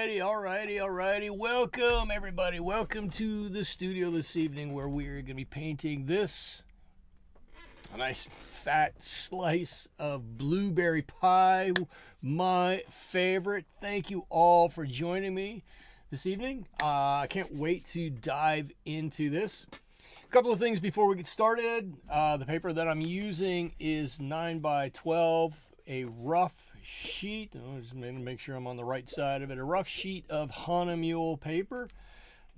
Alrighty. Welcome, everybody. Welcome to the studio this evening where we're going to be painting this. A nice fat slice of blueberry pie, my favorite. Thank you all for joining me this evening. I can't wait to dive into this. A couple of things before we get started. The paper that I'm using is 9x12, a rough sheet. I'm just going to make sure I'm on the right side of it. A rough sheet of Hahnemühle paper,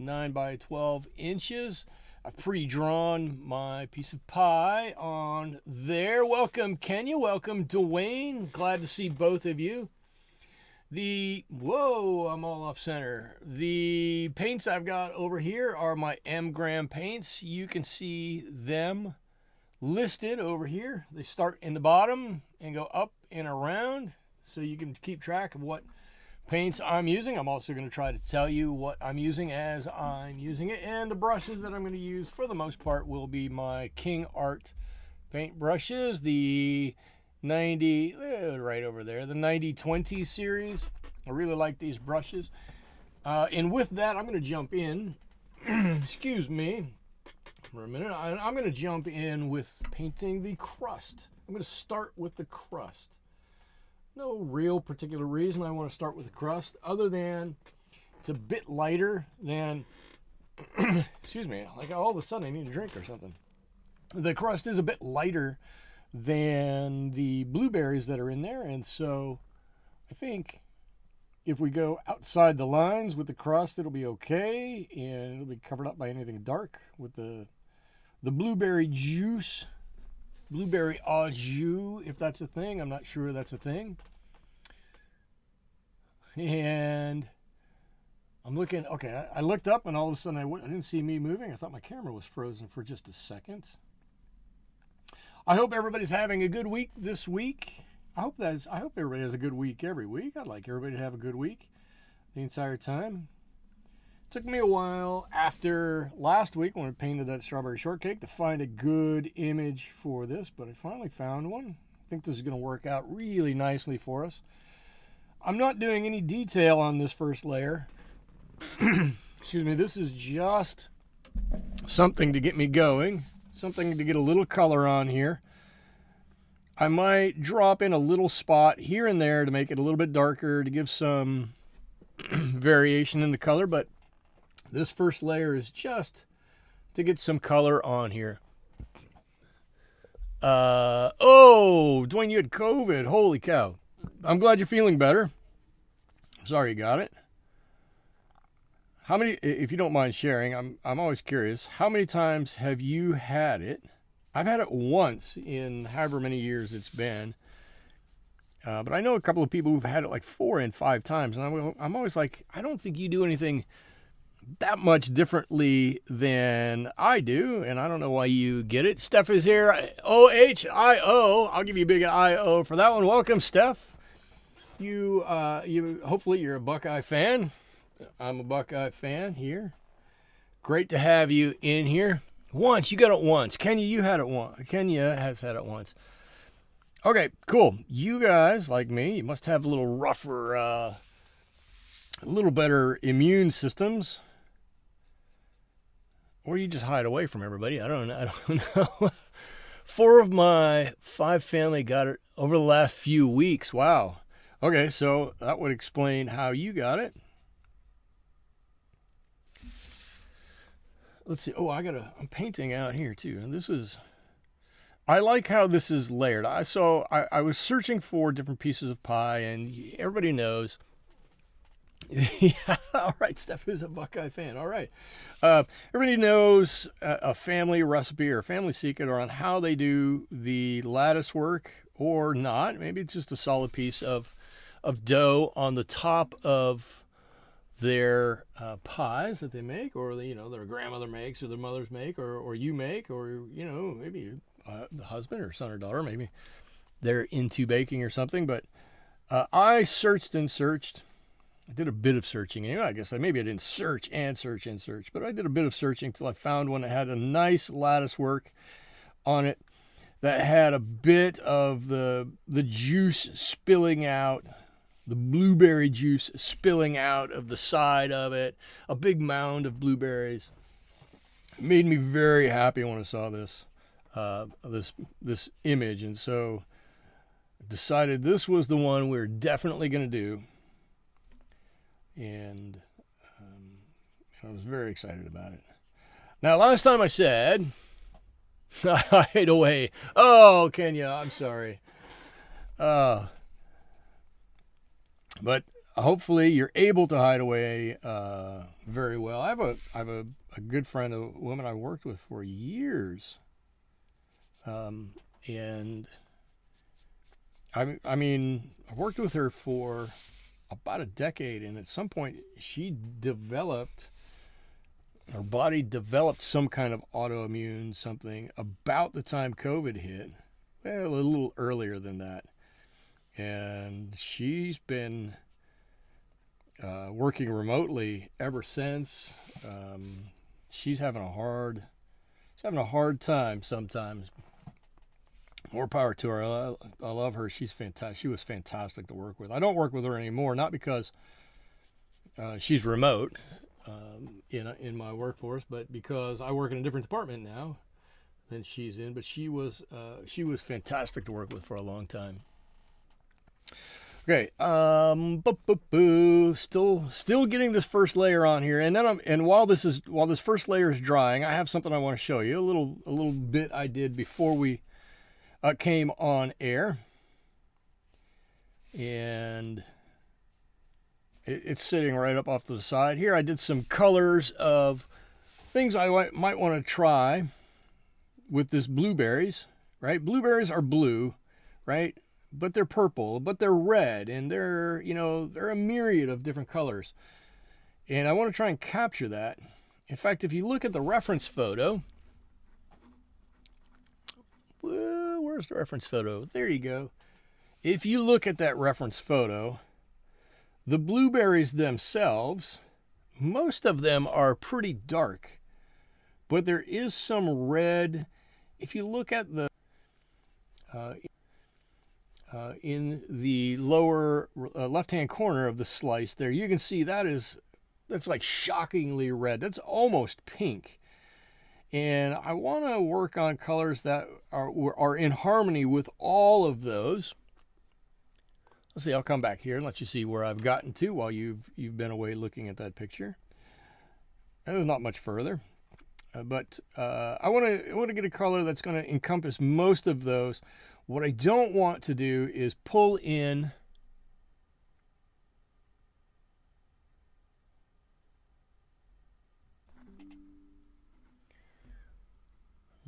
9x12 inches. I've pre-drawn my piece of pie on there. Welcome, Kenya. Welcome, Dwayne. Glad to see both of you. Whoa, I'm all off center. The paints I've got over here are my M-gram paints. You can see them listed over here. They start in the bottom and go up and around, so you can keep track of what paints I'm using. I'm also going to try to tell you what I'm using as I'm using it, and the brushes that I'm going to use for the most part will be my King Art paint brushes, the 90 right over there, the 90-20 series. I really like these brushes, and with that I'm going to jump in excuse me for a minute. I'm going to jump in with painting the crust. I'm going to start with the crust. No real particular reason I want to start with the crust other than it's a bit lighter than excuse me, like all of a sudden I need a drink or something. The crust is a bit lighter than the blueberries that are in there, and so I think if we go outside the lines with the crust, it'll be okay, and it'll be covered up by anything dark with the blueberry juice. Blueberry au jus, if that's a thing. I'm not sure that's a thing. And I'm looking, okay, I looked up and all of a sudden I didn't see me moving. I thought my camera was frozen for just a second. I hope everybody's having a good week this week. I hope everybody has a good week every week. I'd like everybody to have a good week the entire time. Took me a while after last week when I painted that strawberry shortcake to find a good image for this, but I finally found one. I think this is going to work out really nicely for us. I'm not doing any detail on this first layer. Excuse me, this is just something to get me going, something to get a little color on here. I might drop in a little spot here and there to make it a little bit darker, to give some variation in the color, but this first layer is just to get some color on here. Oh, Dwayne, you had COVID. Holy cow. I'm glad you're feeling better. Sorry you got it. How many, if you don't mind sharing, I'm always curious, how many times have you had it? I've had it once in however many years it's been. But I know a couple of people who've had it like 4 and 5 times. And I'm always like, I don't think you do anything that much differently than I do, and I don't know why you get it. Steph is here. OHIO. I'll give you a big IO for that one. Welcome, Steph. You hopefully you're a Buckeye fan. I'm a Buckeye fan here. Great to have you in here. Once, you got it once. Kenya, you had it once. Kenya has had it once. Okay, cool. You guys, like me, you must have a little rougher, a little better immune systems. Or you just hide away from everybody. I don't know. 4 of my 5 family got it over the last few weeks. Wow. Okay, so that would explain how you got it. Let's see. Oh, I'm painting out here too. And I like how this is layered. I was searching for different pieces of pie, and everybody knows. Yeah, all right, Steph is a Buckeye fan. All right. Everybody knows a family recipe or a family secret on how they do the lattice work or not. Maybe it's just a solid piece of dough on the top of their pies that they make, or their grandmother makes, or their mothers make, or you make, or maybe the husband or son or daughter, maybe they're into baking or something. But I searched and searched. I did a bit of searching. I guess maybe I didn't search, but I did a bit of searching till I found one that had a nice lattice work on it that had a bit of the juice spilling out the blueberry juice spilling out of the side of it, a big mound of blueberries. It made me very happy when I saw this this image, and so decided this was the one we're definitely going to do, and I was very excited about it. Now, last time I said hide away. Oh, Kenya, I'm sorry. But hopefully you're able to hide away very well. I have a good friend, a woman I worked with for years, and I mean, I worked with her for about a decade, and at some point her body developed some kind of autoimmune something about the time COVID hit. Well, a little earlier than that. And she's been working remotely ever since. She's having a hard time sometimes. More power to her. I love her. She's fantastic. She was fantastic to work with. I don't work with her anymore, not because she's remote in my workforce, but because I work in a different department now than she's in. But she was fantastic to work with for a long time. Okay, still getting this first layer on here, and then while this first layer is drying, I have something I want to show you. A little bit I did before we came on air, and it's sitting right up off to the side here. I did some colors of things I might want to try with this blueberries. Right, blueberries are blue, right? But they're purple, but they're red, and they're a myriad of different colors. And I want to try and capture that. In fact, if you look at the reference photo, where's the reference photo? There you go. If you look at that reference photo, the blueberries themselves, most of them are pretty dark, but there is some red. If you look at the in the lower left-hand corner of the slice there, you can see that's like shockingly red. That's almost pink. And I want to work on colors that are in harmony with all of those. Let's see, I'll come back here and let you see where I've gotten to while you've been away looking at that picture. There's not much further. But I want to get a color that's going to encompass most of those. What I don't want to do is pull in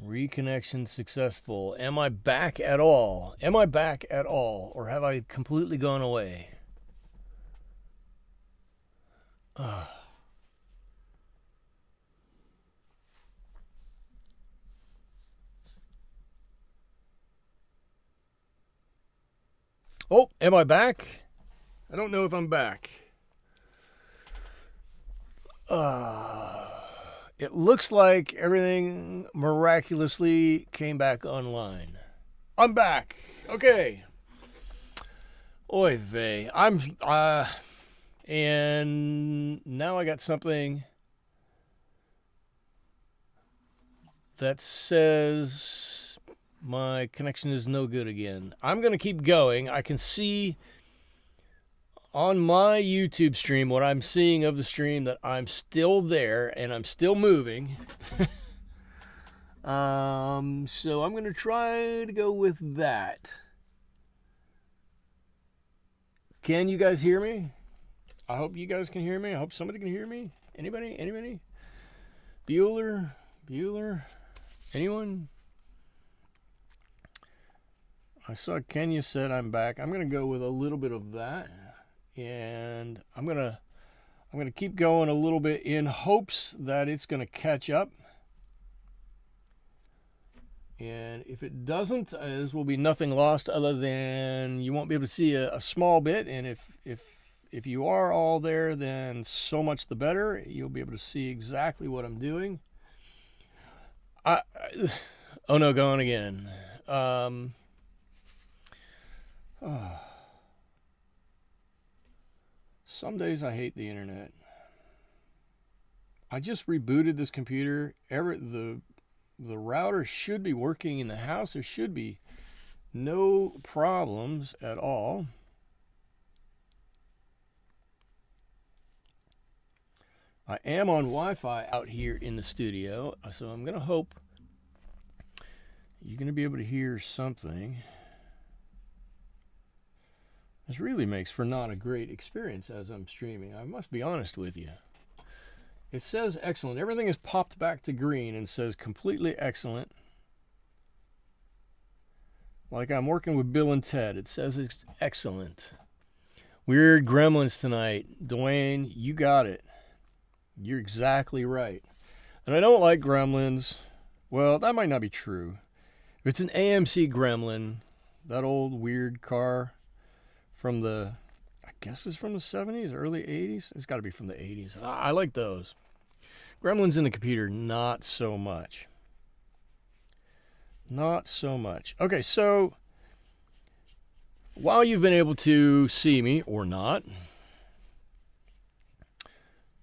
reconnection successful. Am I back at all? Am I back at all? Or have I completely gone away? Oh, am I back? I don't know if I'm back. It looks like everything miraculously came back online. I'm back. Okay. Oy vey. And now I got something that says my connection is no good again. I'm going to keep going. I can see on my YouTube stream, what I'm seeing of the stream, that I'm still there and I'm still moving. So I'm going to try to go with that. Can you guys hear me? I hope you guys can hear me. I hope somebody can hear me. Anybody? Bueller? Anyone? I saw Kenya said I'm back. I'm going to go with a little bit of that. And I'm going to keep going a little bit in hopes that it's going to catch up. And if it doesn't, there will be nothing lost other than you won't be able to see a small bit. And if you are all there, then so much the better. You'll be able to see exactly what I'm doing. Oh no, going again. Some days I hate the internet. I just rebooted this computer. The router should be working in the house. There should be no problems at all. I am on Wi-Fi out here in the studio, so I'm going to hope you're going to be able to hear something. This really makes for not a great experience as I'm streaming. I must be honest with you. It says excellent. Everything is popped back to green and says completely excellent. Like I'm working with Bill and Ted. It says it's excellent. Weird gremlins tonight. Dwayne, you got it. You're exactly right. And I don't like gremlins. Well, that might not be true. If it's an AMC gremlin, that old weird car from the, I guess it's from the 70s, early 80s. It's got to be from the 80s. I like those. Gremlins in the computer, not so much. Not so much. Okay, so while you've been able to see me or not,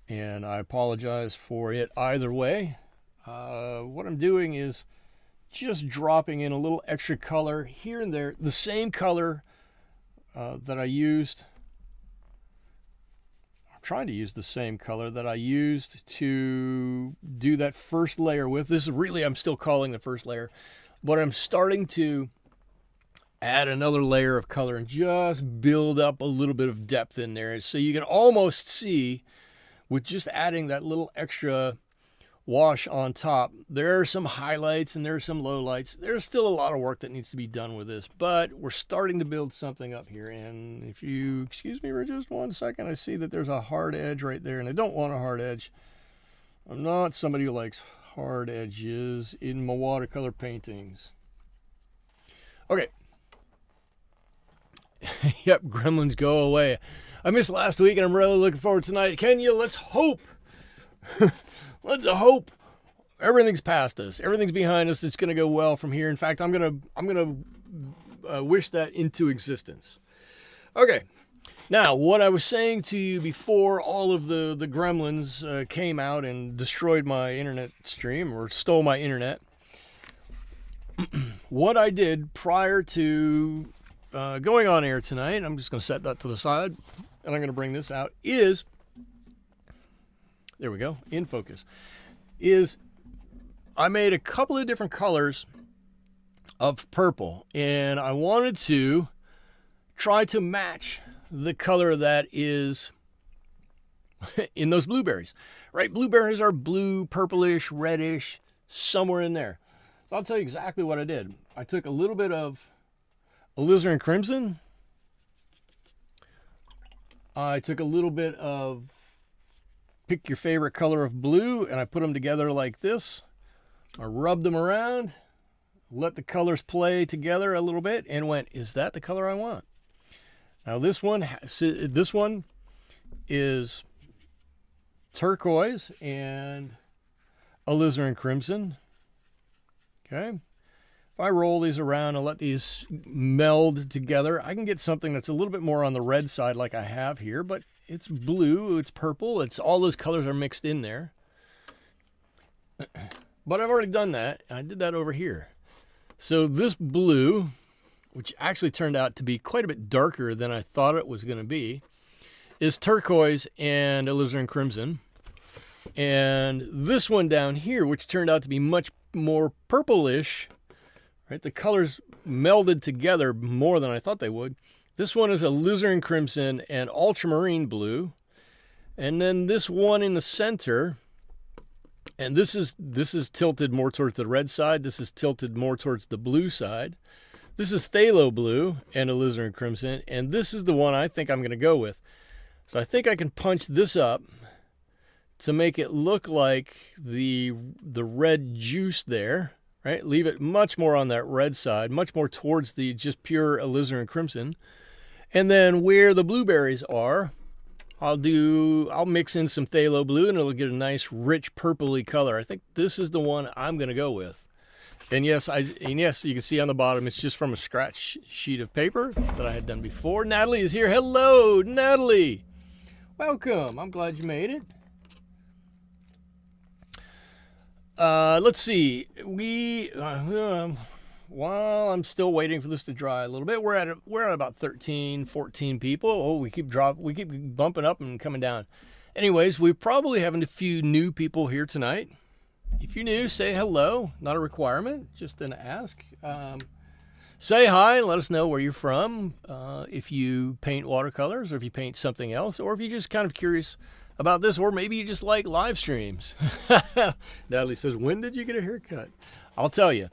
and I apologize for it either way, what I'm doing is just dropping in a little extra color here and there, the same color that I used. I'm trying to use the same color that I used to do that first layer with. This is really, I'm still calling the first layer, but I'm starting to add another layer of color and just build up a little bit of depth in there. So you can almost see, with just adding that little extra wash on top, there are some highlights and there are some lowlights. There's still a lot of work that needs to be done with this, but we're starting to build something up here. And if you excuse me for just 1 second, I see that there's a hard edge right there, and I don't want a hard edge. I'm not somebody who likes hard edges in my watercolor paintings. Okay. Yep, gremlins go away. I missed last week and I'm really looking forward to tonight. Kenya, let's hope. Let's hope everything's past us. Everything's behind us. It's going to go well from here. In fact, I'm going to wish that into existence. Okay. Now, what I was saying to you before all of the gremlins came out and destroyed my internet stream or stole my internet, what I did prior to going on air tonight, I'm just going to set that to the side, and I'm going to bring this out, is, there we go, in focus, is I made a couple of different colors of purple, and I wanted to try to match the color that is in those blueberries, right? Blueberries are blue, purplish, reddish, somewhere in there. So I'll tell you exactly what I did. I took a little bit of alizarin crimson. I took a little bit of pick your favorite color of blue, and I put them together like this. I rubbed them around, let the colors play together a little bit, and went, is that the color I want? Now this one is turquoise and alizarin crimson. Okay. If I roll these around and let these meld together, I can get something that's a little bit more on the red side like I have here, but it's blue, it's purple, it's all those colors are mixed in there. But I've already done that. I did that over here. So this blue, which actually turned out to be quite a bit darker than I thought it was going to be, is turquoise and alizarin crimson. And this one down here, which turned out to be much more purplish, right? The colors melded together more than I thought they would. This one is alizarin crimson and ultramarine blue. And then this one in the center, and this is tilted more towards the red side. This is tilted more towards the blue side. This is phthalo blue and alizarin crimson, and this is the one I think I'm going to go with. So I think I can punch this up to make it look like the red juice there, right? Leave it much more on that red side, much more towards the just pure alizarin crimson. And then where the blueberries are, I'll mix in some phthalo blue, and it'll get a nice rich purpley color. I think this is the one I'm going to go with. And yes, you can see on the bottom, it's just from a scratch sheet of paper that I had done before. Natalie is here. Hello, Natalie. Welcome. I'm glad you made it. Let's see. Well, I'm still waiting for this to dry a little bit. We're at about 13, 14 people. Oh, we keep bumping up and coming down. Anyways, we're probably having a few new people here tonight. If you're new, say hello. Not a requirement, just an ask. Say hi and let us know where you're from. If you paint watercolors, or if you paint something else, or if you're just kind of curious about this, or maybe you just like live streams. Natalie says, when did you get a haircut? I'll tell you.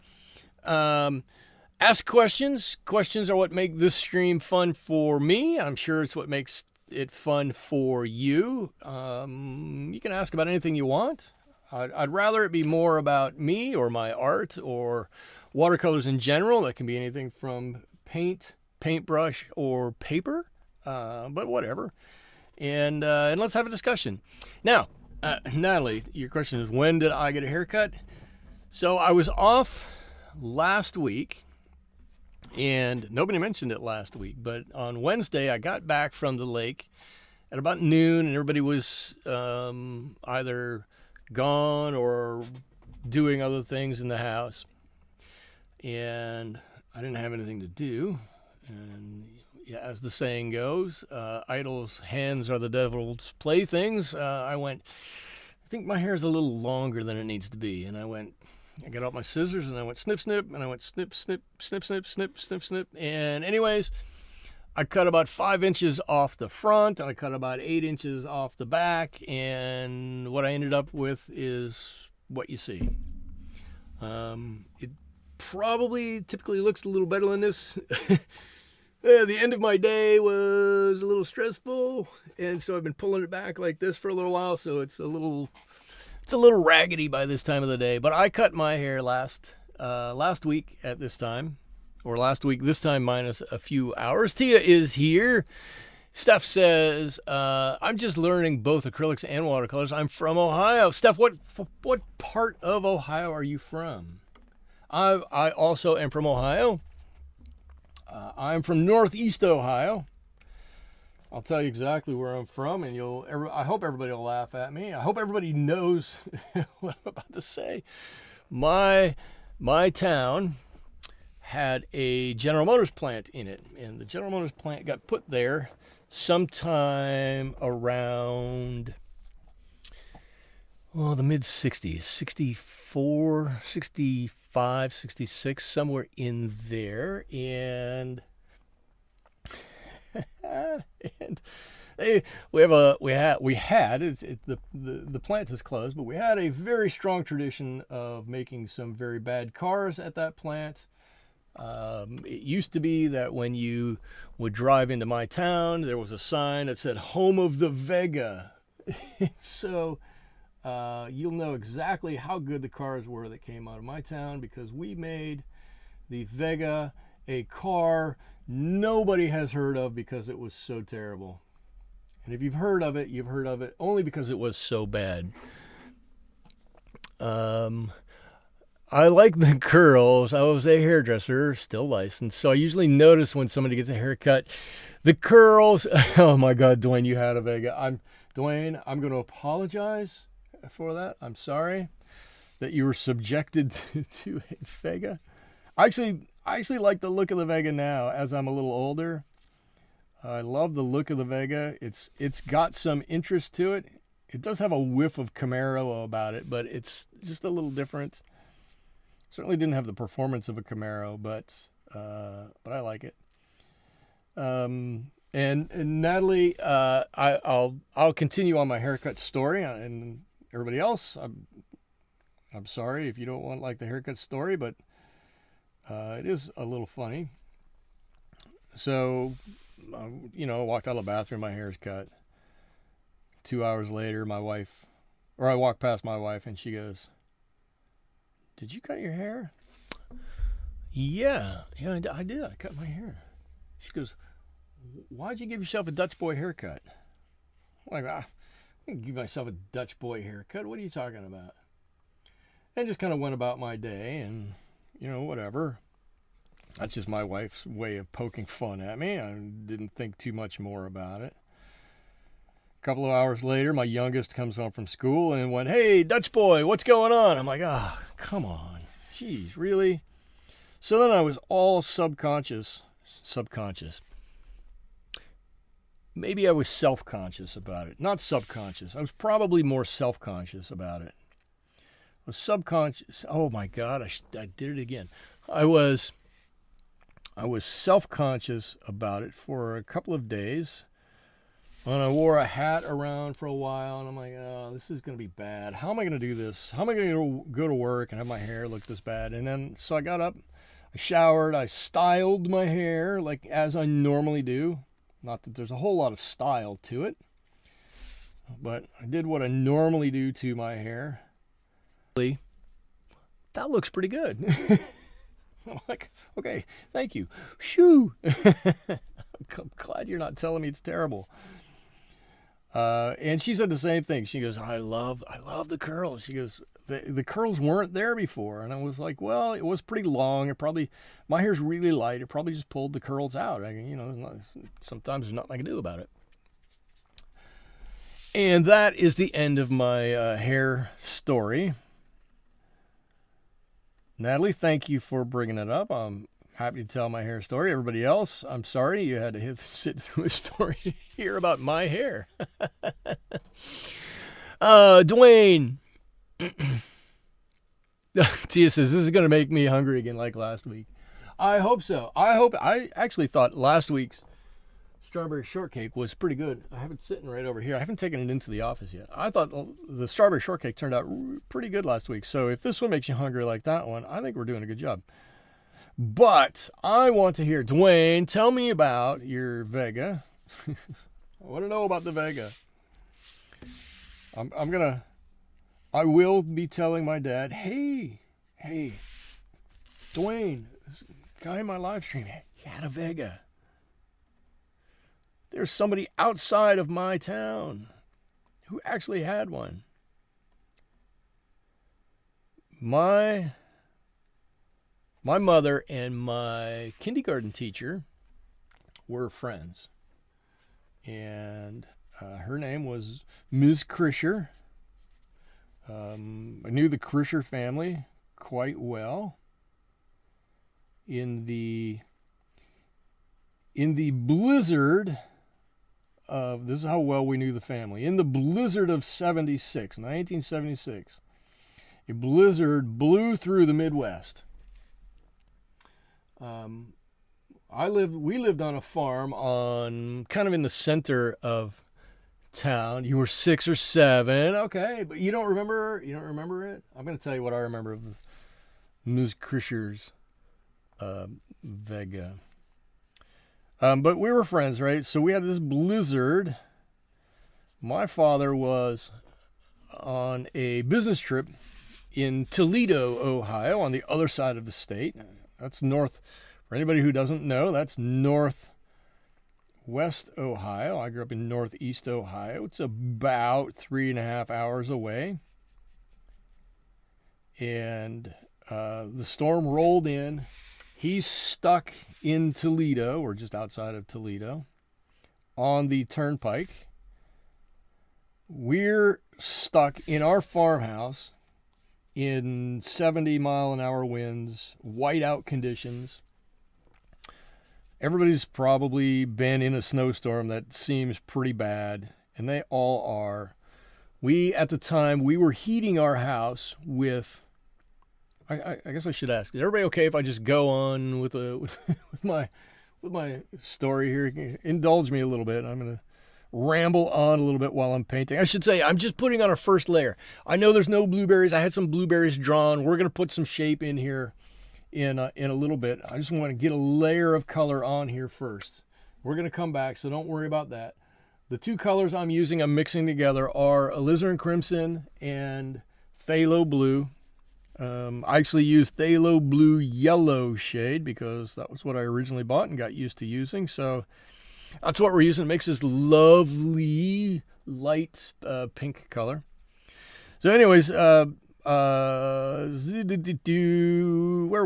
Ask questions. Questions are what make this stream fun for me. I'm sure it's what makes it fun for you. You can ask about anything you want. I'd rather it be more about me or my art or watercolors in general. That can be anything from paint, paintbrush, or paper, but whatever. And let's have a discussion. Now, Natalie, your question is, when did I get a haircut? So I was off last week, and nobody mentioned it last week, but on Wednesday I got back from the lake at about noon, and everybody was either gone or doing other things in the house, and I didn't have anything to do. And yeah, as the saying goes, idle's hands are the devil's playthings. I think my hair is a little longer than it needs to be, and I got out my scissors and I went snip, snip, and I went snip, snip, snip, snip, snip, snip, snip. And anyways, I cut about 5 inches off the front, and I cut about 8 inches off the back, and what I ended up with is what you see. It probably typically looks a little better than this. The end of my day was a little stressful, and so I've been pulling it back like this for a little while, so it's a little raggedy by this time of the day. But I cut my hair last week at this time, or last week this time minus a few hours. Tia is here. Steph says, I'm just learning both acrylics and watercolors. I'm from Ohio. Steph, what part of Ohio are you from? I also am from Ohio. I'm from Northeast Ohio. I'll tell you exactly where I'm from, and I hope everybody will laugh at me. I hope everybody knows what I'm about to say. My town had a General Motors plant in it, and the General Motors plant got put there sometime around, the mid-60s, 64, 65, 66, somewhere in there, and the plant has closed, but we had a very strong tradition of making some very bad cars at that plant. It used to be that when you would drive into my town, there was a sign that said "Home of the Vega." So you'll know exactly how good the cars were that came out of my town, because we made the Vega a car nobody has heard of because it was so terrible. And if you've heard of it only because it was so bad. I like the curls. I was a hairdresser, still licensed, so I usually notice when somebody gets a haircut. The curls, oh my God, Dwayne, you had a Vega. Dwayne, I'm going to apologize for that. I'm sorry that you were subjected to a Vega. I actually like the look of the Vega now as I'm a little older. I love the look of the Vega. It's got some interest to it. It does have a whiff of Camaro about it, but it's just a little different. Certainly didn't have the performance of a Camaro, but I like it. And Natalie, I'll continue on my haircut story, and everybody else, I'm sorry if you don't want like the haircut story, but it is a little funny. So, I walked out of the bathroom, my hair's cut. 2 hours later, I walked past my wife, and she goes, "Did you cut your hair?" Yeah, I did. I cut my hair. She goes, "Why'd you give yourself a Dutch boy haircut?" I'm like, I didn't give myself a Dutch boy haircut. What are you talking about? And just kind of went about my day, and whatever. That's just my wife's way of poking fun at me. I didn't think too much more about it. A couple of hours later, my youngest comes home from school and went, "Hey, Dutch boy, what's going on?" I'm like, "Ah, come on. Jeez, really?" So then I was all subconscious. Maybe I was self-conscious about it. Not subconscious. I was probably more self-conscious about it. I was subconscious. Oh my God, I did it again. I was self-conscious about it for a couple of days. And I wore a hat around for a while, and I'm like, "Oh, this is going to be bad. How am I going to do this? How am I going to go to work and have my hair look this bad?" And then, so I got up, I showered, I styled my hair like as I normally do. Not that there's a whole lot of style to it, but I did what I normally do to my hair. That looks pretty good. I'm like, "Okay, thank you." Shoo. I'm glad you're not telling me it's terrible. And she said the same thing. She goes, I love the curls. She goes, the curls weren't there before. And I was like, well, it was pretty long. My hair's really light. It probably just pulled the curls out. Sometimes there's nothing I can do about it. And that is the end of my hair story. Natalie, thank you for bringing it up. I'm happy to tell my hair story. Everybody else, I'm sorry you had to sit through a story to hear about my hair. Dwayne. Tia says, this is going to make me hungry again like last week. I hope so. I actually thought last week's strawberry shortcake was pretty good. I have it sitting right over here. I haven't taken it into the office yet. I thought the strawberry shortcake turned out pretty good last week. So if this one makes you hungry like that one, I think we're doing a good job. But I want to hear, Dwayne, tell me about your Vega. I want to know about the Vega. I will be telling my dad, hey, Dwayne, this guy in my live stream, he had a Vega. There's somebody outside of my town who actually had one. My mother and my kindergarten teacher were friends. And her name was Ms. Krischer. I knew the Krischer family quite well. In the blizzard of, this is how well we knew the family. In the blizzard of 1976, a blizzard blew through the Midwest. We lived on a farm on kind of in the center of town. You were 6 or 7, okay, but you don't remember it? I'm going to tell you what I remember of Ms. Krischer's Vega. But we were friends, right? So we had this blizzard. My father was on a business trip in Toledo, Ohio, on the other side of the state. That's north. For anybody who doesn't know, that's northwest Ohio. I grew up in northeast Ohio. It's about 3.5 hours away. And the storm rolled in. He's stuck in Toledo, or just outside of Toledo, on the turnpike. We're stuck in our farmhouse in 70-mile-an-hour winds, whiteout conditions. Everybody's probably been in a snowstorm that seems pretty bad, and they all are. At the time, we were heating our house with... I guess I should ask, is everybody okay if I just go on with my story here? Indulge me a little bit. I'm going to ramble on a little bit while I'm painting. I should say, I'm just putting on a first layer. I know there's no blueberries. I had some blueberries drawn. We're going to put some shape in here in a little bit. I just want to get a layer of color on here first. We're going to come back, so don't worry about that. The two colors I'm mixing together are alizarin crimson and phthalo blue. I actually used phthalo blue yellow shade because that was what I originally bought and got used to using. So that's what we're using. It makes this lovely light pink color. So anyways, where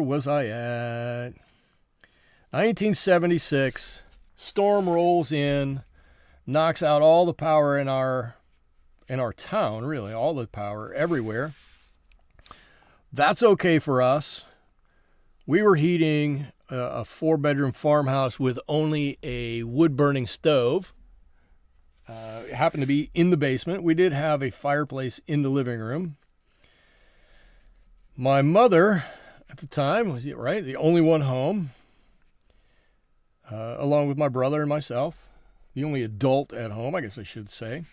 was I at? 1976, storm rolls in. knocks out all the power in our town, really, all the power everywhere. That's okay for us. We were heating a 4-bedroom farmhouse with only a wood-burning stove. It happened to be in the basement. We did have a fireplace in the living room. My mother, at the time, was the only one home, along with my brother and myself. The only adult at home, I guess I should say.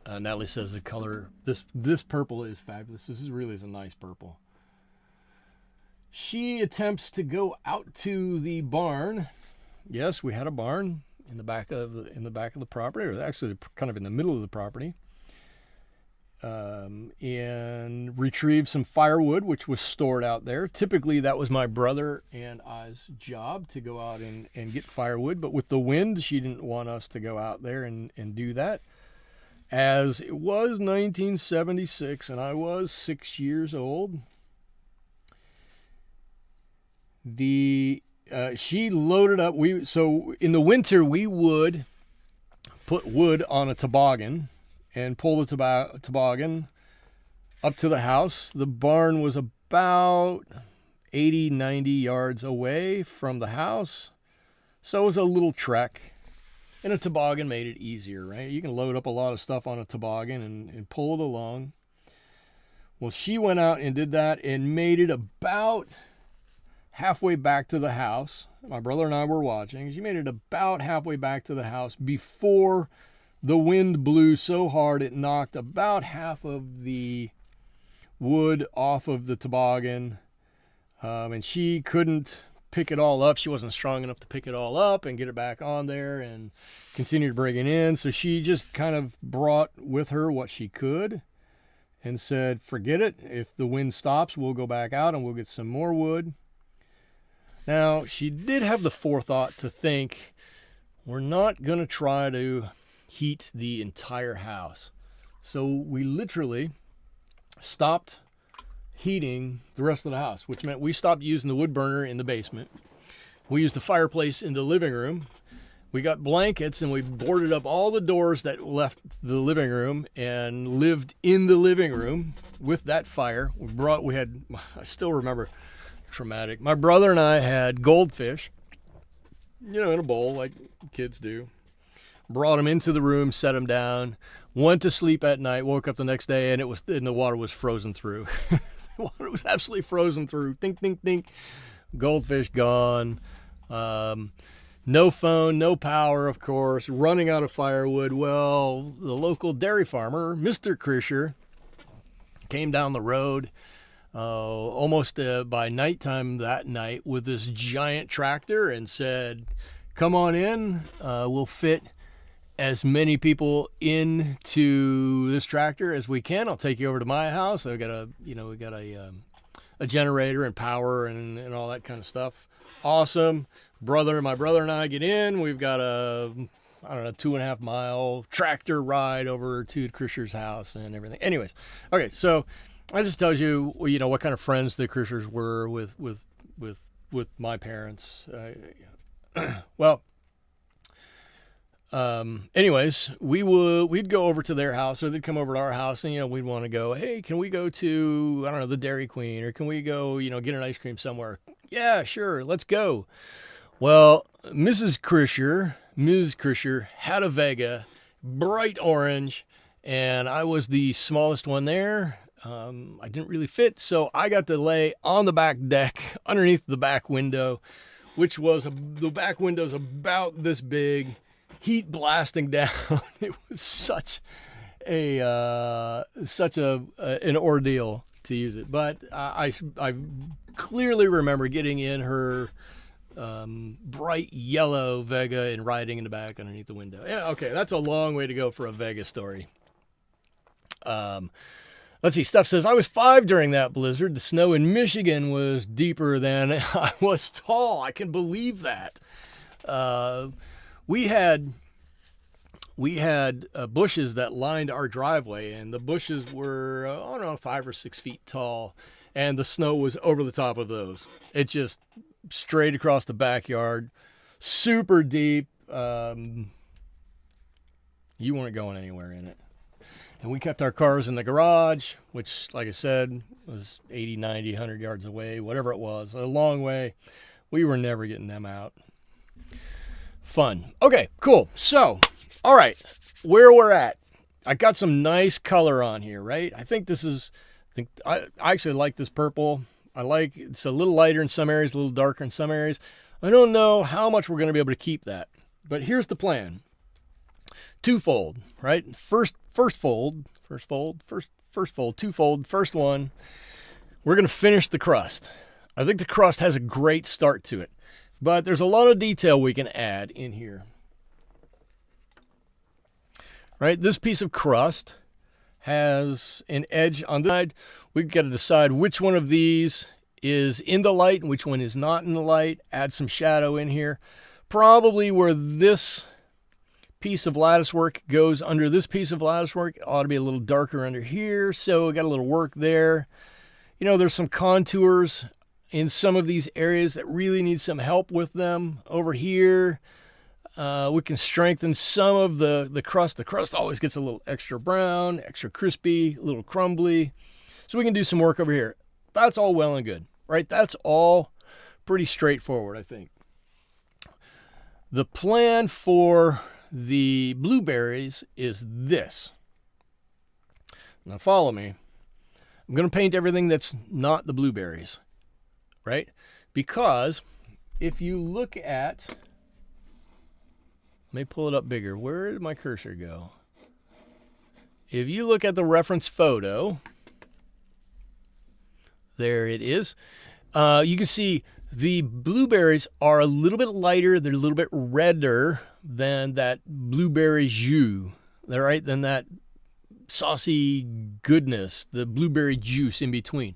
Natalie says the color, this purple is fabulous. This really is a nice purple. She attempts to go out to the barn. Yes, we had a barn in the back of the property, or actually kind of in the middle of the property, and retrieve some firewood, which was stored out there. Typically, that was my brother and I's job to go out and get firewood, but with the wind, she didn't want us to go out there and do that. As it was 1976 and I was 6 years old, she loaded up. So in the winter we would put wood on a toboggan and pull the toboggan up to the house. The barn was about 80, 90 yards away from the house, so it was a little trek. And a toboggan made it easier, right? You can load up a lot of stuff on a toboggan and pull it along. Well, she went out and did that and made it about halfway back to the house. My brother and I were watching. She made it about halfway back to the house before the wind blew so hard it knocked about half of the wood off of the toboggan. And she couldn't pick it all up. She wasn't strong enough to pick it all up and get it back on there and continue to bring it in. So she just kind of brought with her what she could and said, forget it. If the wind stops, we'll go back out and we'll get some more wood. Now, she did have the forethought to think, we're not going to try to heat the entire house. So we literally stopped heating the rest of the house, which meant we stopped using the wood burner in the basement. We used the fireplace in the living room. We got blankets and we boarded up all the doors that left the living room and lived in the living room with that fire. I still remember, traumatic. My brother and I had goldfish, in a bowl like kids do. Brought them into the room, set them down, went to sleep at night, woke up the next day, and the water was frozen through. The water was absolutely frozen through. Think, think, think. Goldfish gone. No phone, no power, of course. Running out of firewood. Well, the local dairy farmer, Mr. Krischer, came down the road almost by nighttime that night with this giant tractor and said, come on in. We'll fit as many people into this tractor as we can. I'll take you over to my house. we got a generator and power and all that kind of stuff. Awesome. My brother and I get in. We've got a 2.5 mile tractor ride over to Krischer's house and everything. Anyways, okay, so that just tells you, what kind of friends the Krischers were with my parents. Anyways, we'd go over to their house, or they'd come over to our house, and we'd want to go, hey, can we go to the Dairy Queen, or can we go get an ice cream somewhere? Yeah, sure, let's go. Well, Ms. Krischer had a Vega, bright orange, and I was the smallest one there. I didn't really fit, so I got to lay on the back deck underneath the back window, which was the back window's about this big. Heat blasting down. It was such an ordeal to use it. But I clearly remember getting in her bright yellow Vega and riding in the back underneath the window. Yeah, okay, that's a long way to go for a Vega story. Let's see. Steph says, I was 5 during that blizzard. The snow in Michigan was deeper than I was tall. I can believe that. We had bushes that lined our driveway, and the bushes were 5 or 6 feet tall, and the snow was over the top of those. It just straight across the backyard, super deep. You weren't going anywhere in it. And we kept our cars in the garage, which, like I said, was 80, 90, 100 yards away, whatever it was, a long way. We were never getting them out. Fun. Okay, cool. So, all right, where we're at. I got some nice color on here, right? I think this is, I actually like this purple. It's a little lighter in some areas, a little darker in some areas. I don't know how much we're going to be able to keep that, but here's the plan. Twofold, right? First fold, twofold. First one, we're going to finish the crust. I think the crust has a great start to it, but there's a lot of detail we can add in here. Right? This piece of crust has an edge on the side. We've got to decide which one of these is in the light and which one is not in the light. Add some shadow in here. Probably where this piece of lattice work goes under this piece of lattice work, it ought to be a little darker under here. So we got a little work there. You know, there's some contours in some of these areas that really need some help with them. Over here, we can strengthen some of the crust. The crust always gets a little extra brown, extra crispy, a little crumbly. So we can do some work over here. That's all well and good, right? That's all pretty straightforward, I think. The plan for the blueberries is this. Now follow me. I'm going to paint everything that's not the blueberries, right? Because if you look at, let me pull it up bigger. Where did my cursor go? If you look at the reference photo, there it is. You can see the blueberries are a little bit lighter. They're a little bit redder than that blueberry jus, right? Than that saucy goodness, the blueberry juice in between.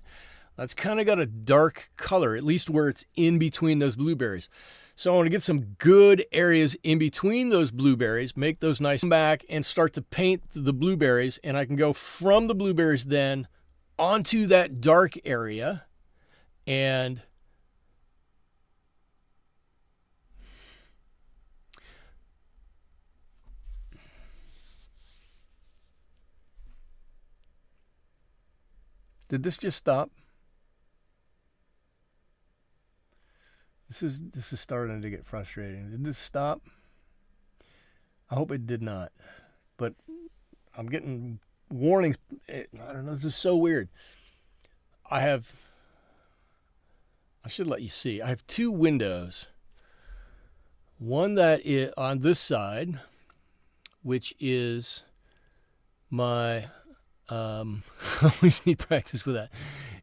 That's kind of got a dark color, at least where it's in between those blueberries. So I want to get some good areas in between those blueberries, make those nice, come back and start to paint the blueberries, and I can go from the blueberries then onto that dark area and did this just stop? This is starting to get frustrating. Did this stop? I hope it did not. But I'm getting warnings. I don't know. This is so weird. I should let you see. I have two windows. One that is on this side, which is my I always need practice with that.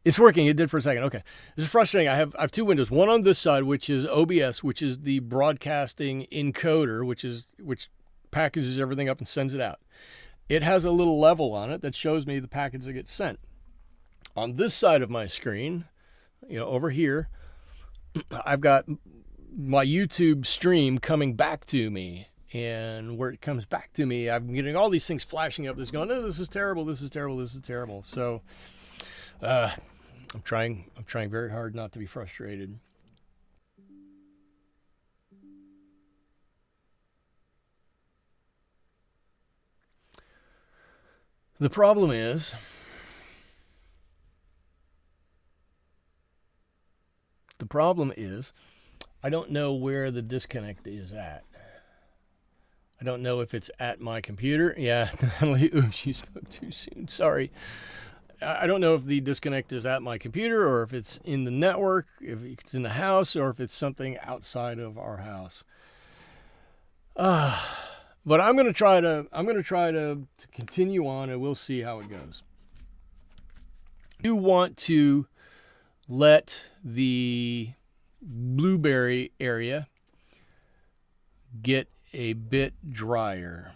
It's working. It did for a second. Okay. This is frustrating. I have two windows. One on this side, which is OBS, which is the broadcasting encoder, which packages everything up and sends it out. It has a little level on it that shows me the package that gets sent. On this side of my screen, over here, I've got my YouTube stream coming back to me. And where it comes back to me, I'm getting all these things flashing up. That's going, oh, this is terrible. This is terrible. This is terrible. So, I'm trying very hard not to be frustrated. The problem is, I don't know where the disconnect is at. I don't know if it's at my computer. Yeah, oops, you spoke too soon. Sorry. I don't know if the disconnect is at my computer or if it's in the network, if it's in the house, or if it's something outside of our house. But I'm gonna try to continue on, and we'll see how it goes. You want to let the blueberry area get a bit drier.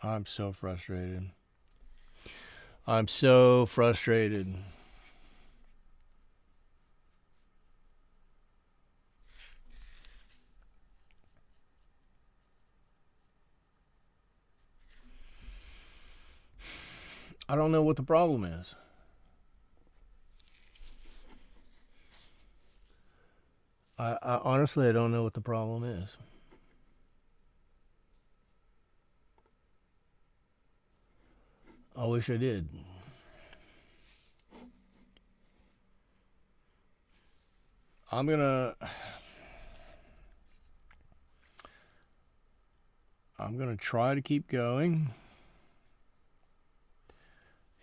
I'm so frustrated. I'm so frustrated. I don't know what the problem is. I honestly, I don't know what the problem is. I wish I did. I'm gonna try to keep going,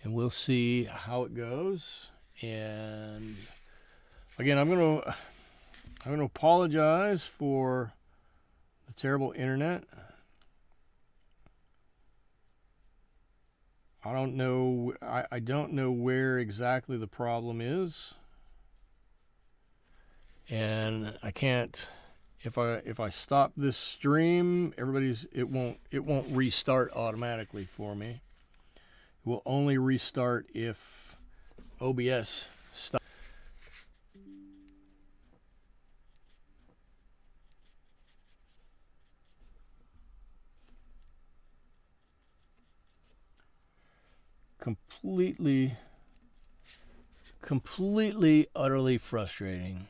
and we'll see how it goes. And again, I'm gonna apologize for the terrible internet. I don't know. I don't know where exactly the problem is, and I can't. If I stop this stream, it won't restart automatically for me. It will only restart if OBS stops. Completely, utterly frustrating.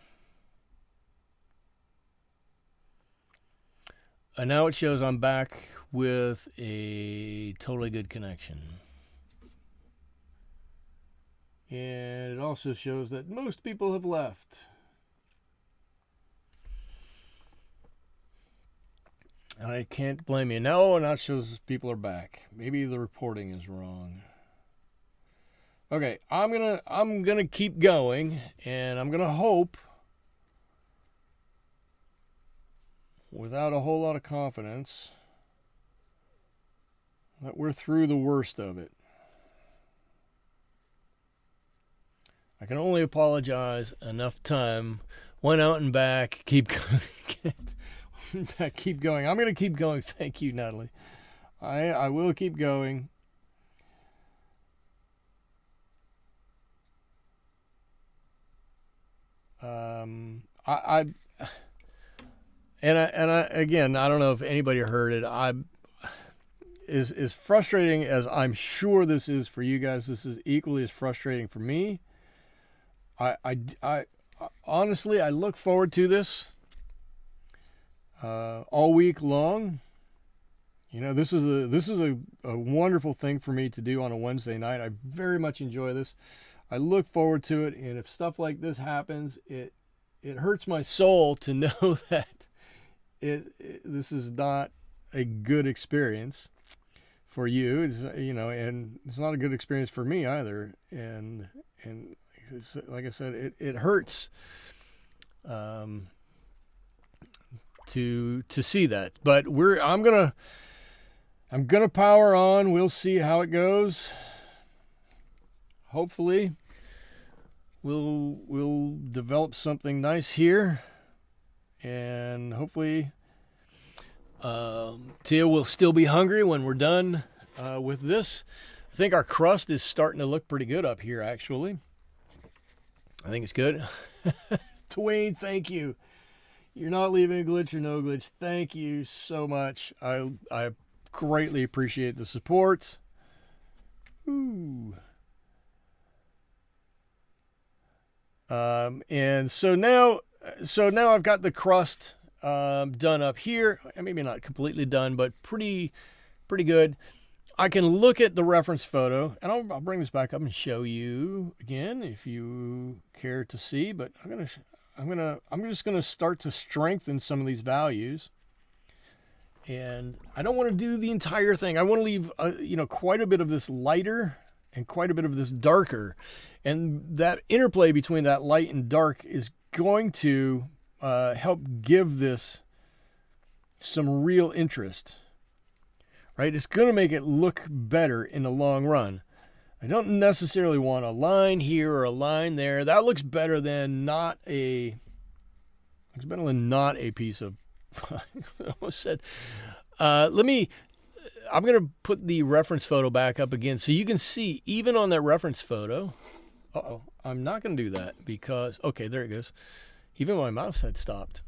And now it shows I'm back with a totally good connection. And it also shows that most people have left. And I can't blame you. No, now it shows people are back. Maybe the reporting is wrong. Okay, I'm gonna keep going, and I'm gonna hope, without a whole lot of confidence, that we're through the worst of it. I can only apologize enough time. Went out and back. Keep going. I'm gonna keep going. Thank you, Natalie. I will keep going. Again, I don't know if anybody heard it. As frustrating as I'm sure this is for you guys, this is equally as frustrating for me. I honestly, I look forward to this all week long. You know, this is a wonderful thing for me to do on a Wednesday night. I very much enjoy this. I look forward to it, and if stuff like this happens, it hurts my soul to know that this is not a good experience for you. It's, you know, and it's not a good experience for me either. And like I said, it hurts to see that. But I'm gonna power on. We'll see how it goes. Hopefully, we'll develop something nice here, and hopefully, Tia will still be hungry when we're done with this. I think our crust is starting to look pretty good up here, actually. I think it's good. Twain, thank you. You're not leaving a glitch or no glitch. Thank you so much. I greatly appreciate the support. Ooh. And so now I've got the crust done up here. Maybe not completely done, but pretty good. I can look at the reference photo, and I'll bring this back up and show you again if you care to see. But I'm just gonna start to strengthen some of these values, and I don't want to do the entire thing. I want to leave quite a bit of this lighter and quite a bit of this darker, and that interplay between that light and dark is going to help give this some real interest. Right? It's going to make it look better in the long run. I don't necessarily want a line here or a line there. That looks better than not a piece of I almost said. Let me I'm going to put the reference photo back up again so you can see, even on that reference photo. Uh-oh, I'm not going to do that because, okay, there it goes. Even my mouse had stopped.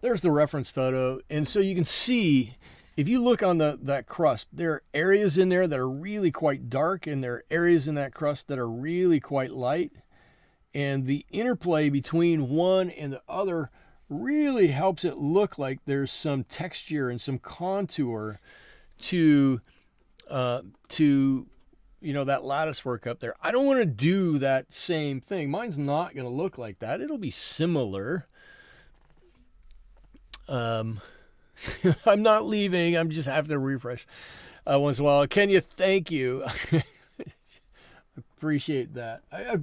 There's the reference photo. And so you can see, if you look on that crust, there are areas in there that are really quite dark, and there are areas in that crust that are really quite light. And the interplay between one and the other really helps it look like there's some texture and some contour to that lattice work up there. I don't want to do that same thing. Mine's not going to look like that. It'll be similar. I'm not leaving. I'm just having to refresh once in a while. Kenya, thank you. Appreciate that. I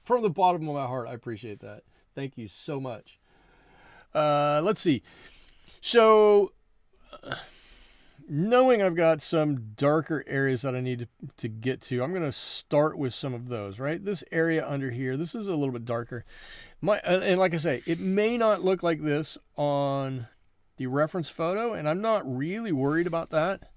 from the bottom of my heart, I appreciate that. Thank you so much. Let's see. So, knowing I've got some darker areas that I need to get to, I'm going to start with some of those, right? This area under here, this is a little bit darker. And like I say, it may not look like this on the reference photo, and I'm not really worried about that.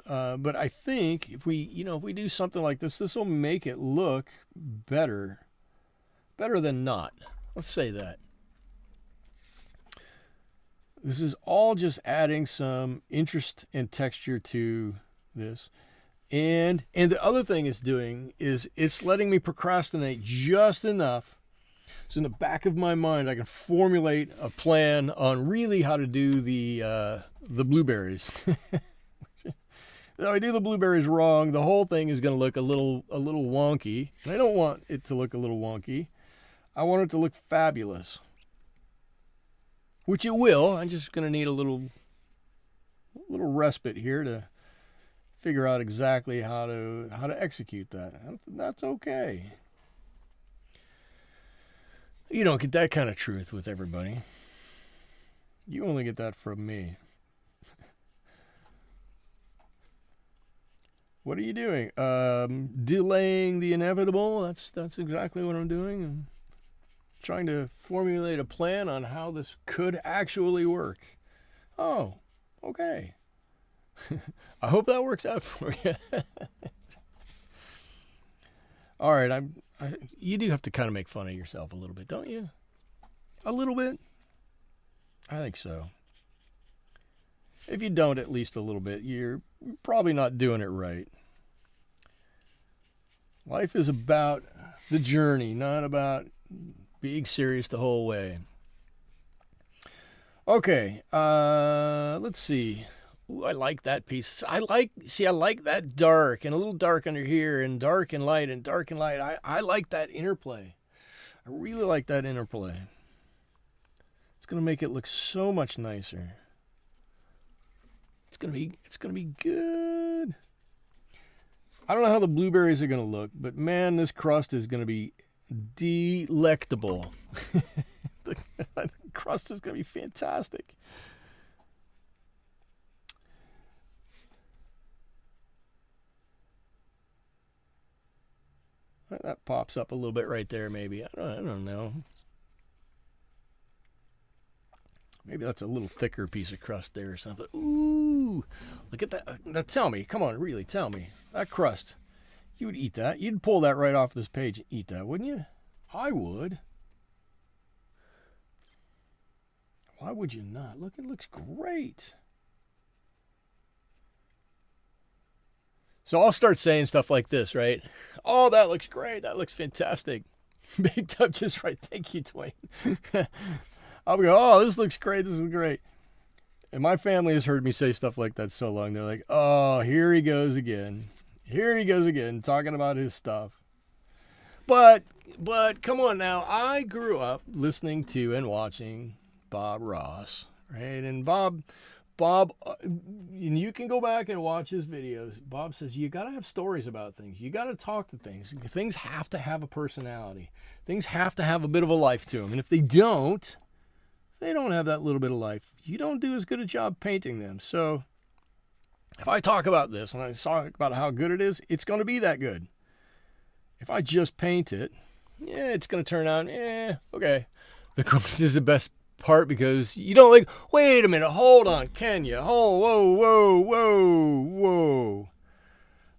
But I think if we do something like this, this will make it look better than not. Let's say that. This is all just adding some interest and texture to this. And the other thing it's doing is it's letting me procrastinate just enough so in the back of my mind I can formulate a plan on really how to do the blueberries. If I do the blueberries wrong, the whole thing is going to look a little wonky. And I don't want it to look a little wonky. I want it to look fabulous. Which it will. I'm just going to need a little respite here to figure out exactly how to execute that. That's okay. You don't get that kind of truth with everybody. You only get that from me. What are you doing? Delaying the inevitable. That's exactly what I'm doing. I'm trying to formulate a plan on how this could actually work. Oh, okay. I hope that works out for you. All right, you do have to kind of make fun of yourself a little bit, don't you? A little bit? I think so. If you don't at least a little bit, you're probably not doing it right. Life is about the journey, not about being serious the whole way. Okay, let's see. Ooh, I like that piece. I like that dark and a little dark under here and dark and light and dark and light. I like that interplay. I really like that interplay. It's going to make it look so much nicer. It's going to be good. I don't know how the blueberries are going to look, but man, this crust is going to be delectable. The crust is going to be fantastic. That pops up a little bit right there, maybe. I don't know. Maybe that's a little thicker piece of crust there or something. Ooh, look at that. Now tell me, come on, really, tell me. That crust, you would eat that. You'd pull that right off this page and eat that, wouldn't you? I would. Why would you not? Look, it looks great. So I'll start saying stuff like this, right? Oh, that looks great. That looks fantastic. Big Tub just right. Thank you, Dwayne. I'll go, oh, this looks great. This is great. And my family has heard me say stuff like that so long. They're like, oh, here he goes again. Here he goes again, talking about his stuff. But come on now. I grew up listening to and watching Bob Ross, right? And Bob, and you can go back and watch his videos. Bob says, you got to have stories about things. You got to talk to things. Things have to have a personality. Things have to have a bit of a life to them. And if they don't have that little bit of life, you don't do as good a job painting them. So if I talk about this and I talk about how good it is, it's going to be that good. If I just paint it, it's going to turn out, okay. The crust is the best part because you don't like, wait a minute, hold on, can you? Oh, whoa, whoa, whoa, whoa.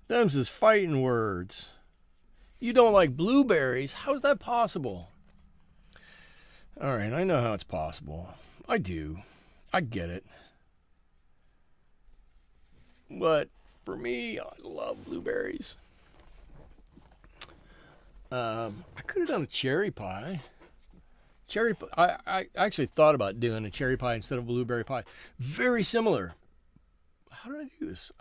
Them's is fighting words. You don't like blueberries? How's that possible? All right, I know how it's possible. I do. I get it. But for me, I love blueberries. I could have done a cherry pie. I actually thought about doing a cherry pie instead of blueberry pie. Very similar. How did I do this?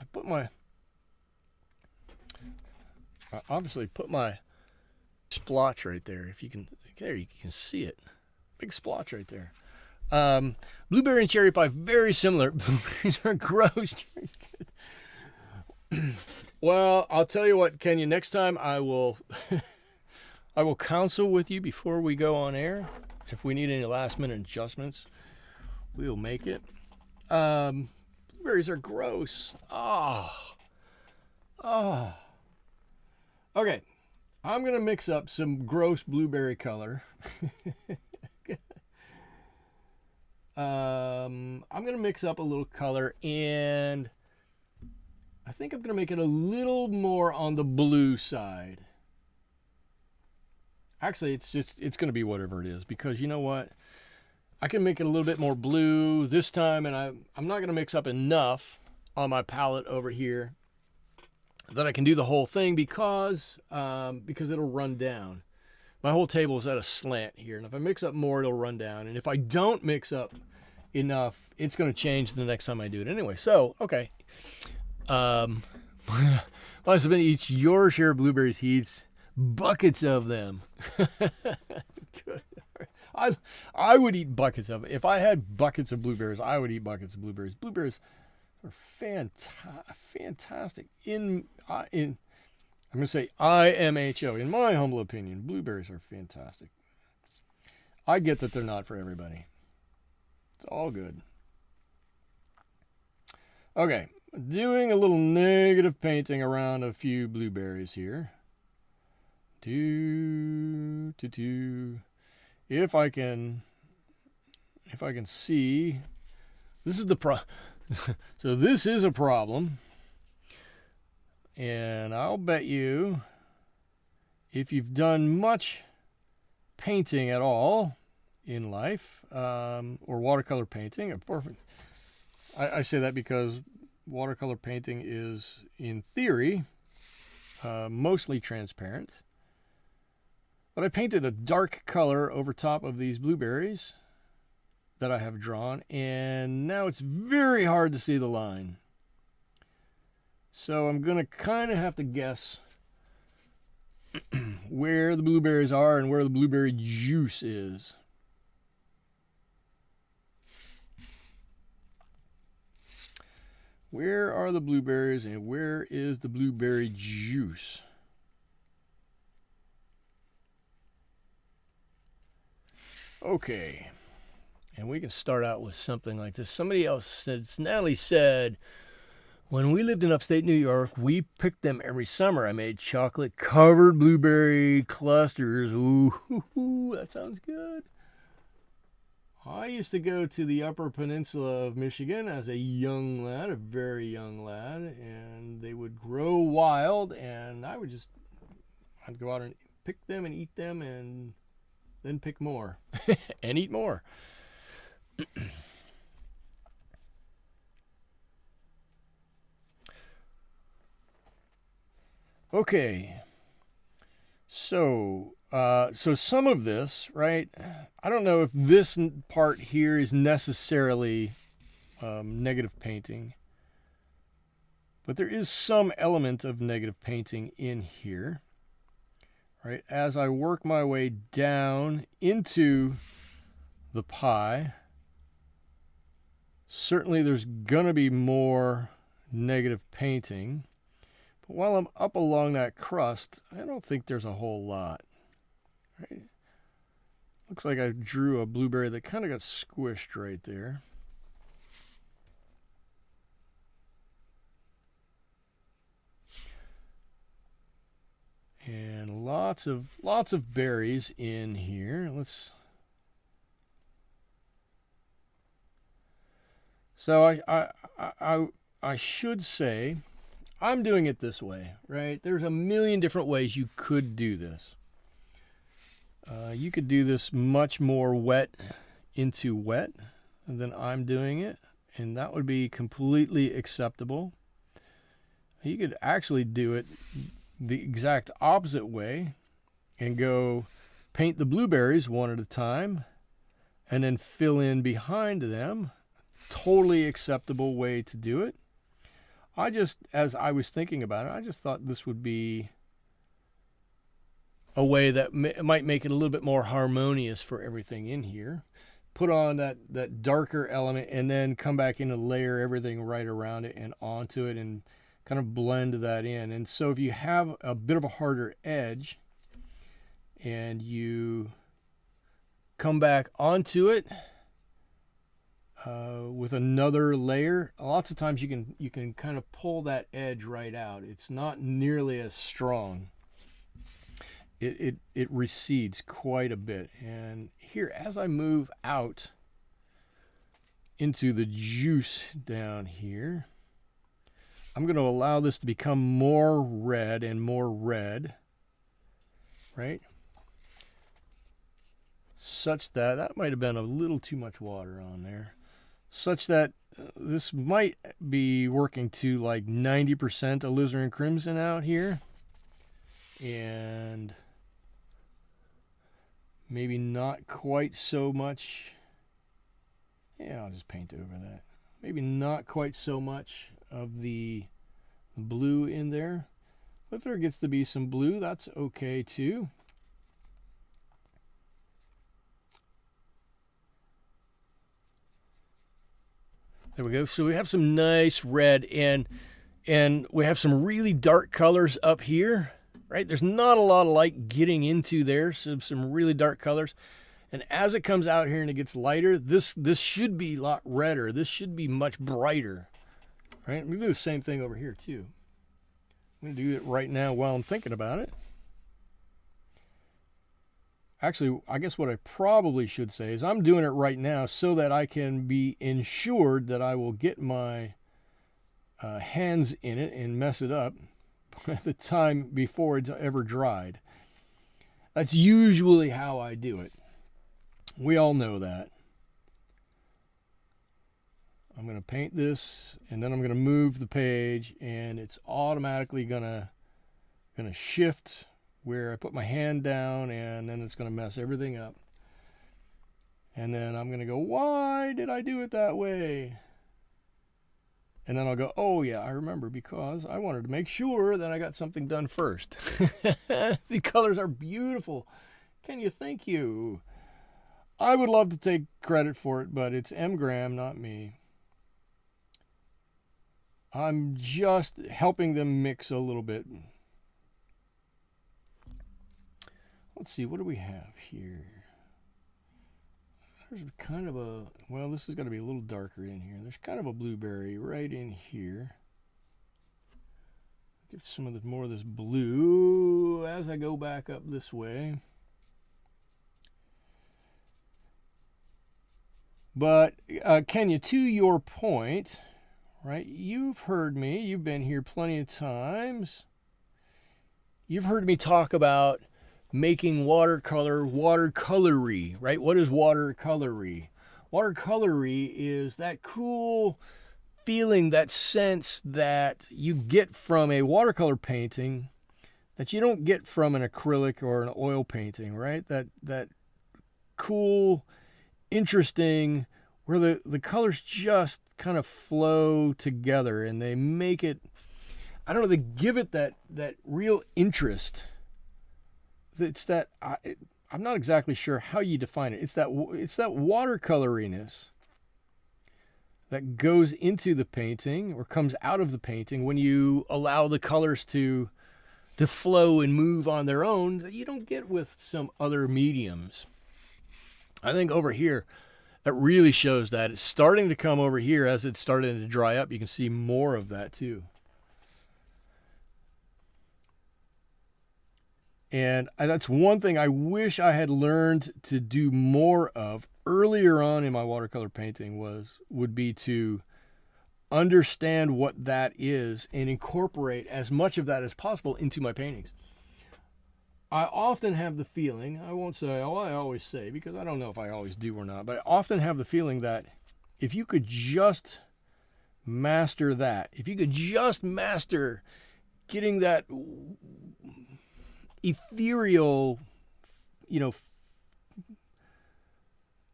I obviously put my splotch right there. If you can, there you can see it. Big splotch right there. Blueberry and cherry pie, very similar. Blueberries are gross. Well, I'll tell you what, Kenya. Next time I will, I will counsel with you before we go on air. If we need any last minute adjustments, we'll make it. Blueberries are gross. Okay, I'm gonna mix up some gross blueberry color. I'm gonna mix up a little color, and I think I'm gonna make it a little more on the blue side. Actually, it's gonna be whatever it is, because you know what? I can make it a little bit more blue this time, and I'm not gonna mix up enough on my palette over here that I can do the whole thing, because it'll run down. My whole table is at a slant here, and if I mix up more, it'll run down. And if I don't mix up enough, it's going to change the next time I do it anyway. So, okay. Well, somebody eats your share of blueberries, he eats buckets of them. Good. I would eat buckets of it. If I had buckets of blueberries, I would eat buckets of blueberries. Blueberries are fantastic. I'm going to say IMHO. In my humble opinion, blueberries are fantastic. I get that they're not for everybody. It's all good. Okay, doing a little negative painting around a few blueberries here. If I can see, this is the so this is a problem. And I'll bet you, if you've done much painting at all in life, or watercolor painting, I say that because watercolor painting is, in theory, mostly transparent. But I painted a dark color over top of these blueberries that I have drawn, and now it's very hard to see the line. So I'm going to kind of have to guess where the blueberries are and where the blueberry juice is. Where are the blueberries and where is the blueberry juice? Okay. And we can start out with something like this. Somebody else said, Natalie said, when we lived in upstate New York, we picked them every summer. I made chocolate-covered blueberry clusters. Ooh, that sounds good. I used to go to the Upper Peninsula of Michigan as a young lad, a very young lad, and they would grow wild, and I'd go out and pick them and eat them, and then pick more and eat more. Okay, so some of this, right? I don't know if this part here is necessarily negative painting, but there is some element of negative painting in here, right? As I work my way down into the pie, certainly there's gonna be more negative painting. But while I'm up along that crust, I don't think there's a whole lot. Right? Looks like I drew a blueberry that kind of got squished right there. And lots of berries in here. So I should say I'm doing it this way, right? There's a million different ways you could do this. You could do this much more wet into wet than I'm doing it, and that would be completely acceptable. You could actually do it the exact opposite way and go paint the blueberries one at a time and then fill in behind them. Totally acceptable way to do it. As I was thinking about it, I just thought this would be a way that might make it a little bit more harmonious for everything in here. Put on that darker element and then come back in and layer everything right around it and onto it and kind of blend that in. And so if you have a bit of a harder edge and you come back onto it with another layer, lots of times you can kind of pull that edge right out. It's not nearly as strong. It recedes quite a bit. And here, as I move out into the juice down here, I'm going to allow this to become more red and more red, right? Such that might have been a little too much water on there. Such that this might be working to like 90% alizarin crimson out here. And maybe not quite so much. Yeah, I'll just paint over that. Maybe not quite so much of the blue in there. But if there gets to be some blue, that's okay too. There we go. So we have some nice red and we have some really dark colors up here, right? There's not a lot of light getting into there, so some really dark colors. And as it comes out here and it gets lighter, this should be a lot redder. This should be much brighter, right? We do the same thing over here too. I'm going to do it right now while I'm thinking about it. Actually, I guess what I probably should say is I'm doing it right now so that I can be ensured that I will get my hands in it and mess it up at the time before it's ever dried. That's usually how I do it. We all know that. I'm going to paint this and then I'm going to move the page and it's automatically going to shift where I put my hand down, and then it's going to mess everything up. And then I'm going to go, why did I do it that way? And then I'll go, oh yeah, I remember, because I wanted to make sure that I got something done first. The colors are beautiful. Can you thank you? I would love to take credit for it, but it's M. Graham, not me. I'm just helping them mix a little bit. Let's see, what do we have here? There's kind of a, well, this is going to be a little darker in here. There's kind of a blueberry right in here. Give some of more of this blue as I go back up this way. But Kenya, to your point, right? You've heard me. You've been here plenty of times. You've heard me talk about making watercolory, right? What is watercolory? Watercolory is that cool feeling, that sense that you get from a watercolor painting that you don't get from an acrylic or an oil painting, right? That cool, interesting, where the colors just kind of flow together and they make it, I don't know, they give it that real interest. It's that, I'm not exactly sure how you define it. It's that watercoloriness that goes into the painting or comes out of the painting when you allow the colors to flow and move on their own that you don't get with some other mediums. I think over here, that really shows that. It's starting to come over here as it's starting to dry up. You can see more of that too. And that's one thing I wish I had learned to do more of earlier on in my watercolor painting would be to understand what that is and incorporate as much of that as possible into my paintings. I often have the feeling, I won't say, oh, I always say, because I don't know if I always do or not, but I often have the feeling that if you could just master that, if you could just master getting that ethereal,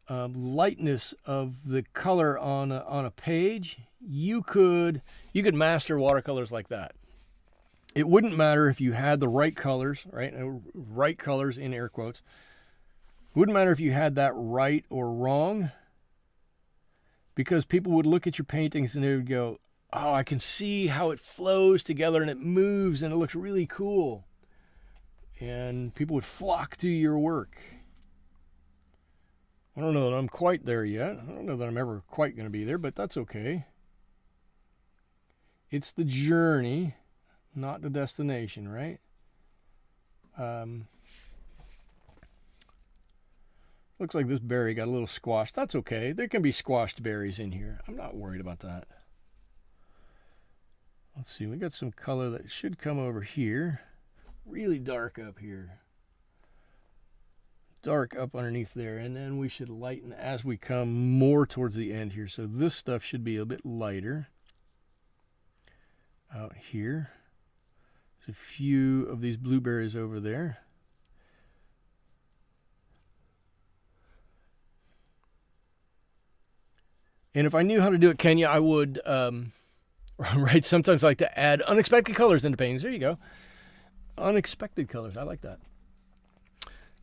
lightness of the color on a page, you could master watercolors like that. It wouldn't matter if you had the right colors, right? Right colors in air quotes. It wouldn't matter if you had that right or wrong, because people would look at your paintings and they would go, oh, I can see how it flows together and it moves and it looks really cool. And people would flock to your work. I don't know that I'm quite there yet. I don't know that I'm ever quite going to be there, but that's okay. It's the journey, not the destination, right? Looks like this berry got a little squashed. That's okay. There can be squashed berries in here. I'm not worried about that. Let's see. We got some color that should come over here. Really dark up here. Dark up underneath there. And then we should lighten as we come more towards the end here. So this stuff should be a bit lighter. Out here. There's a few of these blueberries over there. And if I knew how to do it, Kenya, I would, right, sometimes like to add unexpected colors into paintings. There you go. Unexpected colors. I like that.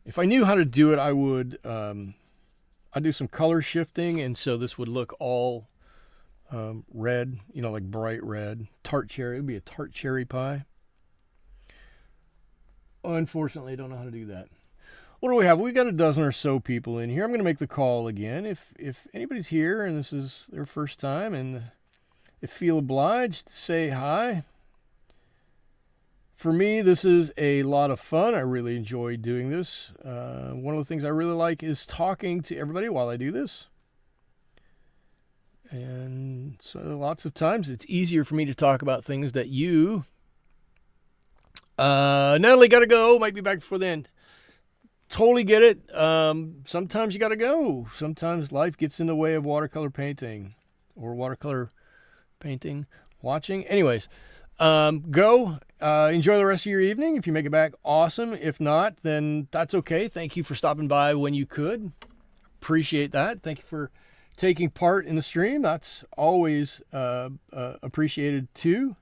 If I knew how to do it, I would, I'd do some color shifting. And so this would look all red, like bright red. Tart cherry. It would be a tart cherry pie. Unfortunately, I don't know how to do that. What do we have? We got a dozen or so people in here. I'm going to make the call again. If anybody's here and this is their first time and they feel obliged, say hi. For me, this is a lot of fun. I really enjoy doing this. One of the things I really like is talking to everybody while I do this. And so lots of times it's easier for me to talk about things that you, Natalie, got to go. Might be back before the end. Totally get it. Sometimes you got to go. Sometimes life gets in the way of watercolor painting or watercolor painting watching. Anyways, go. Enjoy the rest of your evening. If you make it back, awesome. If not, then that's okay. Thank you for stopping by when you could. Appreciate that. Thank you for taking part in the stream. That's always appreciated too.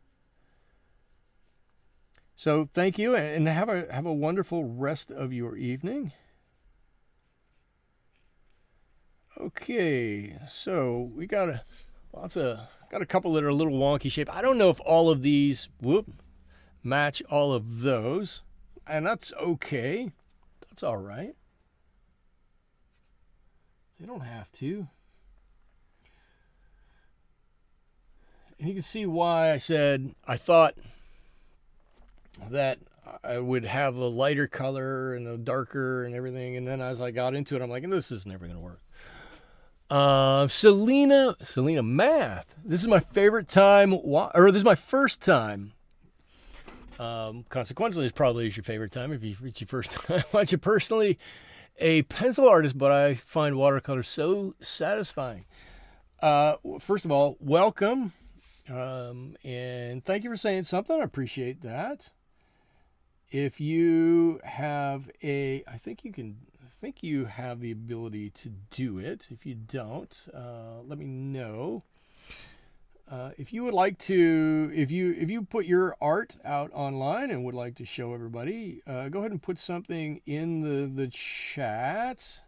So thank you, and have a wonderful rest of your evening. Okay, so we got a couple that are a little wonky shape. I don't know if all of these match all of those, and that's okay. That's all right. They don't have to. And you can see why I said I thought that I would have a lighter color and a darker and everything. And then as I got into it, I'm like, this is never going to work. Selena Math. This is my favorite time, or this is my first time. Consequently, it probably is your favorite time if it's your first time. I'm personally a pencil artist, but I find watercolor so satisfying. First of all, welcome. And thank you for saying something. I appreciate that. If you have I think you have the ability to do it. If you don't, let me know. If you would like to, if you put your art out online and would like to show everybody, go ahead and put something in the chat.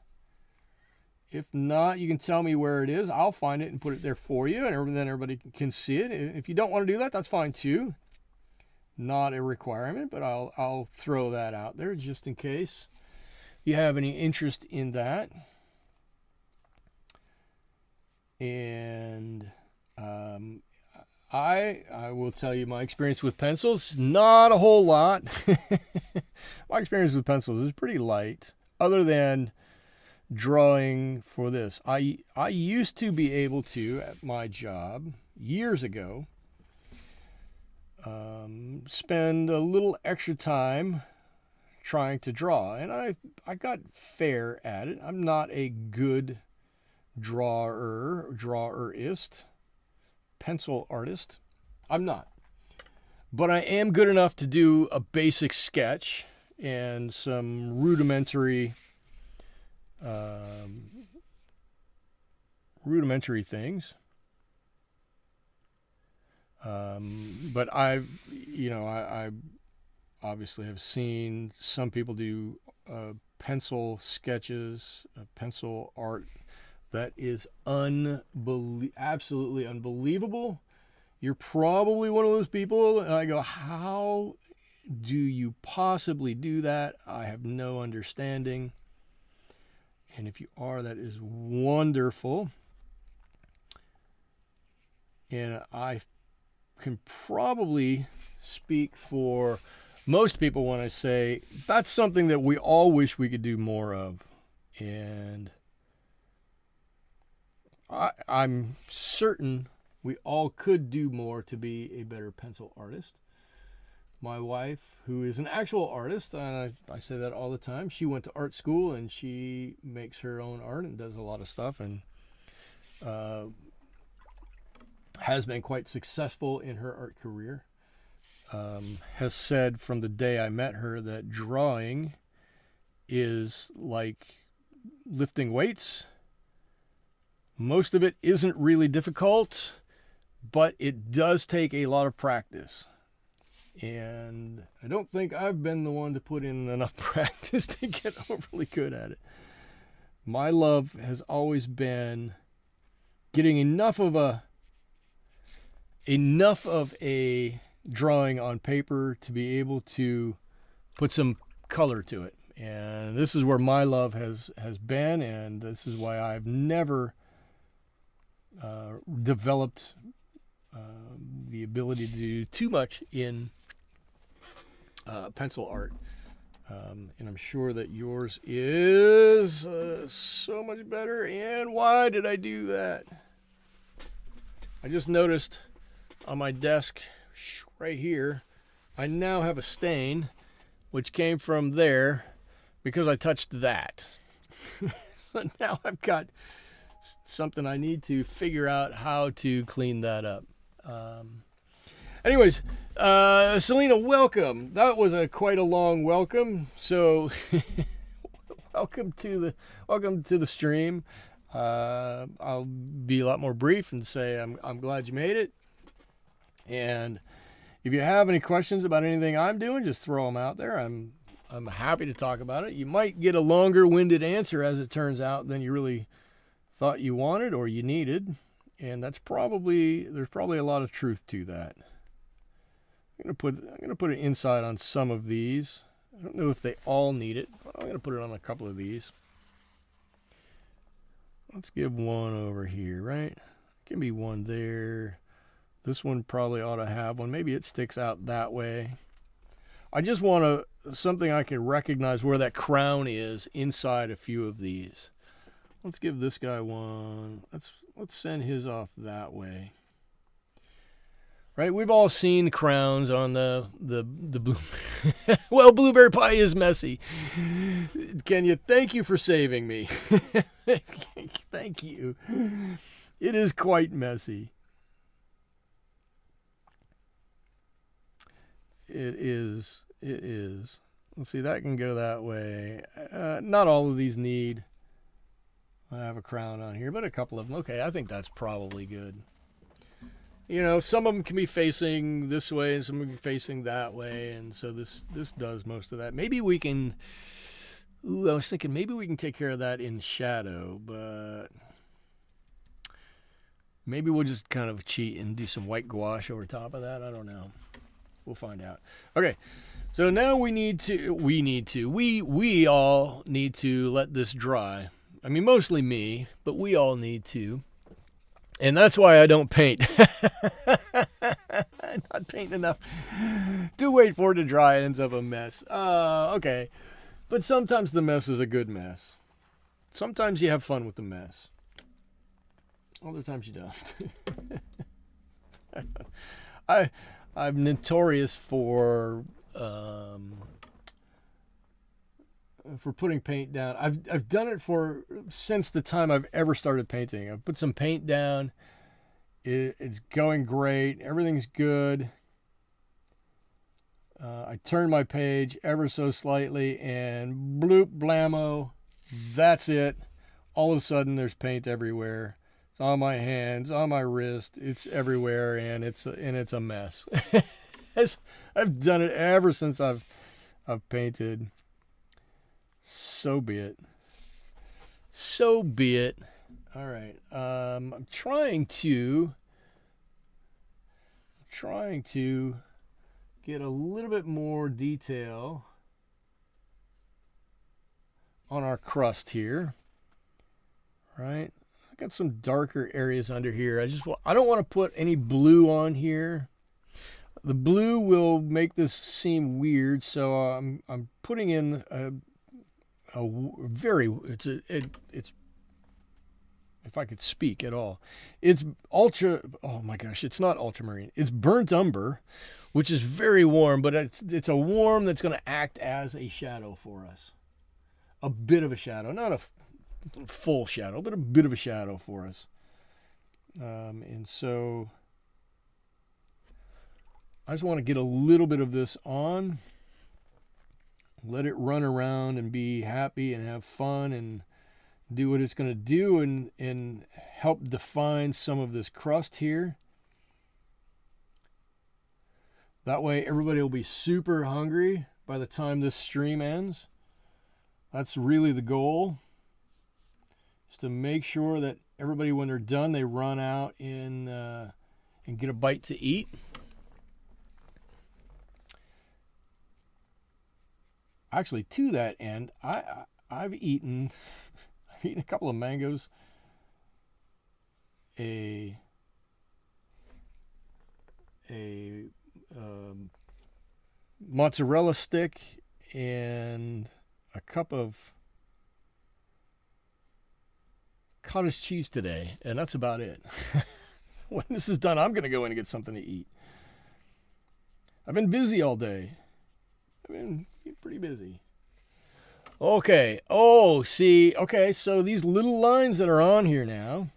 If not, you can tell me where it is. I'll find it and put it there for you, and then everybody can see it. If you don't want to do that, that's fine too. Not a requirement, but I'll throw that out there just in case you have any interest in that. And I will tell you my experience with pencils. Not a whole lot. My experience with pencils is pretty light, other than drawing for this. I used to be able to, at my job, years ago, spend a little extra time trying to draw. And I got fair at it. I'm not a good drawerist, pencil artist. I'm not. But I am good enough to do a basic sketch and some rudimentary things. But I obviously have seen some people do pencil sketches, pencil art that is absolutely unbelievable. You're probably one of those people, and I go, how do you possibly do that? I have no understanding. And if you are, that is wonderful. And I can probably speak for most people when I say that's something that we all wish we could do more of. And I'm certain we all could do more to be a better pencil artist. My wife, who is an actual artist, and I say that all the time, she went to art school and she makes her own art and does a lot of stuff, and has been quite successful in her art career. Has said from the day I met her that drawing is like lifting weights. Most of it isn't really difficult, but it does take a lot of practice. And I don't think I've been the one to put in enough practice to get overly good at it. My love has always been getting enough of a drawing on paper to be able to put some color to it. And this is where my love has been, and this is why I've never developed the ability to do too much in pencil art. And I'm sure that yours is so much better. And why did I do that? I just noticed on my desk right here, I now have a stain, which came from there because I touched that. So now I've got something I need to figure out how to clean that up. Anyways, Selena, welcome. That was quite a long welcome. So welcome to the stream. I'll be a lot more brief and say I'm glad you made it. And if you have any questions about anything I'm doing, just throw them out there. I'm happy to talk about it. You might get a longer-winded answer, as it turns out, than you really thought you wanted or you needed, and there's probably a lot of truth to that. I'm gonna put an inside on some of these. I don't know if they all need it, but I'm gonna put it on a couple of these. Let's give one over here, right? Give me one there. This one probably ought to have one. Maybe it sticks out that way. I just want something I can recognize where that crown is inside a few of these. Let's give this guy one. Let's send his off that way. Right? We've all seen crowns on the blueberry. Well, blueberry pie is messy. Kenya, thank you for saving me. Thank you. It is quite messy. It is. Let's see, that can go that way. Not all of these need. I have a crown on here, but a couple of them. Okay, I think that's probably good. You know, some of them can be facing this way and some can be facing that way, and so this does most of that. Maybe we can... Ooh, I was thinking maybe we can take care of that in shadow, but... Maybe we'll just kind of cheat and do some white gouache over top of that. I don't know. We'll find out. Okay, so now we all need to let this dry. I mean, mostly me, but we all need to. And that's why I don't paint. I'm not painting enough to wait for it to dry. It ends up a mess. Okay, but sometimes the mess is a good mess. Sometimes you have fun with the mess. Other times you don't. I'm notorious for putting paint down. I've done it since the time I've ever started painting. I've put some paint down. It's going great. Everything's good. I turn my page ever so slightly, and bloop, blammo, that's it. All of a sudden, there's paint everywhere. It's on my hands, on my wrist. It's everywhere, and it's a mess. I've done it ever since I've painted. So be it. So be it. All right. I'm trying to get a little bit more detail on our crust here. Right? I got some darker areas under here. I don't want to put any blue on here. The blue will make this seem weird, so I'm putting in it's if I could speak at all, it's oh my gosh, it's not ultramarine. It's burnt umber, which is very warm, but it's a warm that's going to act as a shadow for us. A bit of a shadow, not a full shadow, but a bit of a shadow for us. And so I just want to get a little bit of this on, let it run around and be happy and have fun and do what it's going to do, and help define some of this crust here. That way everybody will be super hungry by the time this stream ends. That's really the goal, is to make sure that everybody, when they're done, they run out and get a bite to eat. Actually, to that end, I've eaten a couple of mangoes, a mozzarella stick, and a cup of cottage cheese today, and that's about it. When this is done, I'm going to go in and get something to eat. I've been busy all day. I've been pretty busy. Okay. Oh, see. Okay, so these little lines that are on here now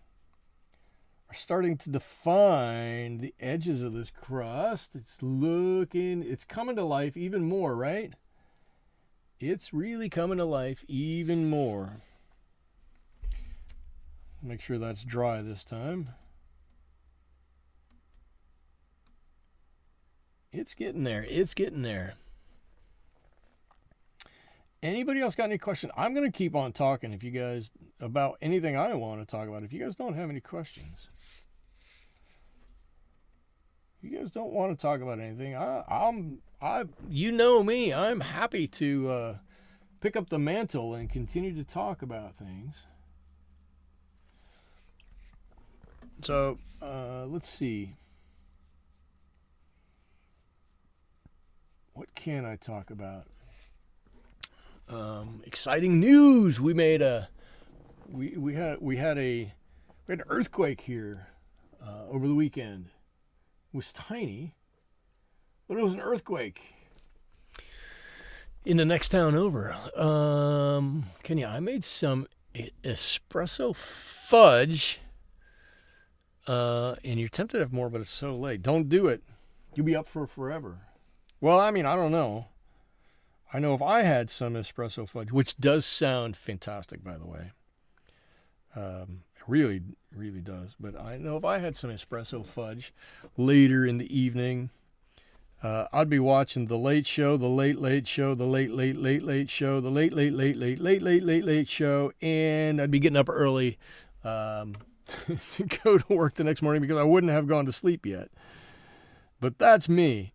are starting to define the edges of this crust. It's coming to life even more, right? It's really coming to life even more. Make sure that's dry this time. It's getting there. It's getting there. Anybody else got any questions? I'm going to keep on talking if you guys, about anything I want to talk about. If you guys don't have any questions, if you guys don't want to talk about anything, you know me, I'm happy to pick up the mantle and continue to talk about things. So let's see. What can I talk about? Exciting news! We made we had an earthquake here over the weekend. It was tiny, but it was an earthquake in the next town over. Kenya, I made some espresso fudge, and you're tempted to have more, but it's so late. Don't do it. You'll be up for forever. Well, I mean, I don't know. I know if I had some espresso fudge, which does sound fantastic, by the way. It really, really does. But I know if I had some espresso fudge later in the evening, I'd be watching The Late Show, The Late Late Show, The Late Late Late Late Show, The Late Late Late Late Late Late Late Late Show, and I'd be getting up early to go to work the next morning because I wouldn't have gone to sleep yet. But that's me.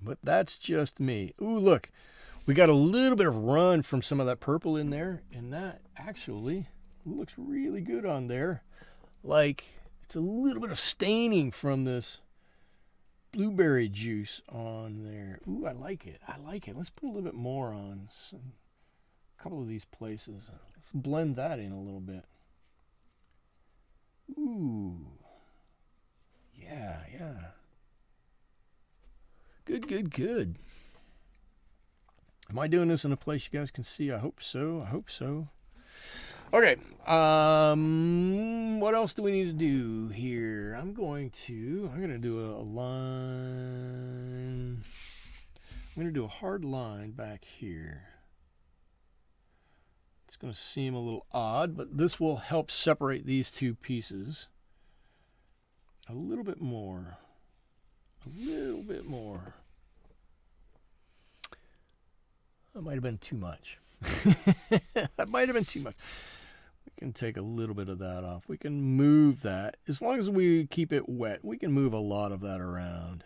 But that's just me. Ooh, look. We got a little bit of run from some of that purple in there, and that actually looks really good on there. Like, it's a little bit of staining from this blueberry juice on there. Ooh, I like it. I like it. Let's put a little bit more on a couple of these places. Let's blend that in a little bit. Ooh. Yeah, yeah. Good, good, good. Am I doing this in a place you guys can see? I hope so. I hope so. Okay. What else do we need to do here? I'm gonna do a line. I'm gonna do a hard line back here. It's gonna seem a little odd, but this will help separate these two pieces a little bit more. A little bit more. That might have been too much. That might have been too much. We can take a little bit of that off. We can move that. As long as we keep it wet, we can move a lot of that around.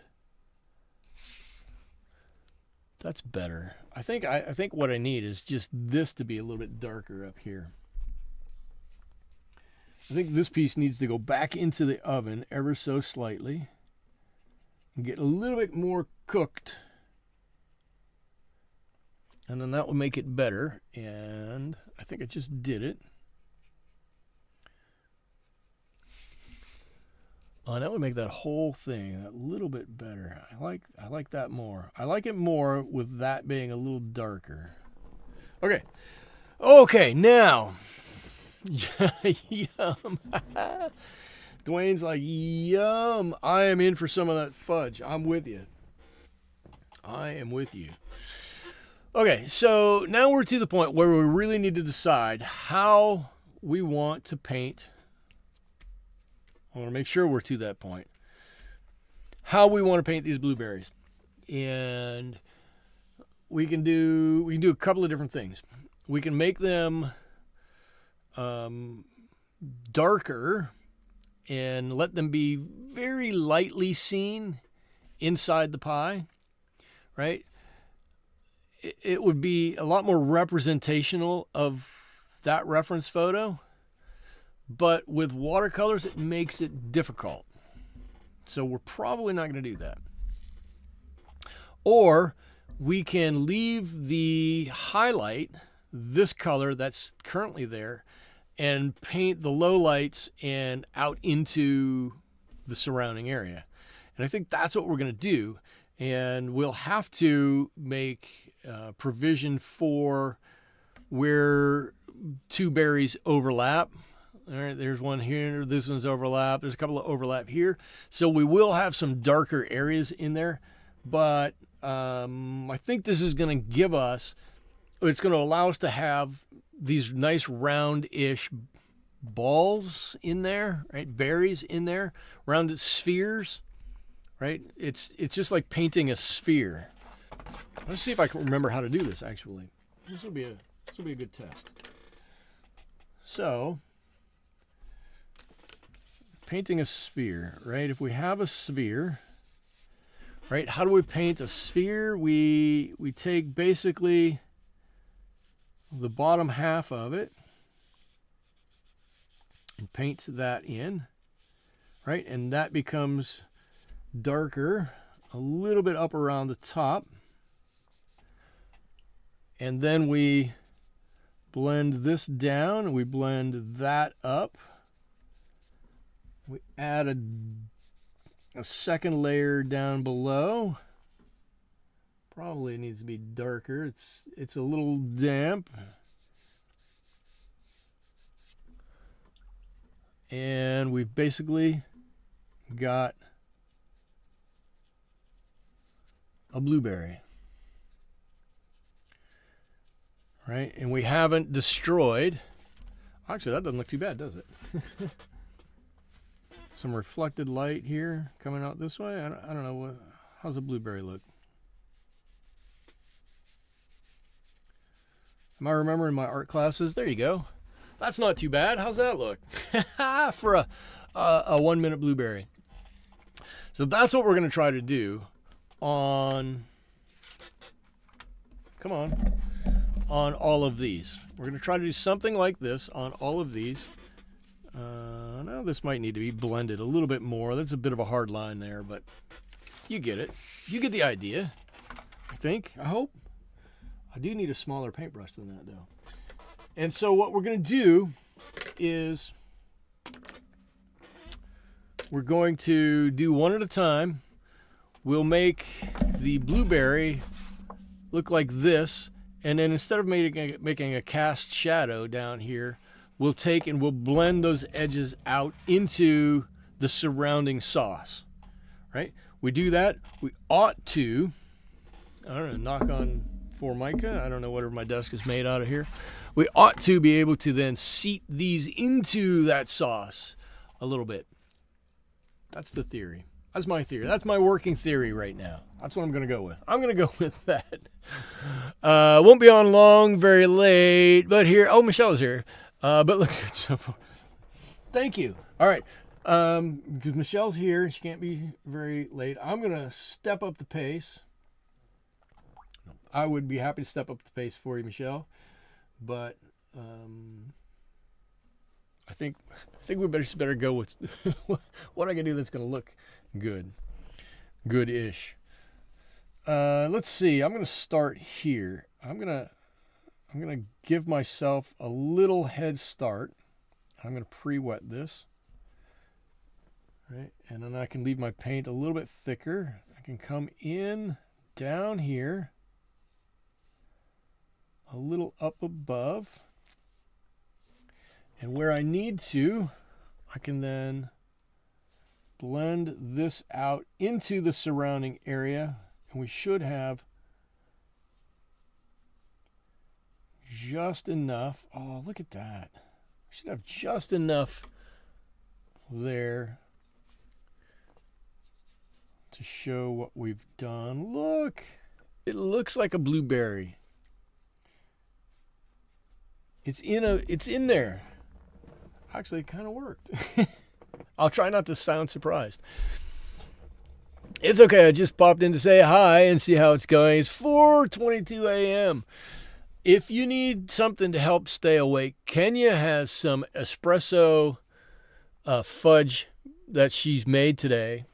That's better. I think what I need is just this to be a little bit darker up here. I think this piece needs to go back into the oven ever so slightly and get a little bit more cooked. And then that will make it better. And I think I just did it. Oh, that would make that whole thing a little bit better. I like that more. I like it more with that being a little darker. Okay. Okay, now. Yum. Dwayne's like, yum. I am in for some of that fudge. I'm with you. I am with you. Okay, so now we're to the point where we really need to decide how we want to paint. I want to make sure we're to that point. How we want to paint these blueberries. And we can do a couple of different things. We can make them darker and let them be very lightly seen inside the pie, right? It would be a lot more representational of that reference photo, but with watercolors, it makes it difficult. So we're probably not going to do that. Or we can leave the highlight, this color that's currently there, and paint the lowlights and out into the surrounding area. And I think that's what we're going to do. And we'll have to make provision for where two berries overlap. All right, there's one here, this one's overlap. There's a couple of overlap here. So we will have some darker areas in there, but I think this is going to give us, it's going to allow us to have these nice round-ish balls in there, right? Berries in there, rounded spheres, right? It's just like painting a sphere. Let's see if I can remember how to do this, actually. This will be a good test. So, painting a sphere, right? If we have a sphere, right? How do we paint a sphere? We take basically the bottom half of it and paint that in, right? And that becomes darker, a little bit up around the top. And then we blend this down, and we blend that up. We add a second layer down below. Probably needs to be darker. It's a little damp. And we've basically got a blueberry. Right? And we haven't destroyed. Actually, that doesn't look too bad, does it? Some reflected light here coming out this way. I don't know. How's a blueberry look? Am I remembering my art classes? There you go. That's not too bad. How's that look? For a 1 minute blueberry. So that's what we're going to try to do on, come on all of these. We're going to try to do something like this on all of these. Now this might need to be blended a little bit more. That's a bit of a hard line there, but you get it. You get the idea, I think. I hope. I do need a smaller paintbrush than that, though. And so what we're going to do is we're going to do one at a time. We'll make the blueberry look like this, and then instead of making a cast shadow down here, we'll take and we'll blend those edges out into the surrounding sauce, right? We do that, we ought to, I don't know, knock on Formica, I don't know whatever my desk is made out of here. We ought to be able to then seat these into that sauce a little bit. That's the theory. That's my theory. That's my working theory right now. That's what I'm going to go with. I'm going to go with that. Won't be on long, very late, but here, oh, Michelle's here. But look, thank you. All right. Because Michelle's here, she can't be very late. I'm going to step up the pace. I would be happy to step up the pace for you, Michelle. But I think we better go with what I can do that's going to look good-ish. Let's see. I'm going to start here. I'm going to give myself a little head start. I'm going to pre-wet this. Right? And then I can leave my paint a little bit thicker. I can come in down here, a little up above. And where I need to, I can then blend this out into the surrounding area. And we should have just enough. Oh, look at that. We should have just enough there to show what we've done. Look, it looks like a blueberry. It's in there. Actually, it kind of worked. I'll try not to sound surprised. It's okay. I just popped in to say hi and see how it's going. It's 4:22 a.m. If you need something to help stay awake, Kenya has some espresso fudge that she's made today.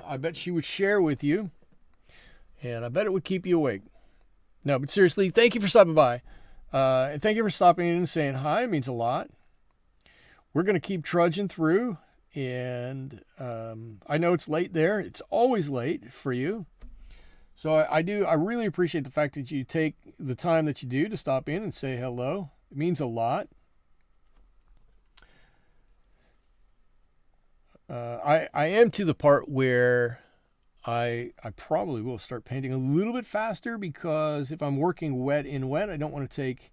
I bet she would share with you, and I bet it would keep you awake. No, but seriously, thank you for stopping by. And thank you for stopping in and saying hi. It means a lot. We're going to keep trudging through, and I know it's late there. It's always late for you. So I really appreciate the fact that you take the time that you do to stop in and say hello. It means a lot. I am to the part where I probably will start painting a little bit faster, because if I'm working wet in wet, I don't want to take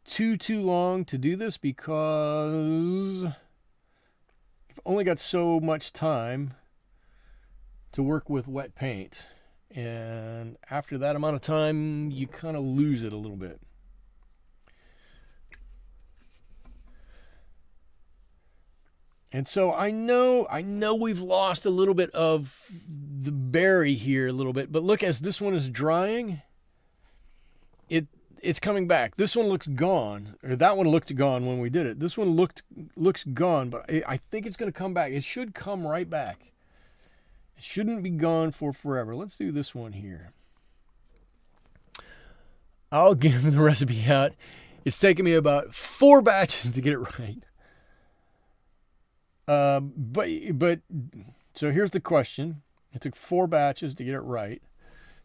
too long to do this, because I've only got so much time to work with wet paint. And after that amount of time, you kind of lose it a little bit. And so I know we've lost a little bit of the berry here a little bit, but look, as this one is drying, it's coming back. This one looks gone, or that one looked gone when we did it. This one looks gone, but I think it's going to come back. It should come right back. It shouldn't be gone for forever. Let's do this one here. I'll give the recipe out. It's taken me about 4 batches to get it right. But so here's the question. It took 4 batches to get it right.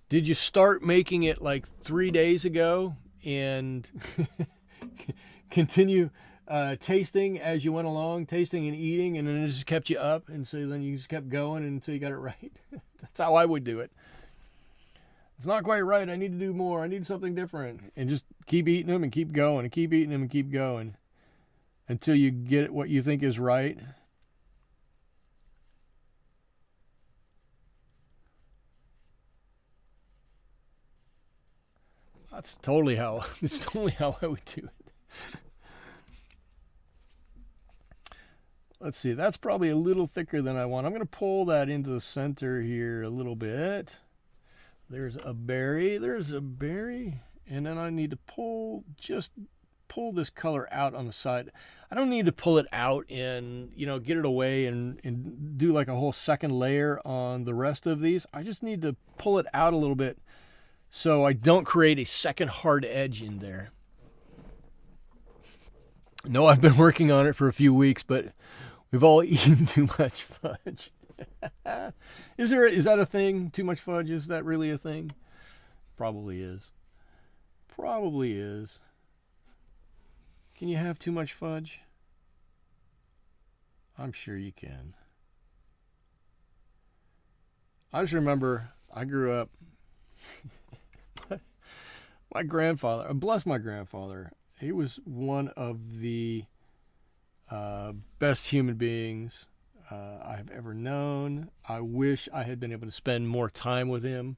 Did you start making it like 3 days ago and continue tasting as you went along, tasting and eating, and then it just kept you up, and so then you just kept going until you got it right? That's how I would do it. It's not quite right. I need to do more. I need something different. And just keep eating them and keep going and keep eating them and keep going until you get what you think is right. It's totally how I would do it. Let's see, that's probably a little thicker than I want. I'm going to pull that into the center here a little bit. There's a berry, and then I need to pull this color out on the side. I don't need to pull it out and, get it away and do like a whole second layer on the rest of these. I just need to pull it out a little bit so I don't create a second hard edge in there. No, I've been working on it for a few weeks, but We've all eaten too much fudge. Is that a thing? Too much fudge? Is that really a thing? Probably is. Probably is. Can you have too much fudge? I'm sure you can. I just remember I grew up. My grandfather, bless my grandfather, he was one of the best human beings I've ever known. I wish I had been able to spend more time with him.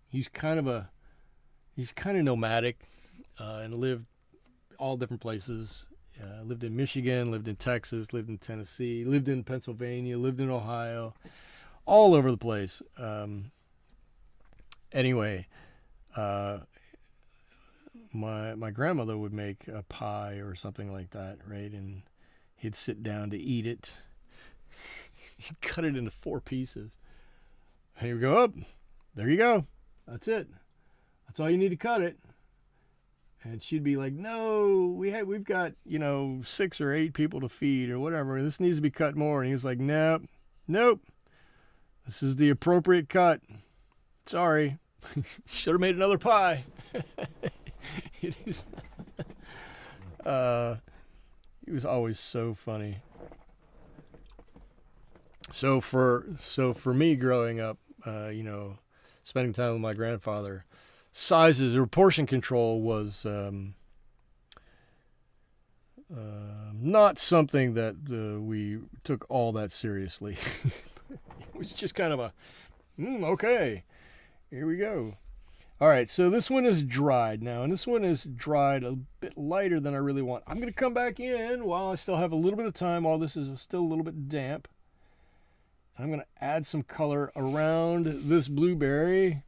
He's kind of nomadic and lived all different places. Lived in Michigan, lived in Texas, lived in Tennessee, lived in Pennsylvania, lived in Ohio, all over the place. Anyway, my grandmother would make a pie or something like that, right? And he'd sit down to eat it. He'd cut it into 4 pieces. And he would go, "Oh, there you go. That's it. That's all you need to cut it." And she'd be like, "No, we've got 6 or 8 people to feed or whatever. This needs to be cut more." And he was like, "Nope. This is the appropriate cut. Sorry, should have made another pie." It is. He was always so funny. So for me growing up, spending time with my grandfather, sizes or portion control was not something that we took all that seriously. It was just kind of a, okay, here we go. All right, so this one is dried now, and this one is dried a bit lighter than I really want. I'm going to come back in while I still have a little bit of time, while this is still a little bit damp. I'm going to add some color around this blueberry,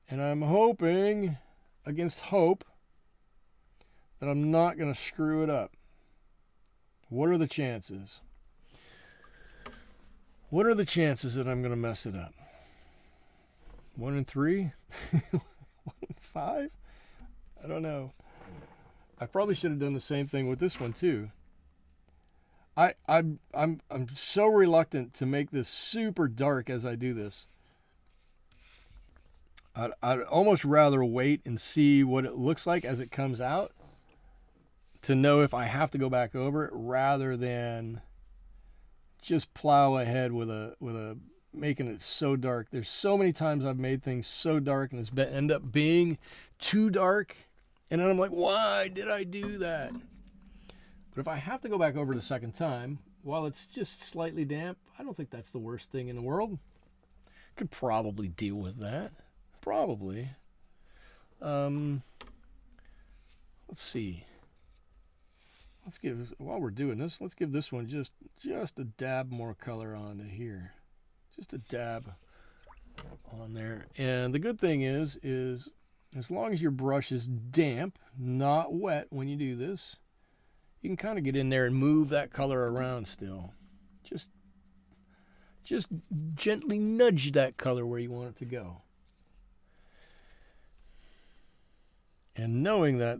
and I'm hoping, against hope, that I'm not going to screw it up. What are the chances? What are the chances that I'm going to mess it up? 1 in 3? 1 in 5? I don't know. I probably should have done the same thing with this one too. I'm so reluctant to make this super dark as I do this. I'd almost rather wait and see what it looks like as it comes out to know if I have to go back over it, rather than just plow ahead with a making it so dark. There's so many times I've made things so dark and it's end up being too dark, and then I'm like, why did I do that? But if I have to go back over the second time while it's just slightly damp, I don't think that's the worst thing in the world. Could probably deal with that. Probably. Let's see. While we're doing this, let's give this one just a dab more color onto here. Just a dab on there. And the good thing is as long as your brush is damp, not wet when you do this, you can kind of get in there and move that color around still. Just gently nudge that color where you want it to go. And knowing that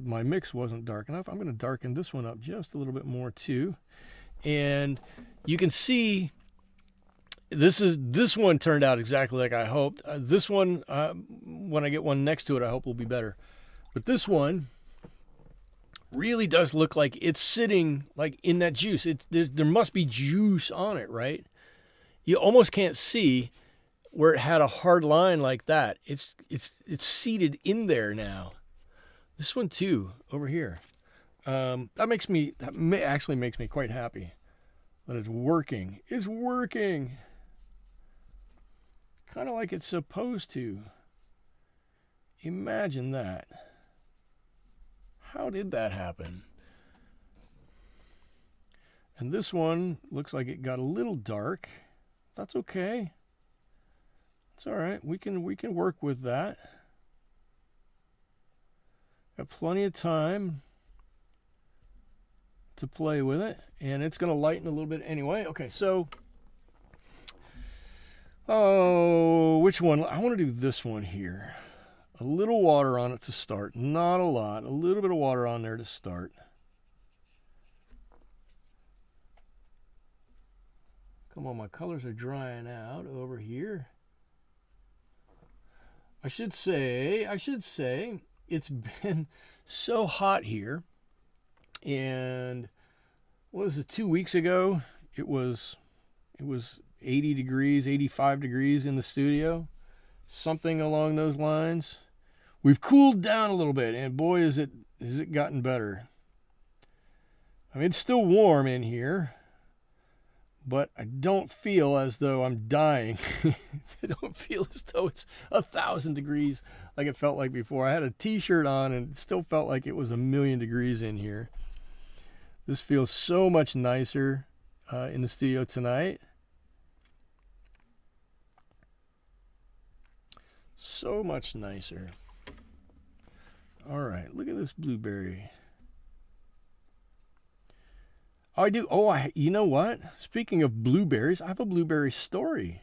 my mix wasn't dark enough, I'm going to darken this one up just a little bit more too. And you can see this one turned out exactly like I hoped. This one, when I get one next to it, I hope will be better. But this one really does look like it's sitting like in that juice. There must be juice on it, right? You almost can't see where it had a hard line like that. It's seated in there now. This one too, over here. That actually makes me quite happy that it's working. It's working. Kind of like it's supposed to. Imagine that. How did that happen? And this one looks like it got a little dark. That's okay. It's all right. We can work with that. Got plenty of time to play with it, and it's going to lighten a little bit anyway. Okay, so which one? I want to do this one here. A little water on it to start. Not a lot. A little bit of water on there to start. Come on, my colors are drying out over here. I should say it's been so hot here. And what was it, 2 weeks ago? It was 80 degrees, 85 degrees in the studio. Something along those lines. We've cooled down a little bit, and boy, has it gotten better. I mean, it's still warm in here, but I don't feel as though I'm dying. I don't feel as though it's 1,000 degrees like it felt like before. I had a t-shirt on and it still felt like it was 1,000,000 degrees in here. This feels so much nicer in the studio tonight. So much nicer. All right, look at this blueberry. Oh, I do. Oh, you know what? Speaking of blueberries, I have a blueberry story.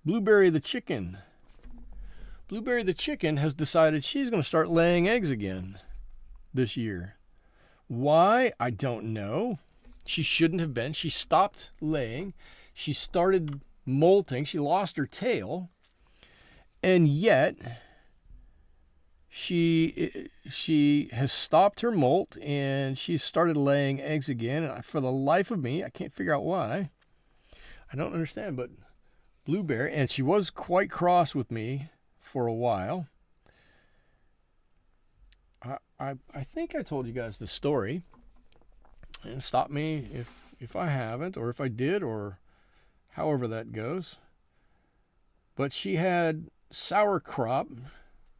Blueberry the chicken. Blueberry the chicken has decided she's going to start laying eggs again this year. Why? I don't know. She shouldn't have been. She stopped laying. She started molting. She lost her tail. And yet, she has stopped her molt and she started laying eggs again. And for the life of me, I can't figure out why. I don't understand, but blueberry, and she was quite cross with me for a while. I think I told you guys the story, and stop me if I haven't, or if I did, or however that goes. But she had sour crop.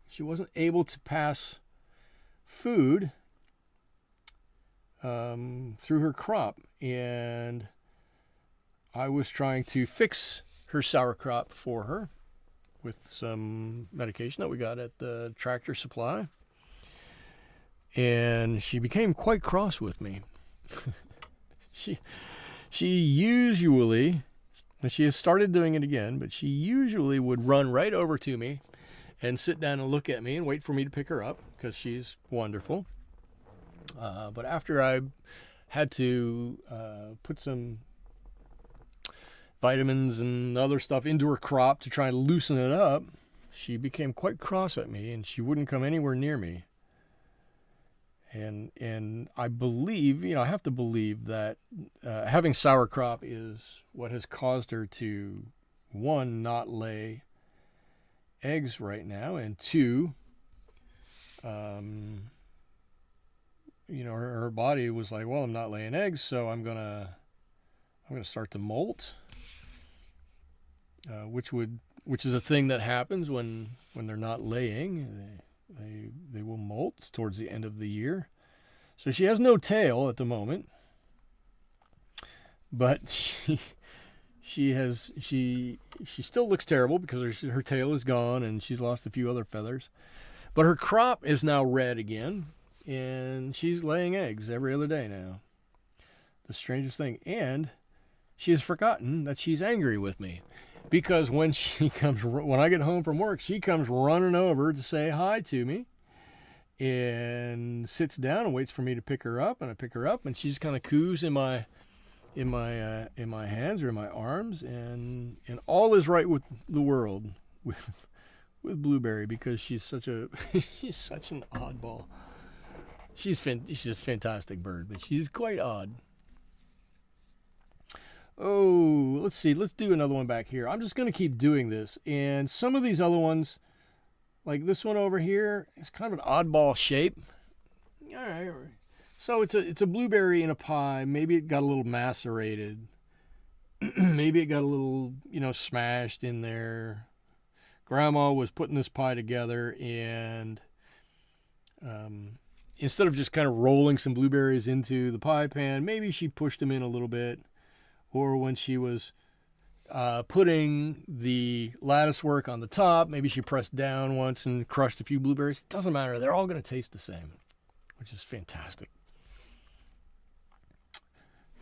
She wasn't able to pass food through her crop, and I was trying to fix her sour crop for her with some medication that we got at the Tractor Supply. And she became quite cross with me. She usually, and she has started doing it again, but she usually would run right over to me and sit down and look at me and wait for me to pick her up because she's wonderful. But after I had to put some vitamins and other stuff into her crop to try and loosen it up, she became quite cross at me and she wouldn't come anywhere near me. And I believe, I have to believe that having sour crop is what has caused her to, one, not lay eggs right now, and two, her body was like, well, I'm not laying eggs, so I'm gonna start to molt, which is a thing that happens when they're not laying. They will molt towards the end of the year. So she has no tail at the moment, but she still looks terrible because her tail is gone and she's lost a few other feathers. But her crop is now red again, and she's laying eggs every other day now. The strangest thing. And she has forgotten that she's angry with me. Because when I get home from work, she comes running over to say hi to me and sits down and waits for me to pick her up. And I pick her up, and she just kind of coos in my hands or in my arms, and all is right with the world with Blueberry, because she's such an oddball. She's a fantastic bird, but she's quite odd. Oh, let's see. Let's do another one back here. I'm just going to keep doing this. And some of these other ones, like this one over here, it's kind of an oddball shape. All right. So it's a blueberry in a pie. Maybe it got a little macerated. Maybe it got a little, smashed in there. Grandma was putting this pie together, and instead of just kind of rolling some blueberries into the pie pan, maybe she pushed them in a little bit. Or when she was putting the lattice work on the top, maybe she pressed down once and crushed a few blueberries. It doesn't matter. They're all going to taste the same, which is fantastic.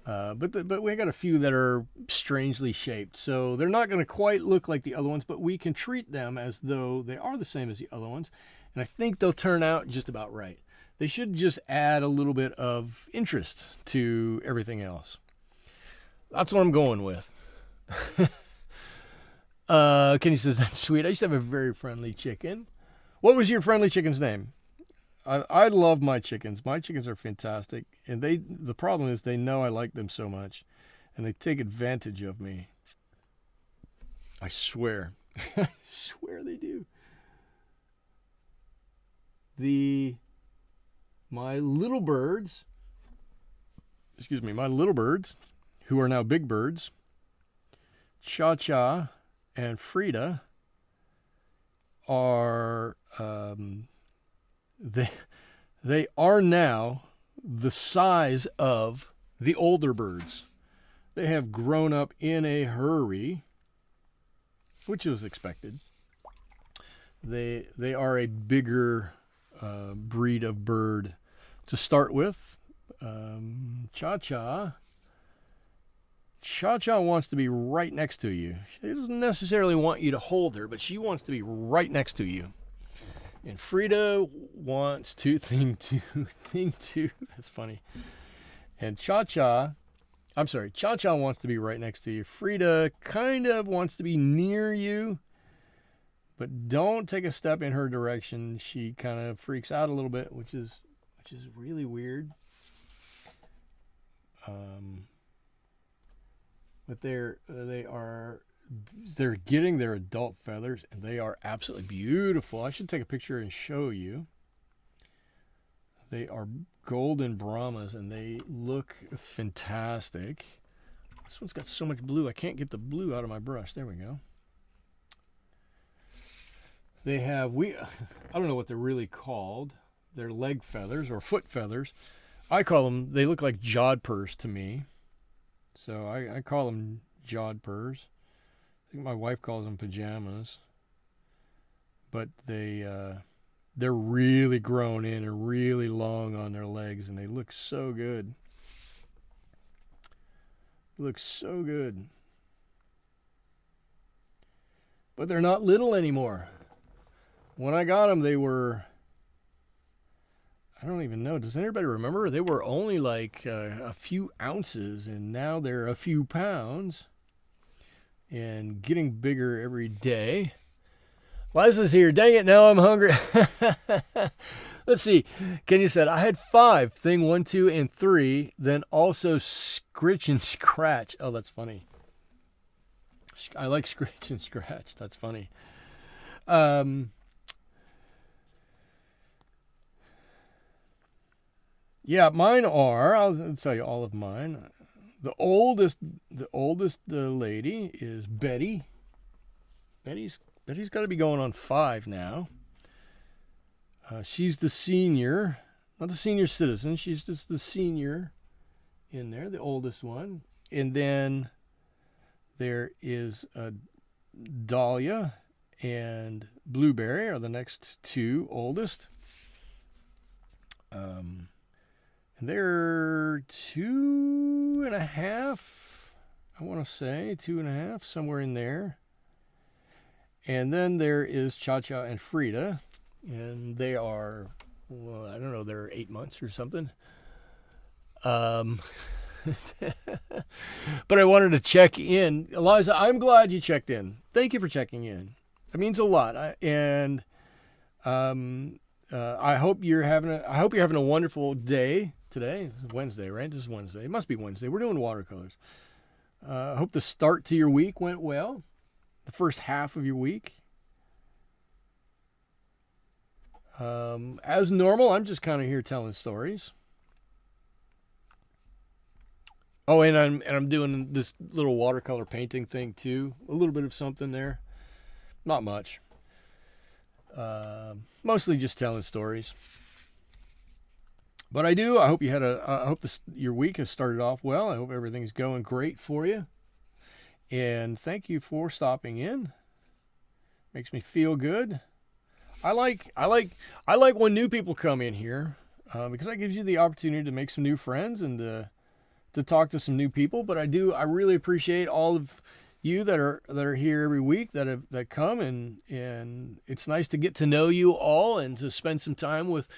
But we got a few that are strangely shaped. So they're not going to quite look like the other ones, but we can treat them as though they are the same as the other ones. And I think they'll turn out just about right. They should just add a little bit of interest to everything else. That's what I'm going with. Kenny says, that's sweet. I used to have a very friendly chicken. What was your friendly chicken's name? I love my chickens. My chickens are fantastic. And the problem is they know I like them so much. And they take advantage of me. I swear. I swear they do. My little birds, who are now big birds, Cha-Cha and Frida, are they are now the size of the older birds. They have grown up in a hurry, which was expected. They are a bigger breed of bird to start with. Cha-Cha wants to be right next to you. She doesn't necessarily want you to hold her, but she wants to be right next to you. And Frida wants to thing two. That's funny. And Cha-Cha wants to be right next to you. Frida kind of wants to be near you, but don't take a step in her direction. She kind of freaks out a little bit, which is really weird. But they're getting their adult feathers, and they are absolutely beautiful. I should take a picture and show you. They are golden Brahmas, and they look fantastic. This one's got so much blue, I can't get the blue out of my brush. There we go. They have, I don't know what they're really called. They're leg feathers or foot feathers. I call them, they look like jodhpurs to me. So I call them jodhpurs. I think my wife calls them pajamas. But they're really grown in and really long on their legs, and they look so good. Look so good. But they're not little anymore. When I got them, they were, I don't even know. Does anybody remember? They were only like a few ounces, and now they're a few pounds and getting bigger every day. Liza's here. Dang it, now I'm hungry. Let's see. Kenya said, I had 5, thing 1, 2, and 3, then also scritch and scratch. Oh, that's funny. I like scritch and scratch. That's funny. Yeah, mine are, I'll tell you all of mine. The oldest lady is Betty. Betty's got to be going on 5 now. She's the senior, not the senior citizen. She's just the senior in there, the oldest one. And then there is Dahlia and Blueberry are the next 2 oldest. And they're 2.5, I want to say, 2.5, somewhere in there. And then there is Cha-Cha and Frida, and they are, well, I don't know, they're 8 months or something. But I wanted to check in. Eliza, I'm glad you checked in. Thank you for checking in. It means a lot. I hope you're having a wonderful day today. It's Wednesday, right? This is Wednesday. It must be Wednesday. We're doing watercolors. I hope the start to your week went well. The first half of your week. As normal, I'm just kind of here telling stories. Oh, and I'm doing this little watercolor painting thing too. A little bit of something there. Not much. Mostly just telling stories. But I hope you had your week has started off well. I hope everything's going great for you. And thank you for stopping in. Makes me feel good. I like when new people come in here because that gives you the opportunity to make some new friends and to talk to some new people. But I really appreciate all of you that are here every week that come, and it's nice to get to know you all and to spend some time with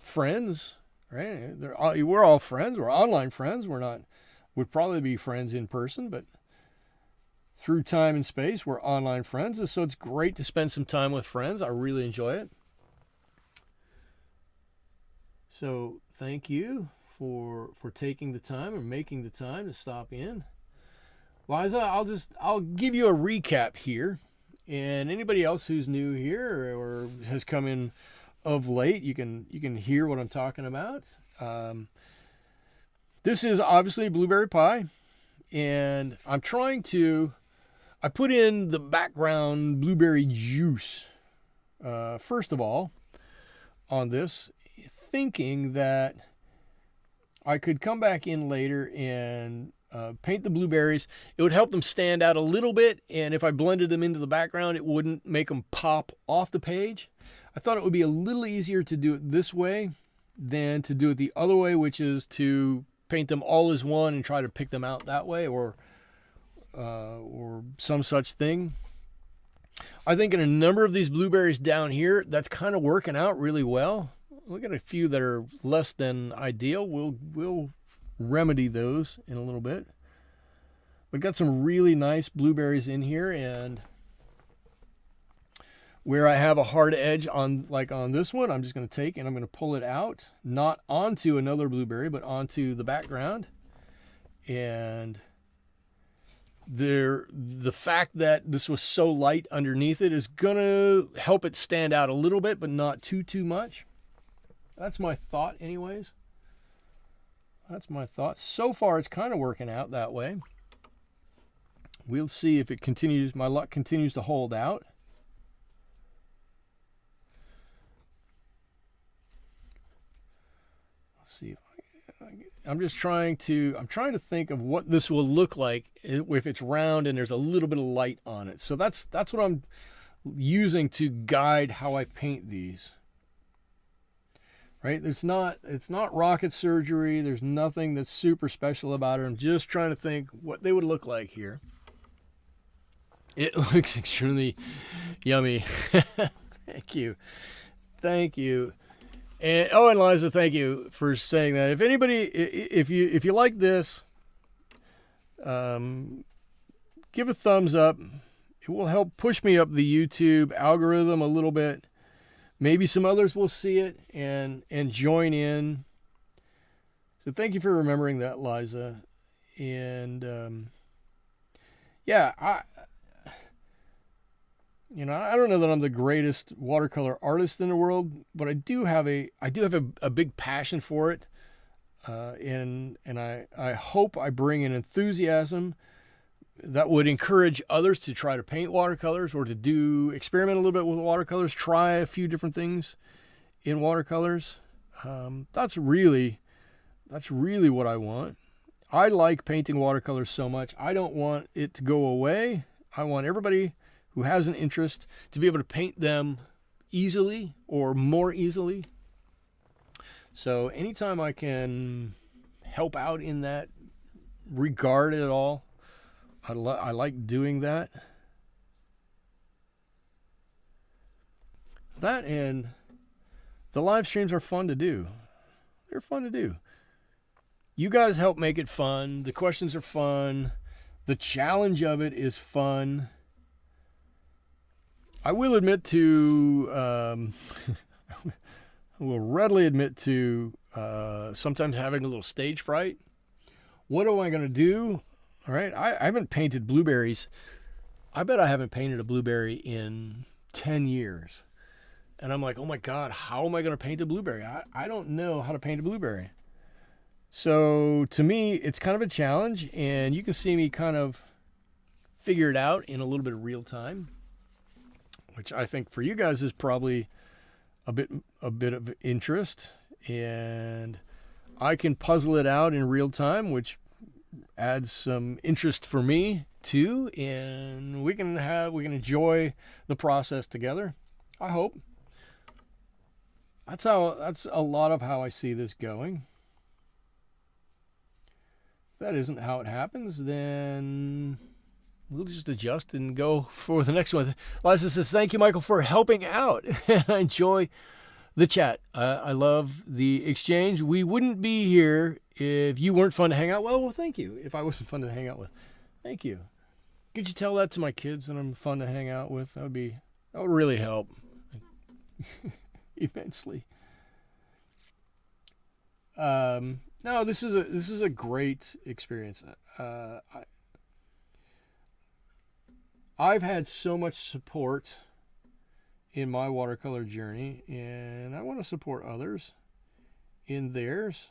friends. right? We're all friends. We're online friends. We'd probably be friends in person, but through time and space, we're online friends. And so it's great to spend some time with friends. I really enjoy it. So thank you for taking the time and making the time to stop in. Liza, I'll give you a recap here. And anybody else who's new here or has come in of late, you can hear what I'm talking about. This is obviously blueberry pie, and I put in the background blueberry juice first of all on this, thinking that I could come back in later and paint the blueberries. It would help them stand out a little bit, and if I blended them into the background, it wouldn't make them pop off the page. I thought it would be a little easier to do it this way than to do it the other way, which is to paint them all as one and try to pick them out that way, or some such thing. I think in a number of these blueberries down here, that's kind of working out really well. We got a few that are less than ideal. We'll remedy those in a little bit. We've got some really nice blueberries in here, and where I have a hard edge on this one, I'm just going to take and I'm going to pull it out, not onto another blueberry, but onto the background. And the fact that this was so light underneath it is going to help it stand out a little bit, but not too much. That's my thought anyways. That's my thought. So far, it's kind of working out that way. We'll see if it continues. My luck continues to hold out. Let's see if I'm trying to think of what this will look like if it's round and there's a little bit of light on it. So that's what I'm using to guide how I paint these. Right? It's not rocket surgery. There's nothing that's super special about it. I'm just trying to think what they would look like here. It looks extremely yummy. Thank you. And Liza, thank you for saying that. If anybody, if you like this, give a thumbs up. It will help push me up the YouTube algorithm a little bit. Maybe some others will see it and join in. So thank you for remembering that, Liza. And I don't know that I'm the greatest watercolor artist in the world, but I do have a big passion for it. And I hope I bring an enthusiasm that would encourage others to try to paint watercolors or to experiment a little bit with watercolors, try a few different things in watercolors. That's really what I want. I like painting watercolors so much. I don't want it to go away. I want everybody who has an interest to be able to paint them easily or more easily. So anytime I can help out in that regard at all, I like doing that. That and the live streams are fun to do. They're fun to do. You guys help make it fun. The questions are fun. The challenge of it is fun. I will admit to, I will readily admit to sometimes having a little stage fright. What am I going to do? All right, I haven't painted blueberries. I bet I haven't painted a blueberry in 10 years. And I'm like, oh my God, how am I going to paint a blueberry? I don't know how to paint a blueberry. So to me, it's kind of a challenge, and you can see me kind of figure it out in a little bit of real time, which I think for you guys is probably a bit of interest. And I can puzzle it out in real time, which adds some interest for me too, and we can enjoy the process together. I hope. That's a lot of how I see this going. If that isn't how it happens, then we'll just adjust and go for the next one. Liza says, thank you, Michael, for helping out. And I enjoy the chat. I love the exchange. We wouldn't be here if you weren't fun to hang out with. Well, thank you. If I wasn't fun to hang out with, thank you. Could you tell that to my kids that I'm fun to hang out with? That would really help immensely. No, this is a great experience. I've had so much support in my watercolor journey, and I want to support others in theirs.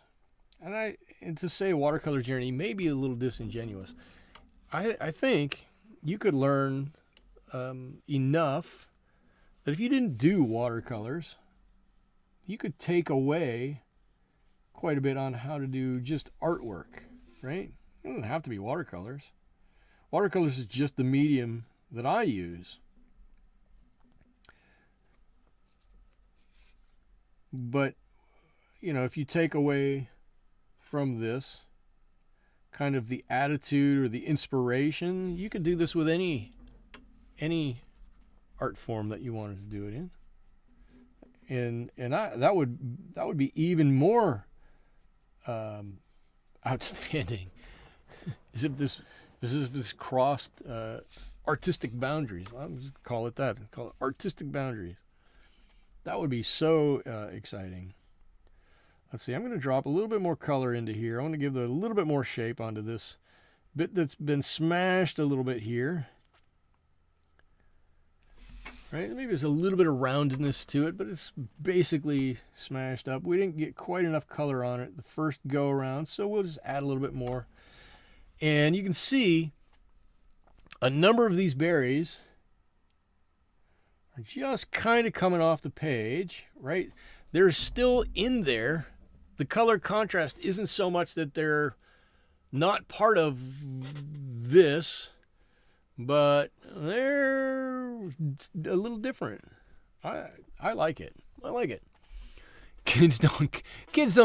And to say watercolor journey may be a little disingenuous. I think you could learn enough that if you didn't do watercolors, you could take away quite a bit on how to do just artwork, right? It doesn't have to be watercolors. Watercolors is just the medium that I use. But, if you take away from this kind of the attitude or the inspiration, you could do this with any art form that you wanted to do it in. And that would be even more outstanding. As if this crossed artistic boundaries. I'll just call it that. Call it artistic boundaries. That would be so exciting. Let's see. I'm going to drop a little bit more color into here. I want to give a little bit more shape onto this bit that's been smashed a little bit here. Right? Maybe there's a little bit of roundedness to it, but it's basically smashed up. We didn't get quite enough color on it the first go around, so we'll just add a little bit more. And you can see a number of these berries are just kind of coming off the page, right? They're still in there. The color contrast isn't so much that they're not part of this, but they're a little different. I like it. I like it. Kids don't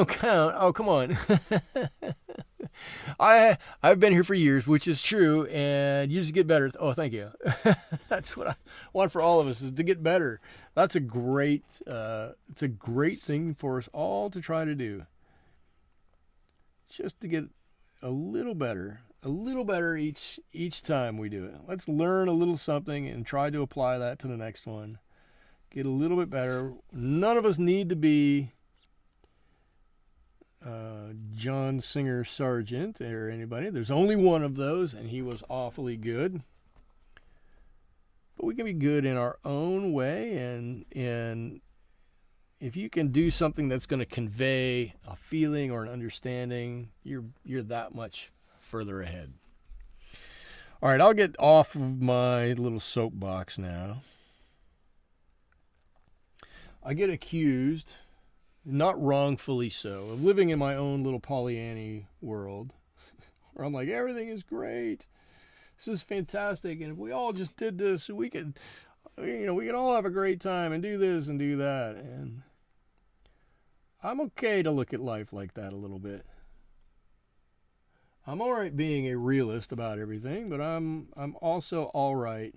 count. Oh, come on. I've been here for years, which is true, and you just get better. Oh, thank you. That's what I want for all of us, is to get better. That's a great it's a great thing for us all to try to do. Just to get a little better each time we do it. Let's learn a little something and try to apply that to the next one. Get a little bit better. None of us need to be John Singer Sargent or anybody. There's only one of those, and he was awfully good. But we can be good in our own way, and if you can do something that's going to convey a feeling or an understanding, you're that much further ahead. All right, I'll get off of my little soapbox now. I get accused, not wrongfully so, of living in my own little Pollyanny world, where I'm like, everything is great. This is fantastic, and if we all just did this, we could all have a great time and do this and do that. And I'm okay to look at life like that a little bit. I'm all right being a realist about everything, but I'm also all right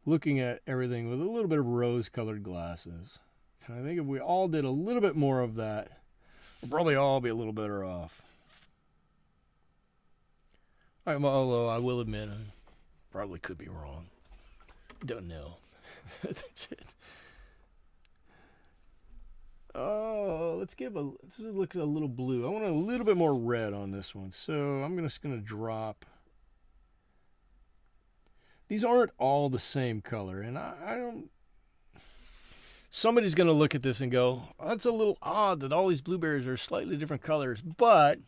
looking at everything with a little bit of rose-colored glasses. And I think if we all did a little bit more of that, we'll probably all be a little better off. Although I will admit, I probably could be wrong. Don't know. That's it. Oh, this looks a little blue. I want a little bit more red on this one. So I'm just going to drop. These aren't all the same color, and I don't. Somebody's going to look at this and go, that's a little odd that all these blueberries are slightly different colors. But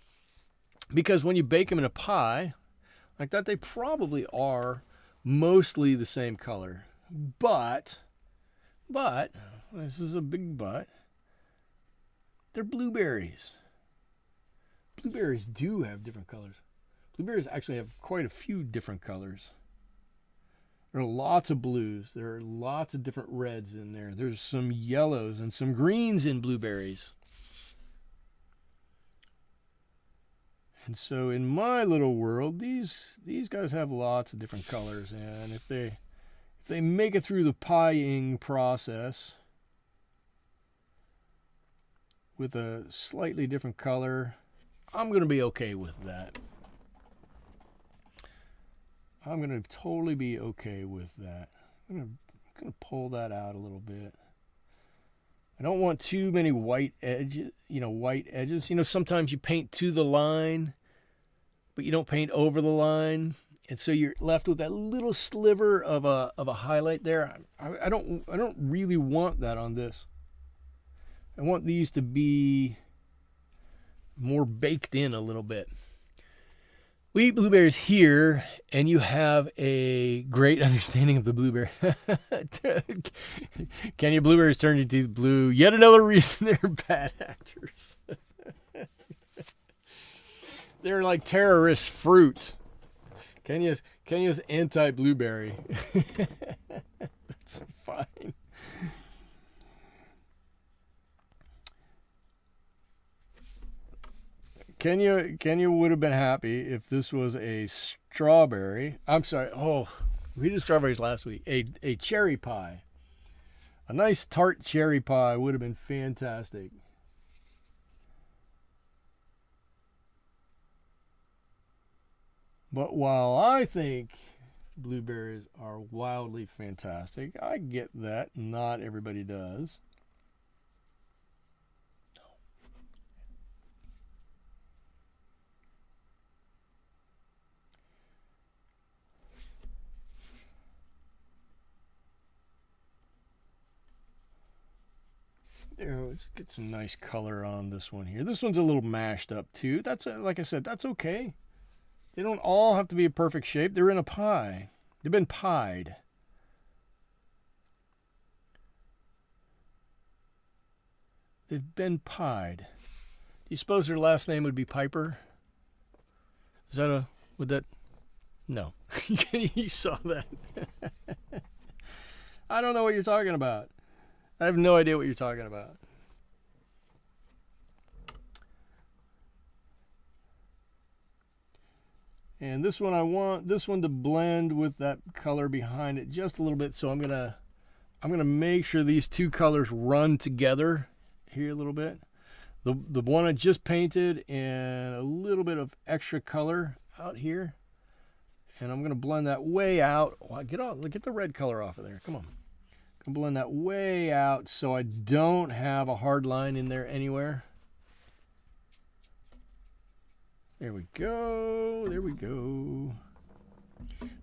because when you bake them in a pie like that, they probably are mostly the same color. But, this is a big but, they're blueberries. Blueberries do have different colors. Blueberries actually have quite a few different colors. There are lots of blues. There are lots of different reds in there. There's some yellows and some greens in blueberries. And so in my little world, these guys have lots of different colors. And if they make it through the pieing process, with a slightly different color, I'm going to be okay with that. I'm going to totally be okay with that. I'm going to pull that out a little bit. I don't want too many white edges, white edges. Sometimes you paint to the line, but you don't paint over the line. And so you're left with that little sliver of a highlight there. I don't really want that on this. I want these to be more baked in a little bit. We eat blueberries here, and you have a great understanding of the blueberry. Can your blueberries turn your teeth blue? Yet another reason they're bad actors. They're like terrorist fruit. Kenya's anti-blueberry. That's fine. Kenya would have been happy if this was a strawberry. I'm sorry. Oh, we did strawberries last week. A cherry pie. A nice tart cherry pie would have been fantastic. But while I think blueberries are wildly fantastic, I get that. Not everybody does. There, let's get some nice color on this one here. This one's a little mashed up too. That's like I said, that's okay. They don't all have to be a perfect shape. They're in a pie. They've been pied. They've been pied. Do you suppose their last name would be Piper? Is that would that? No. You saw that. I don't know what you're talking about. I have no idea what you're talking about. And this one, I want this one to blend with that color behind it just a little bit. So I'm gonna make sure these two colors run together here a little bit. The one I just painted and a little bit of extra color out here. And I'm gonna blend that way out. Get the red color off of there. Come on. I'm gonna blend that way out so I don't have a hard line in there anywhere. There we go. There we go.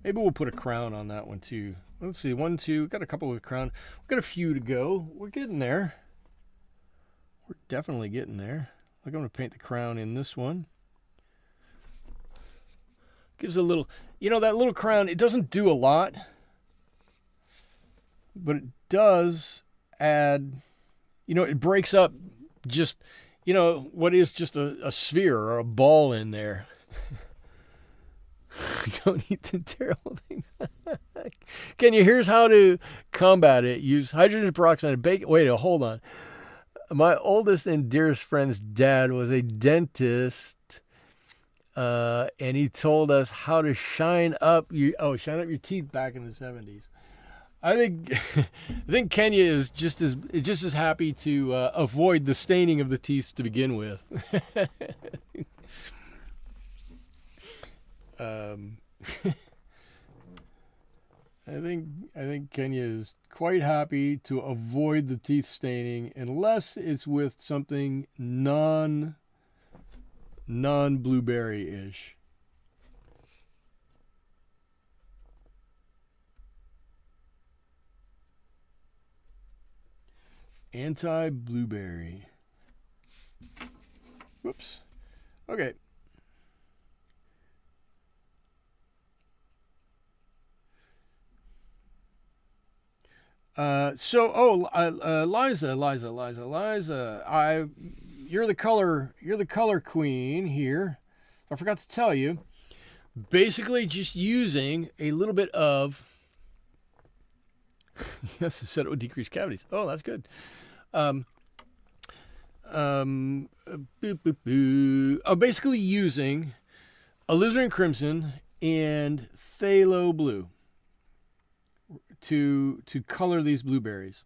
Maybe we'll put a crown on that one too. Let's see. 1, 2. Got a couple with crown. We've got a few to go. We're getting there. We're definitely getting there. I'm going to paint the crown in this one. Gives a little, that little crown, it doesn't do a lot, but it does add, it breaks up just, what is just a sphere or a ball in there. Don't eat the terrible things. Here's how to combat it. Use hydrogen peroxide and bake. Wait, hold on. My oldest and dearest friend's dad was a dentist, and he told us how to shine up your teeth back in the 70s. I think Kenya is just as happy to avoid the staining of the teeth to begin with. I think Kenya is quite happy to avoid the teeth staining unless it's with something non-blueberry-ish. Anti-blueberry. Whoops. Okay. Liza, you're the color queen here. I forgot to tell you. Basically, just using a little bit of. Yes, it said it would decrease cavities. Oh, that's good. Basically using alizarin crimson and phthalo blue to color these blueberries.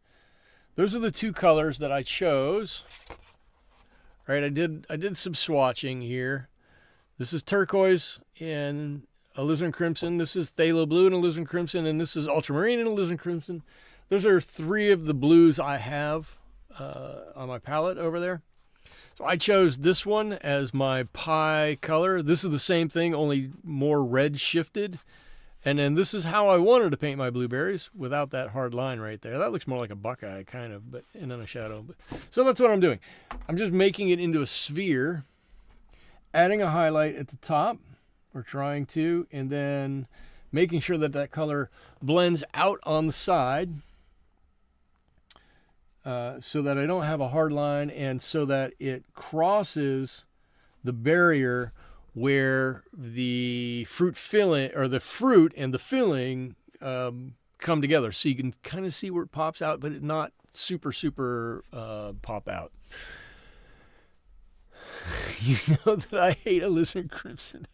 Those are the two colors that I chose. right? I did some swatching here. This is turquoise and alizarin crimson. This is phthalo blue and alizarin crimson, and this is ultramarine and alizarin crimson. Those are 3 of the blues I have on my palette over there. So I chose this one as my pie color. This is the same thing, only more red shifted. And then this is how I wanted to paint my blueberries without that hard line right there. That looks more like a buckeye kind of, but in a shadow. So that's what I'm doing. I'm just making it into a sphere, adding a highlight at the top, or trying to, and then making sure that that color blends out on the side. So that I don't have a hard line, and so that it crosses the barrier where the fruit filling, or the fruit and the filling come together. So you can kind of see where it pops out, but it not super pop out. You know that I hate alizarin crimson.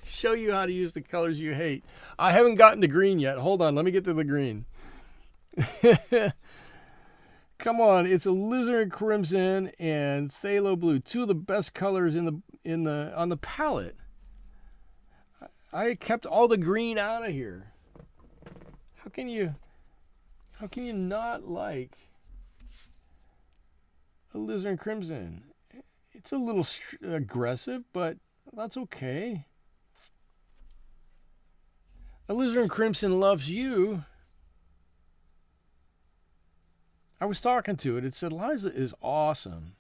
Show you how to use the colors you hate. I haven't gotten to green yet. Hold on, let me get to the green. Come on, it's alizarin crimson and phthalo blue, 2 of the best colors on the palette. I kept all the green out of here. How can you not like alizarin crimson? It's a little aggressive, but that's okay. Alizarin crimson loves you. I was talking to it. It said, Liza is awesome.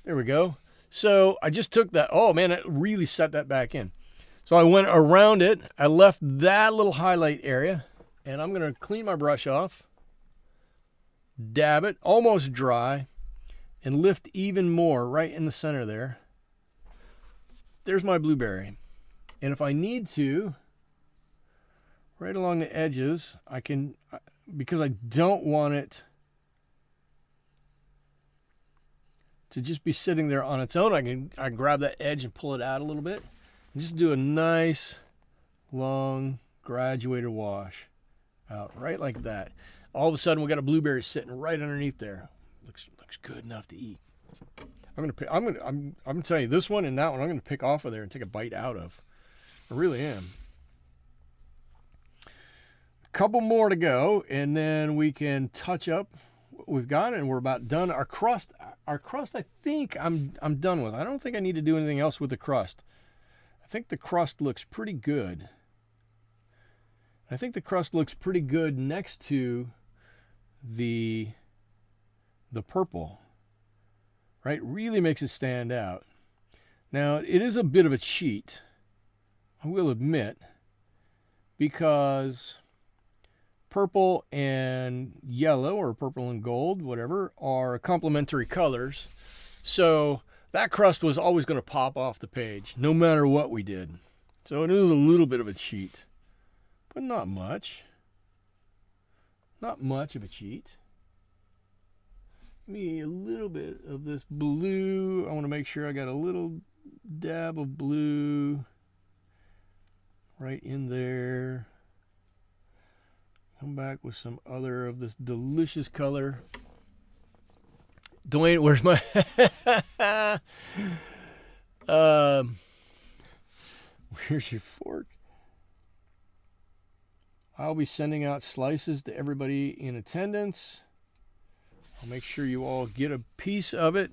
There we go. So I just took that. Oh, man, it really set that back in. So I went around it. I left that little highlight area. And I'm going to clean my brush off. Dab it, almost dry. And lift even more right in the center there. There's my blueberry. And if I need to, right along the edges, I can, because I don't want it to just be sitting there on its own, I can grab that edge and pull it out a little bit. And just do a nice, long, graduated wash out, right like that. All of a sudden, we got a blueberry sitting right underneath there. Looks good enough to eat. I'm gonna tell you, this one and that one I'm gonna pick off of there and take a bite out of. I really am. A couple more to go, and then we can touch up what we've got, and we're about done. Our crust, I think I'm done with. I don't think I need to do anything else with the crust. I think the crust looks pretty good. I think the crust looks pretty good next to the purple. Right? Really makes it stand out. Now, it is a bit of a cheat, I will admit, because purple and yellow, or purple and gold, whatever, are complementary colors. So that crust was always going to pop off the page, no matter what we did. So it is a little bit of a cheat, but not much. Not much of a cheat. Give me a little bit of this blue. I want to make sure I got a little dab of blue right in there. Come back with some other of this delicious color. Dwayne, where's my where's your fork? I'll be sending out slices to everybody in attendance. I'll make sure you all get a piece of it.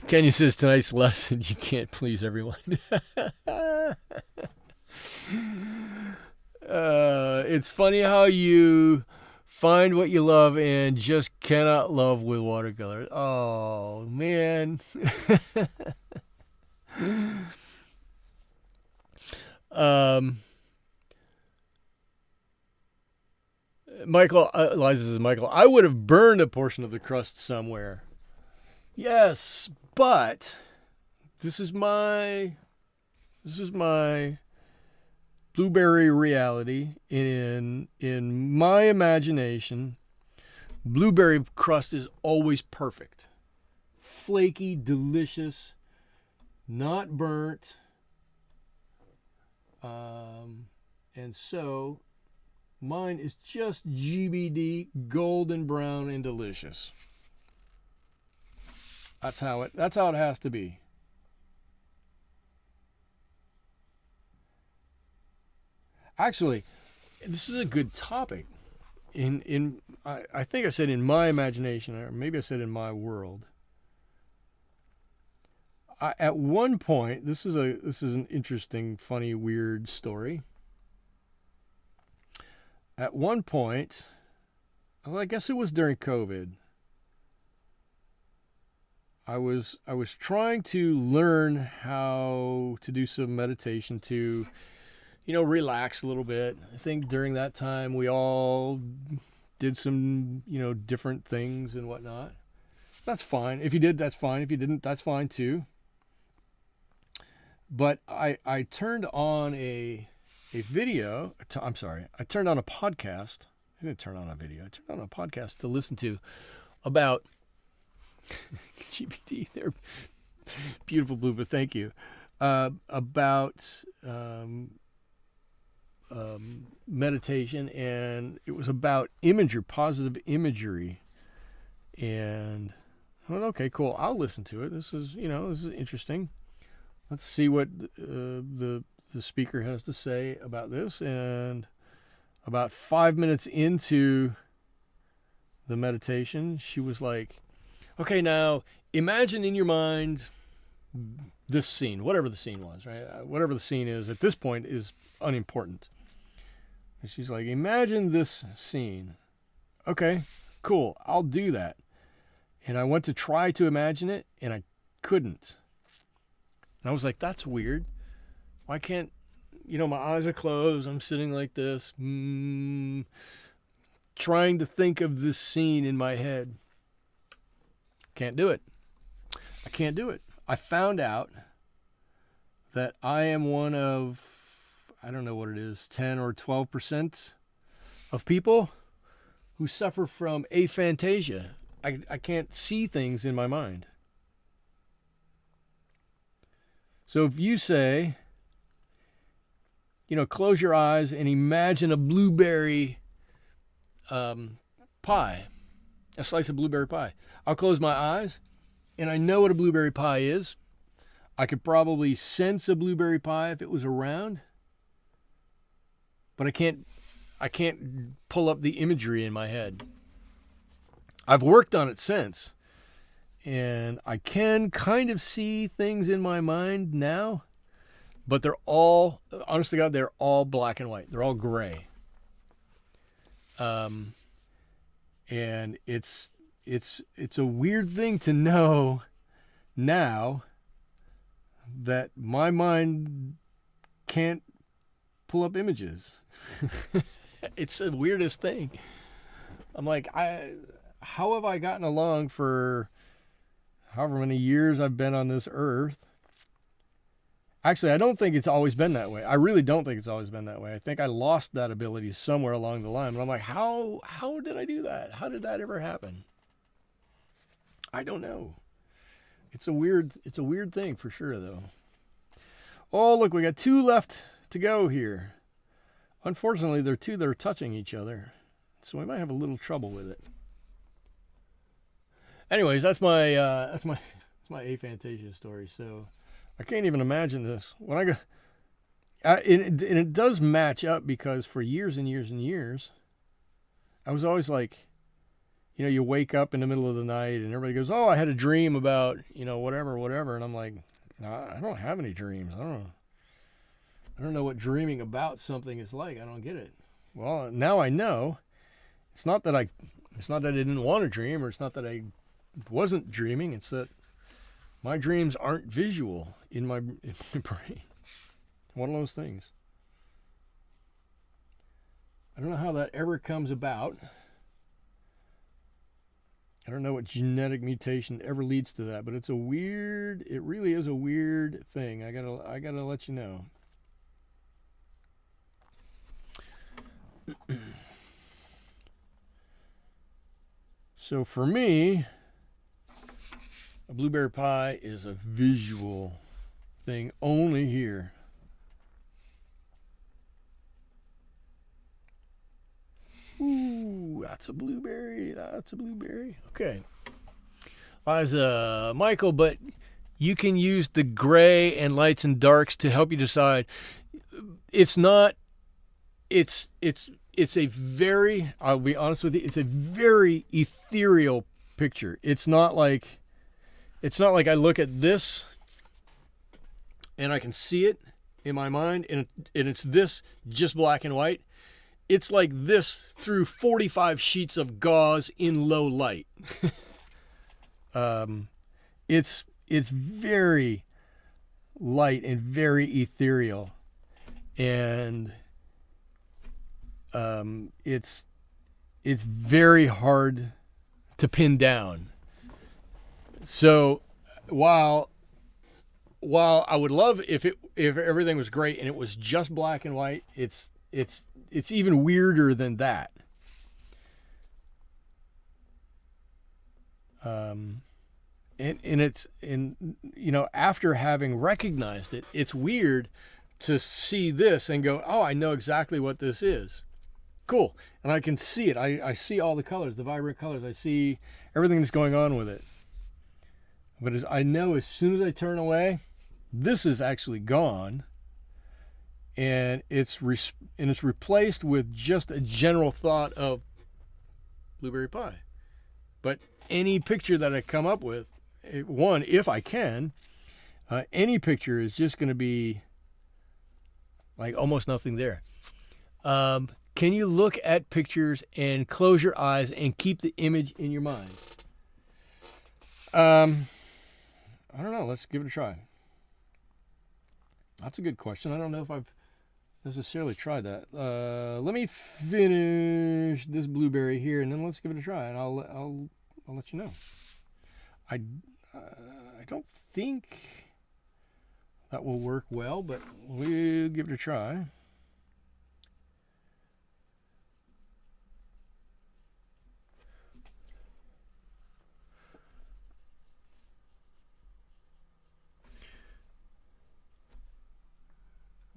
Kenya says tonight's lesson, you can't please everyone. It's funny how you find what you love and just cannot love with watercolor. Oh, man. Michael, Liza says, Michael, I would have burned a portion of the crust somewhere. Yes, but this is my blueberry reality. In my imagination, blueberry crust is always perfect. Flaky, delicious, not burnt. And so mine is just GBD, golden brown and delicious. That's how it has to be. Actually, this is a good topic. I think I said in my imagination, or maybe I said in my world. At one point, this is an interesting, funny, weird story. At one point, well, I guess it was during COVID. I was trying to learn how to do some meditation to, relax a little bit. I think during that time we all did some, different things and whatnot. That's fine. If you did, that's fine. If you didn't, that's fine too. But I turned on a video. I turned on a podcast. I didn't turn on a video. I turned on a podcast to listen to about GPT. They're beautiful blue, but thank you. About meditation, and it was about positive imagery. And I went, okay, cool. I'll listen to it. This is interesting. Let's see what the speaker has to say about this. And about 5 minutes into the meditation, she was like, okay, now imagine in your mind this scene, whatever the scene was, right? Whatever the scene is at this point is unimportant. And she's like, imagine this scene. Okay, cool. I'll do that. And I went to try to imagine it, and I couldn't. And I was like, that's weird. Why can't, my eyes are closed. I'm sitting like this, trying to think of this scene in my head. Can't do it. I can't do it. I found out that I am one of, I don't know what it is, 10 or 12% of people who suffer from aphantasia. I can't see things in my mind. So if you say, close your eyes and imagine a blueberry pie, a slice of blueberry pie. I'll close my eyes, and I know what a blueberry pie is. I could probably sense a blueberry pie if it was around, but I can't pull up the imagery in my head. I've worked on it since, and I can kind of see things in my mind now, but they're all, honest to God, they're all black and white. They're all gray. And it's a weird thing to know now that my mind can't pull up images. It's the weirdest thing. I'm like, how have I gotten along for however many years I've been on this earth? Actually, I don't think it's always been that way. I really don't think it's always been that way. I think I lost that ability somewhere along the line. But I'm like, how did I do that? How did that ever happen? I don't know. It's a weird thing for sure, though. Oh, look, we got 2 left to go here. Unfortunately, there are 2 that are touching each other, so we might have a little trouble with it. Anyways, that's my aphantasia story. So I can't even imagine this. When I go, and it does match up because for years and years and years, I was always like, you wake up in the middle of the night and everybody goes, oh, I had a dream about, whatever. And I'm like, I don't have any dreams. I don't know what dreaming about something is like. I don't get it. Well, now I know. It's not that I didn't want to dream, or it's not that I wasn't dreaming. It's that my dreams aren't visual in my brain. One of those things. I don't know how that ever comes about. I don't know what genetic mutation ever leads to that, but it really is a weird thing. I gotta let you know. So for me, a blueberry pie is a visual thing only here. Ooh, that's a blueberry. That's a blueberry. Okay. Liza, Michael, but you can use the gray and lights and darks to help you decide. It's not. It's a very. I'll be honest with you. It's a very ethereal picture. It's not like I look at this and I can see it in my mind, and it's this just black and white. It's like this through 45 sheets of gauze in low light. It's very light and very ethereal, and it's very hard to pin down. So while I would love if everything was great and it was just black and white, it's even weirder than that. After having recognized it, it's weird to see this and go, oh, I know exactly what this is. Cool. And I can see it. I see all the colors, the vibrant colors. I see everything that's going on with it. But I know as soon as I turn away, this is actually gone. And it's replaced with just a general thought of blueberry pie. But any picture that I come up with, if I can, any picture is just going to be like almost nothing there. Can you look at pictures and close your eyes and keep the image in your mind? I don't know. Let's give it a try. That's a good question. I don't know if I've necessarily tried that. Let me finish this blueberry here, and then let's give it a try, and I'll let you know. I don't think that will work well, but we'll give it a try.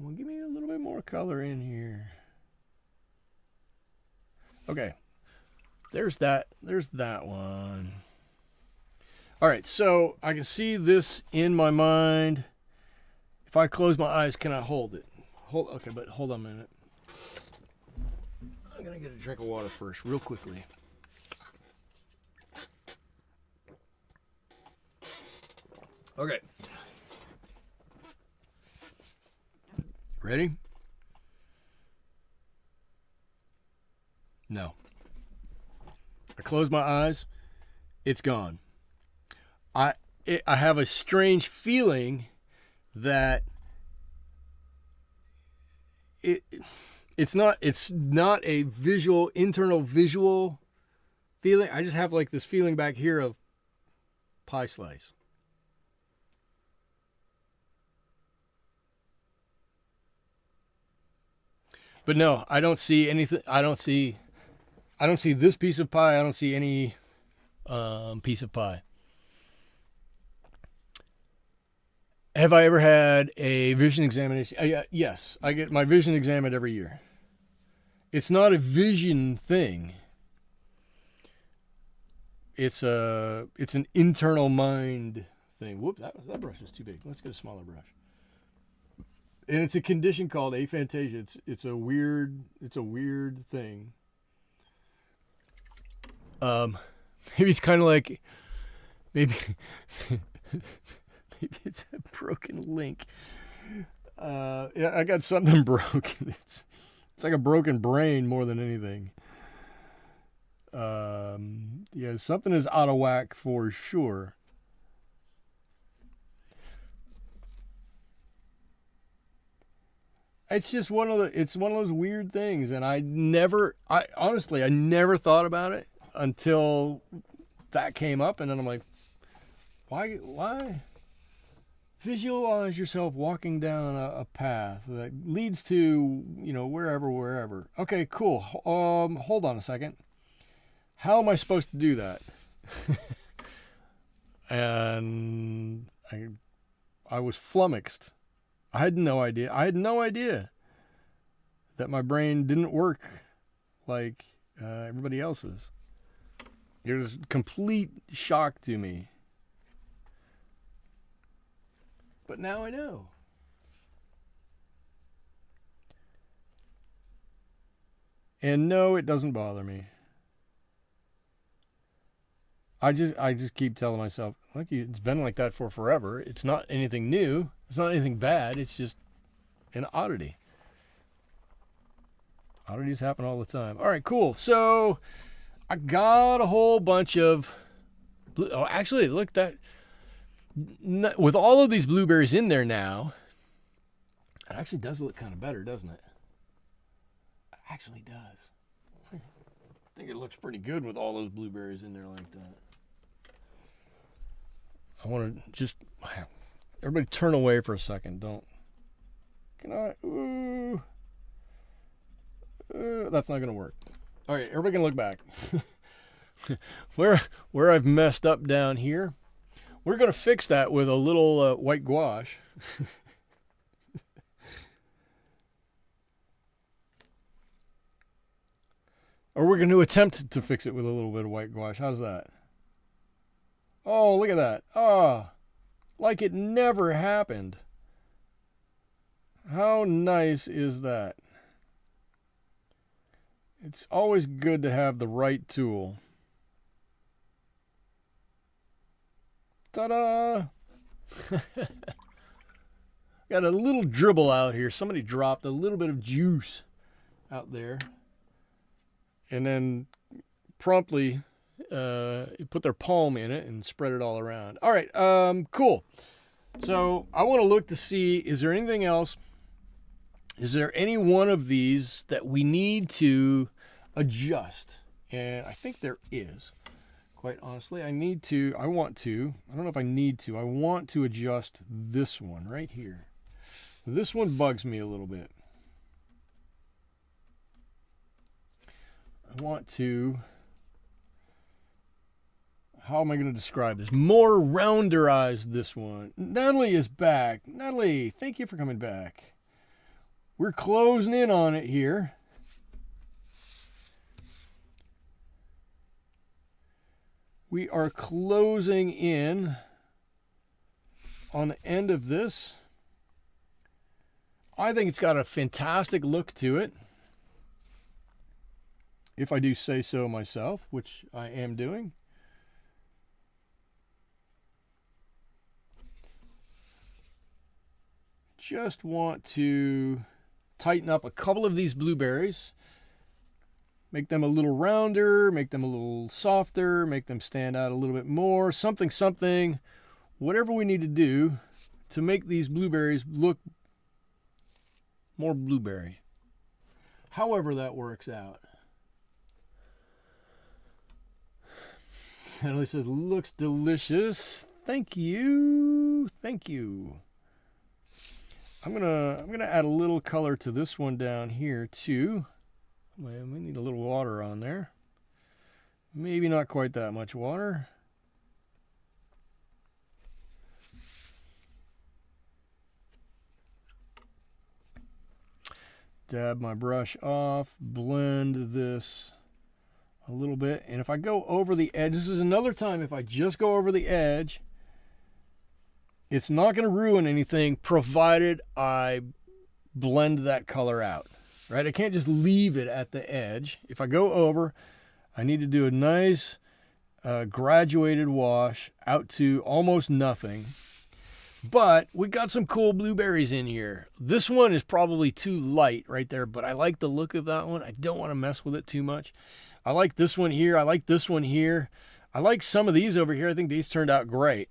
Well, give me a little bit more color in here. Okay. There's that one. All right, so I can see this in my mind. If I close my eyes, can I hold it? Okay, but hold on a minute. I'm gonna get a drink of water first, real quickly. Okay. Ready? No. I close my eyes. It's gone. I have a strange feeling that it's not a internal visual feeling. I just have like this feeling back here of pie slice. But no, I don't see anything. I don't see this piece of pie. I don't see any piece of pie. Have I ever had a vision examination? Yes, I get my vision examined every year. It's not a vision thing. It's an internal mind thing. Whoop, that brush is too big. Let's get a smaller brush. And it's a condition called aphantasia. It's a weird thing. Maybe it's kind of like maybe it's a broken link. Yeah, I got something broken. It's like a broken brain more than anything. Yeah, something is out of whack for sure. It's just one of those weird things, and I honestly never thought about it until that came up, and then I'm like, why Visualize yourself walking down a path that leads to, wherever. Okay, cool. Hold on a second. How am I supposed to do that? And I was flummoxed. I had no idea. I had no idea that my brain didn't work like everybody else's. It was a complete shock to me. But now I know. And no, it doesn't bother me. I just keep telling myself, look, it's been like that for forever. It's not anything new. It's not anything bad. It's just an oddity. Oddities happen all the time. All right, cool. So I got a whole bunch of actually, look, that with all of these blueberries in there now, it actually does look kind of better, doesn't it? It actually does. I think it looks pretty good with all those blueberries in there like that. I want to just, everybody turn away for a second. Can I? Ooh. That's not going to work. All right, everybody can look back. Where I've messed up down here, we're going to fix that with a little white gouache. Or we're going to attempt to fix it with a little bit of white gouache. How's that? Oh, look at that. Oh, like it never happened. How nice is that? It's always good to have the right tool. Ta-da! Got a little dribble out here. Somebody dropped a little bit of juice out there. And then promptly put their palm in it and spread it all around. All right, cool. So I want to look to see, is there anything else? Is there any one of these that we need to adjust? And I think there is. Quite honestly, I want to, I don't know if I need to, I want to adjust this one right here. This one bugs me a little bit. I want to, how am I going to describe this? More rounderized this one. Natalie is back. Natalie, thank you for coming back. We're closing in on it here. We are closing in on the end of this. I think it's got a fantastic look to it. If I do say so myself, which I am doing. Just want to tighten up a couple of these blueberries. Make them a little rounder, make them a little softer, make them stand out a little bit more. Something, whatever we need to do to make these blueberries look more blueberry. However that works out. Natalie says, looks delicious. Thank you. Thank you. I'm gonna add a little color to this one down here too. We need a little water on there. Maybe not quite that much water. Dab my brush off, blend this a little bit. And if I go over the edge, this is another time if I just go over the edge, it's not going to ruin anything provided I blend that color out, right? I can't just leave it at the edge. If I go over, I need to do a nice graduated wash out to almost nothing. But we got some cool blueberries in here. This one is probably too light right there, but I like the look of that one. I don't want to mess with it too much. I like this one here. I like this one here. I like some of these over here. I think these turned out great.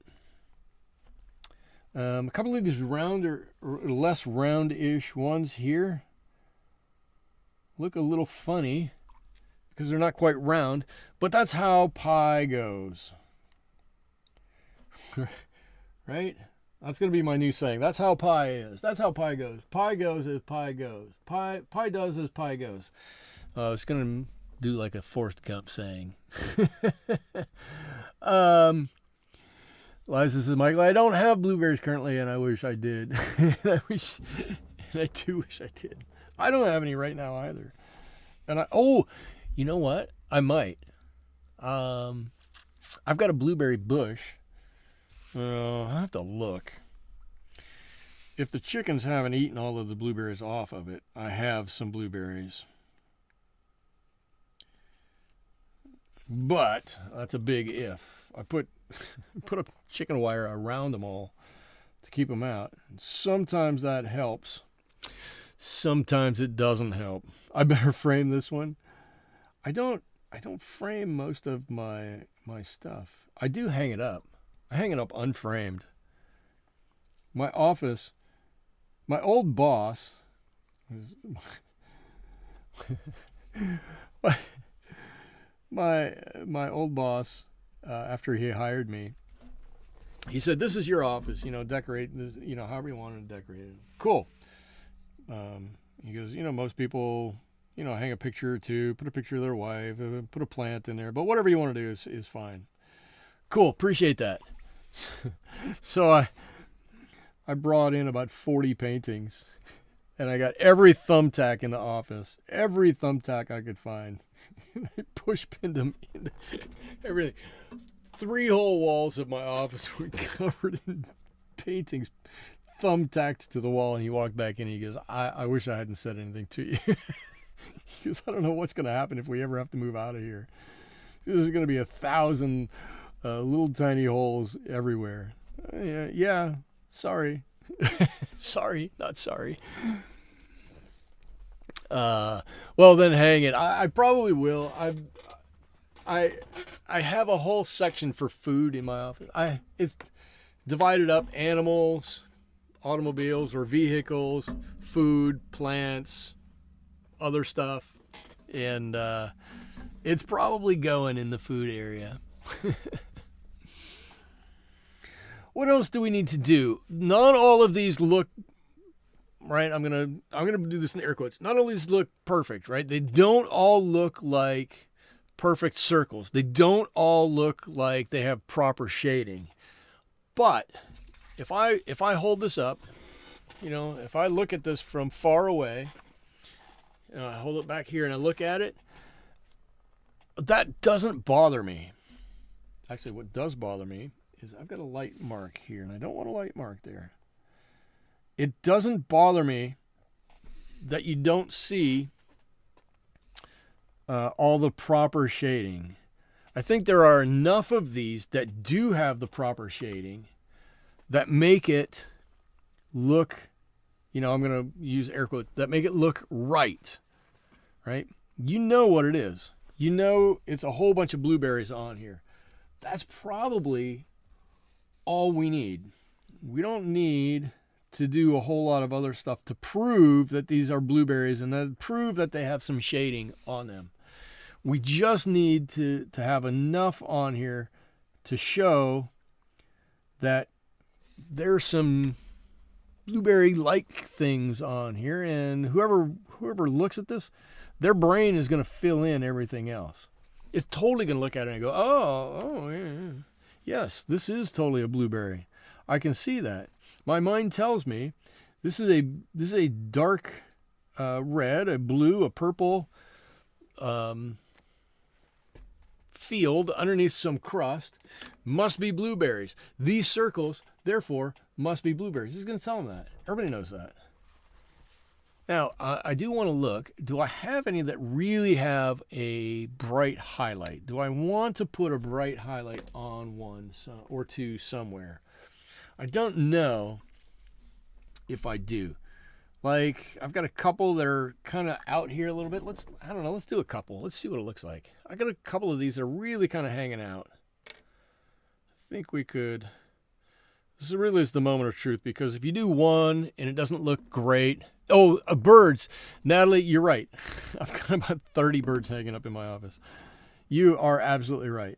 A couple of these rounder, or less round-ish ones here look a little funny because they're not quite round, but that's how pie goes. Right? That's going to be my new saying. That's how pie is. That's how pie goes. Pie goes as pie goes. Pie does as pie goes. I was going to do like a Forrest Gump saying. Liza says, Michael, I don't have blueberries currently, and I wish I did. and I do wish I did. I don't have any right now either. And you know what? I might. I've got a blueberry bush. I have to look. If the chickens haven't eaten all of the blueberries off of it, I have some blueberries. But that's a big if. I put a chicken wire around them all to keep them out. Sometimes that helps. Sometimes it doesn't help. I better frame this one. I don't frame most of my stuff. I do hang it up. I hang it up unframed. My office, my old boss, my old boss, after he hired me, he said, "This is your office. Decorate this. However you want to decorate it." Cool. He goes, most people, hang a picture or two, put a picture of their wife, put a plant in there, but whatever you want to do is fine. Cool. Appreciate that. So I brought in about 40 paintings, and I got every thumbtack in the office, every thumbtack I could find. I push-pinned them into everything. 3 whole walls of my office were covered in paintings, thumbtacked to the wall, and he walked back in and he goes, I wish I hadn't said anything to you. He goes, I don't know what's going to happen if we ever have to move out of here. There's going to be 1,000 little tiny holes everywhere. Yeah, sorry. Sorry, not sorry. Well, then hang it. I probably will. I have a whole section for food in my office. It's divided up: animals, automobiles or vehicles, food, plants, other stuff, and it's probably going in the food area. What else do we need to do? Not all of these look right. I'm gonna do this in air quotes. Not all of these look perfect, right? They don't all look like perfect circles. They don't all look like they have proper shading. But if I hold this up, if I look at this from far away, I hold it back here and I look at it, that doesn't bother me. Actually, what does bother me is I've got a light mark here, and I don't want a light mark there. It doesn't bother me that you don't see all the proper shading. I think there are enough of these that do have the proper shading that make it look, I'm going to use air quotes, that make it look right? You know what it is. It's a whole bunch of blueberries on here. That's probably all we need. We don't need to do a whole lot of other stuff to prove that these are blueberries and to prove that they have some shading on them. We just need to have enough on here to show that there's some blueberry-like things on here, and whoever looks at this, their brain is going to fill in everything else. It's totally going to look at it and go, oh, yeah. Yes, this is totally a blueberry. I can see that. My mind tells me this is a dark red, a blue, a purple field underneath some crust. Must be blueberries. These circles, therefore, must be blueberries. He's going to tell them that. Everybody knows that. Now, I do want to look. Do I have any that really have a bright highlight? Do I want to put a bright highlight on one or two somewhere? I don't know if I do. Like, I've got a couple that are kind of out here a little bit. Let's do a couple. Let's see what it looks like. I got a couple of these that are really kind of hanging out. I think we could. This really is the moment of truth, because if you do one and it doesn't look great. Oh, birds. Natalie, you're right. I've got about 30 birds hanging up in my office. You are absolutely right.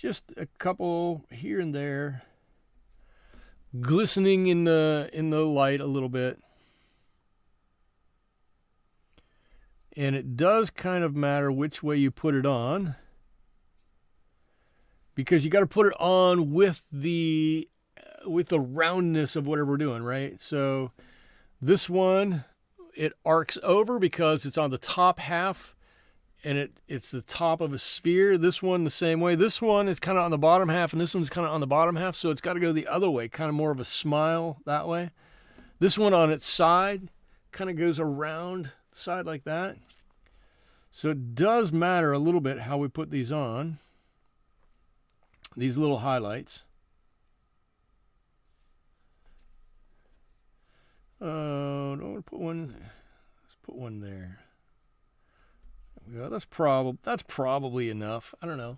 Just a couple here and there, glistening in the light a little bit. And it does kind of matter which way you put it on, because you got to put it on with the roundness of whatever we're doing, right? So this one, it arcs over because it's on the top half, and it's the top of a sphere. This one the same way. This one is kind of on the bottom half, and this one's kind of on the bottom half, so it's got to go the other way, kind of more of a smile that way. This one on its side kind of goes around the side like that. So it does matter a little bit how we put these on, these little highlights. Don't want to put one. Let's put one there. Yeah, that's probably enough. I don't know.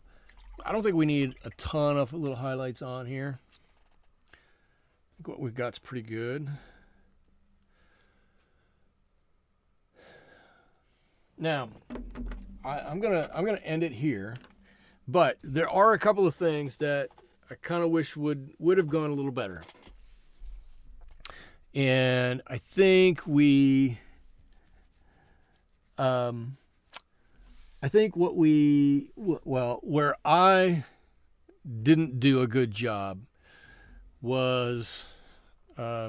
I don't think we need a ton of little highlights on here. I think what we've got's pretty good. Now, I'm gonna end it here, but there are a couple of things that I kind of wish would have gone a little better. And I think where I didn't do a good job was, I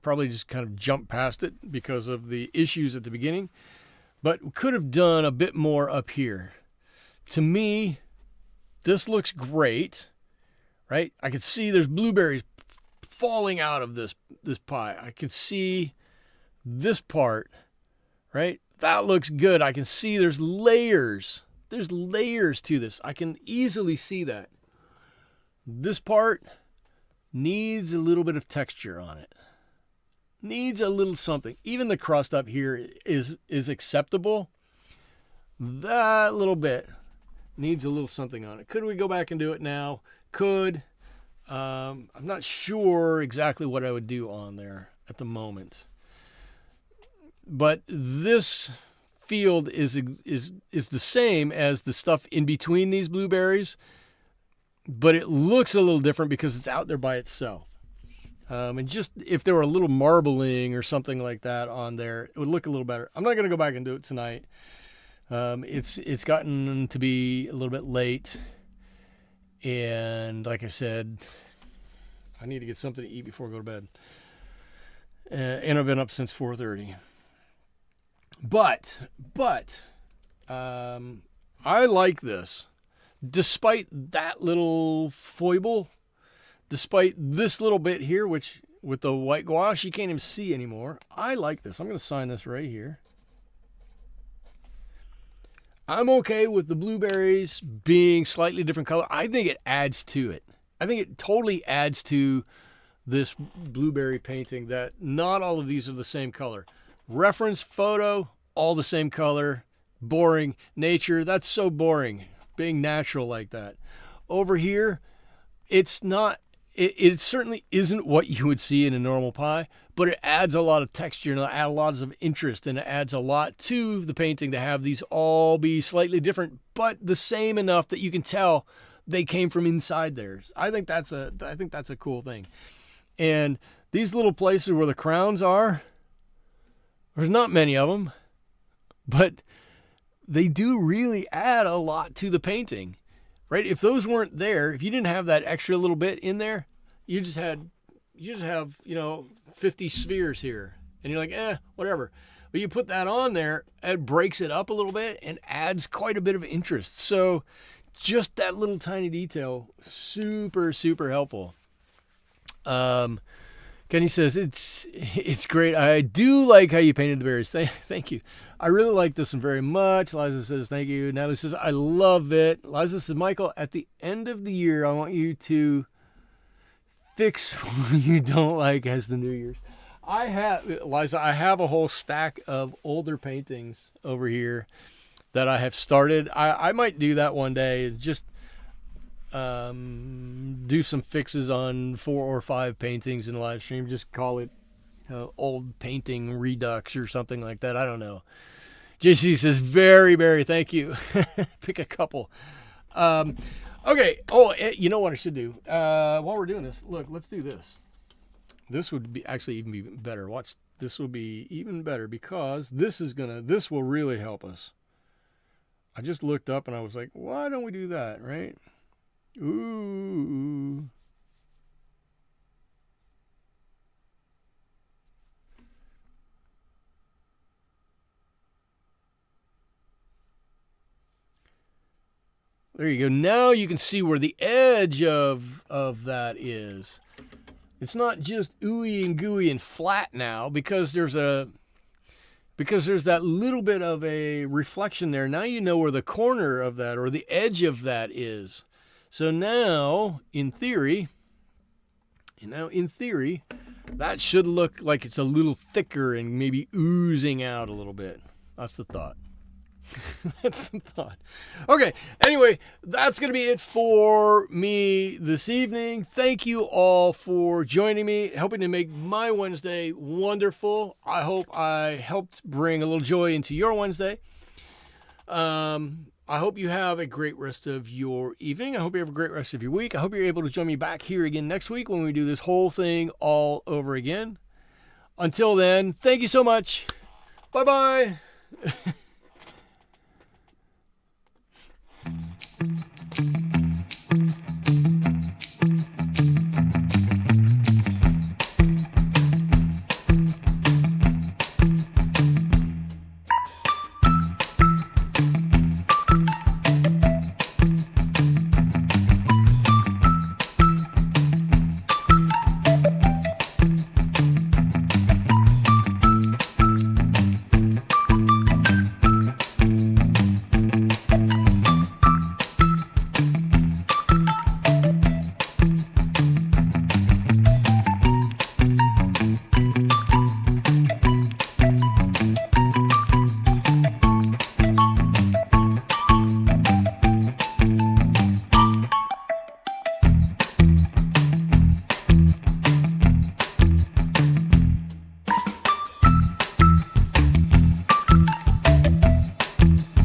probably just kind of jumped past it because of the issues at the beginning, but could have done a bit more up here. To me, this looks great, right? I can see there's blueberries falling out of this pie. I can see this part, right? That looks good. I can see there's layers. There's layers to this. I can easily see that. This part needs a little bit of texture on it. Needs a little something. Even the crust up here is acceptable. That little bit needs a little something on it. Could we go back and do it now? Could. I'm not sure exactly what I would do on there at the moment. But this field is the same as the stuff in between these blueberries, but it looks a little different because it's out there by itself. And just if there were a little marbling or something like that on there, it would look a little better. I'm not going to go back and do it tonight. It's gotten to be a little bit late, and like I said, I need to get something to eat before I go to bed. And I've been up since 4:30. But I like this, despite that little foible, despite this little bit here, which with the white gouache you can't even see anymore. I like this. I'm going to sign this right here. I'm okay with the blueberries being slightly different color. I think it adds to it. I think it totally adds to this blueberry painting that not all of these are the same color. Reference photo, all the same color. Boring. Nature, that's so boring. Being natural like that. Over here, it's not, it certainly isn't what you would see in a normal pie, but it adds a lot of texture and it adds a lot of interest, and it adds a lot to the painting to have these all be slightly different, but the same enough that you can tell they came from inside theirs. I think that's a cool thing. And these little places where the crowns are, there's not many of them, but they do really add a lot to the painting, right? If those weren't there, if you didn't have that extra little bit in there, you just have, 50 spheres here, and you're like, whatever. But you put that on there, it breaks it up a little bit and adds quite a bit of interest. So just that little tiny detail, super, super helpful. Kenny says, it's great. I do like how you painted the berries. Thank you. I really like this one very much. Liza says, thank you. Natalie says, I love it. Liza says, Michael, at the end of the year, I want you to fix what you don't like as the New Year's. Liza, I have a whole stack of older paintings over here that I have started. I might do that one day. Just do some fixes on 4 or 5 paintings in the live stream. Just call it old painting redux or something like that. I don't know. JC says, very, very, thank you. Pick a couple. Okay. Oh, you know what I should do? While we're doing this, look, let's do this. This would be actually even be better. Watch, this will be even better because this will really help us. I just looked up and I was like, why don't we do that, right? Ooh. There you go. Now you can see where the edge of that is. It's not just ooey and gooey and flat now because there's that little bit of a reflection there. Now you know where the corner of that or the edge of that is. So now, in theory, that should look like it's a little thicker and maybe oozing out a little bit. That's the thought. That's the thought. Okay, anyway, that's going to be it for me this evening. Thank you all for joining me, helping to make my Wednesday wonderful. I hope I helped bring a little joy into your Wednesday. I hope you have a great rest of your evening. I hope you have a great rest of your week. I hope you're able to join me back here again next week when we do this whole thing all over again. Until then, thank you so much. Bye-bye.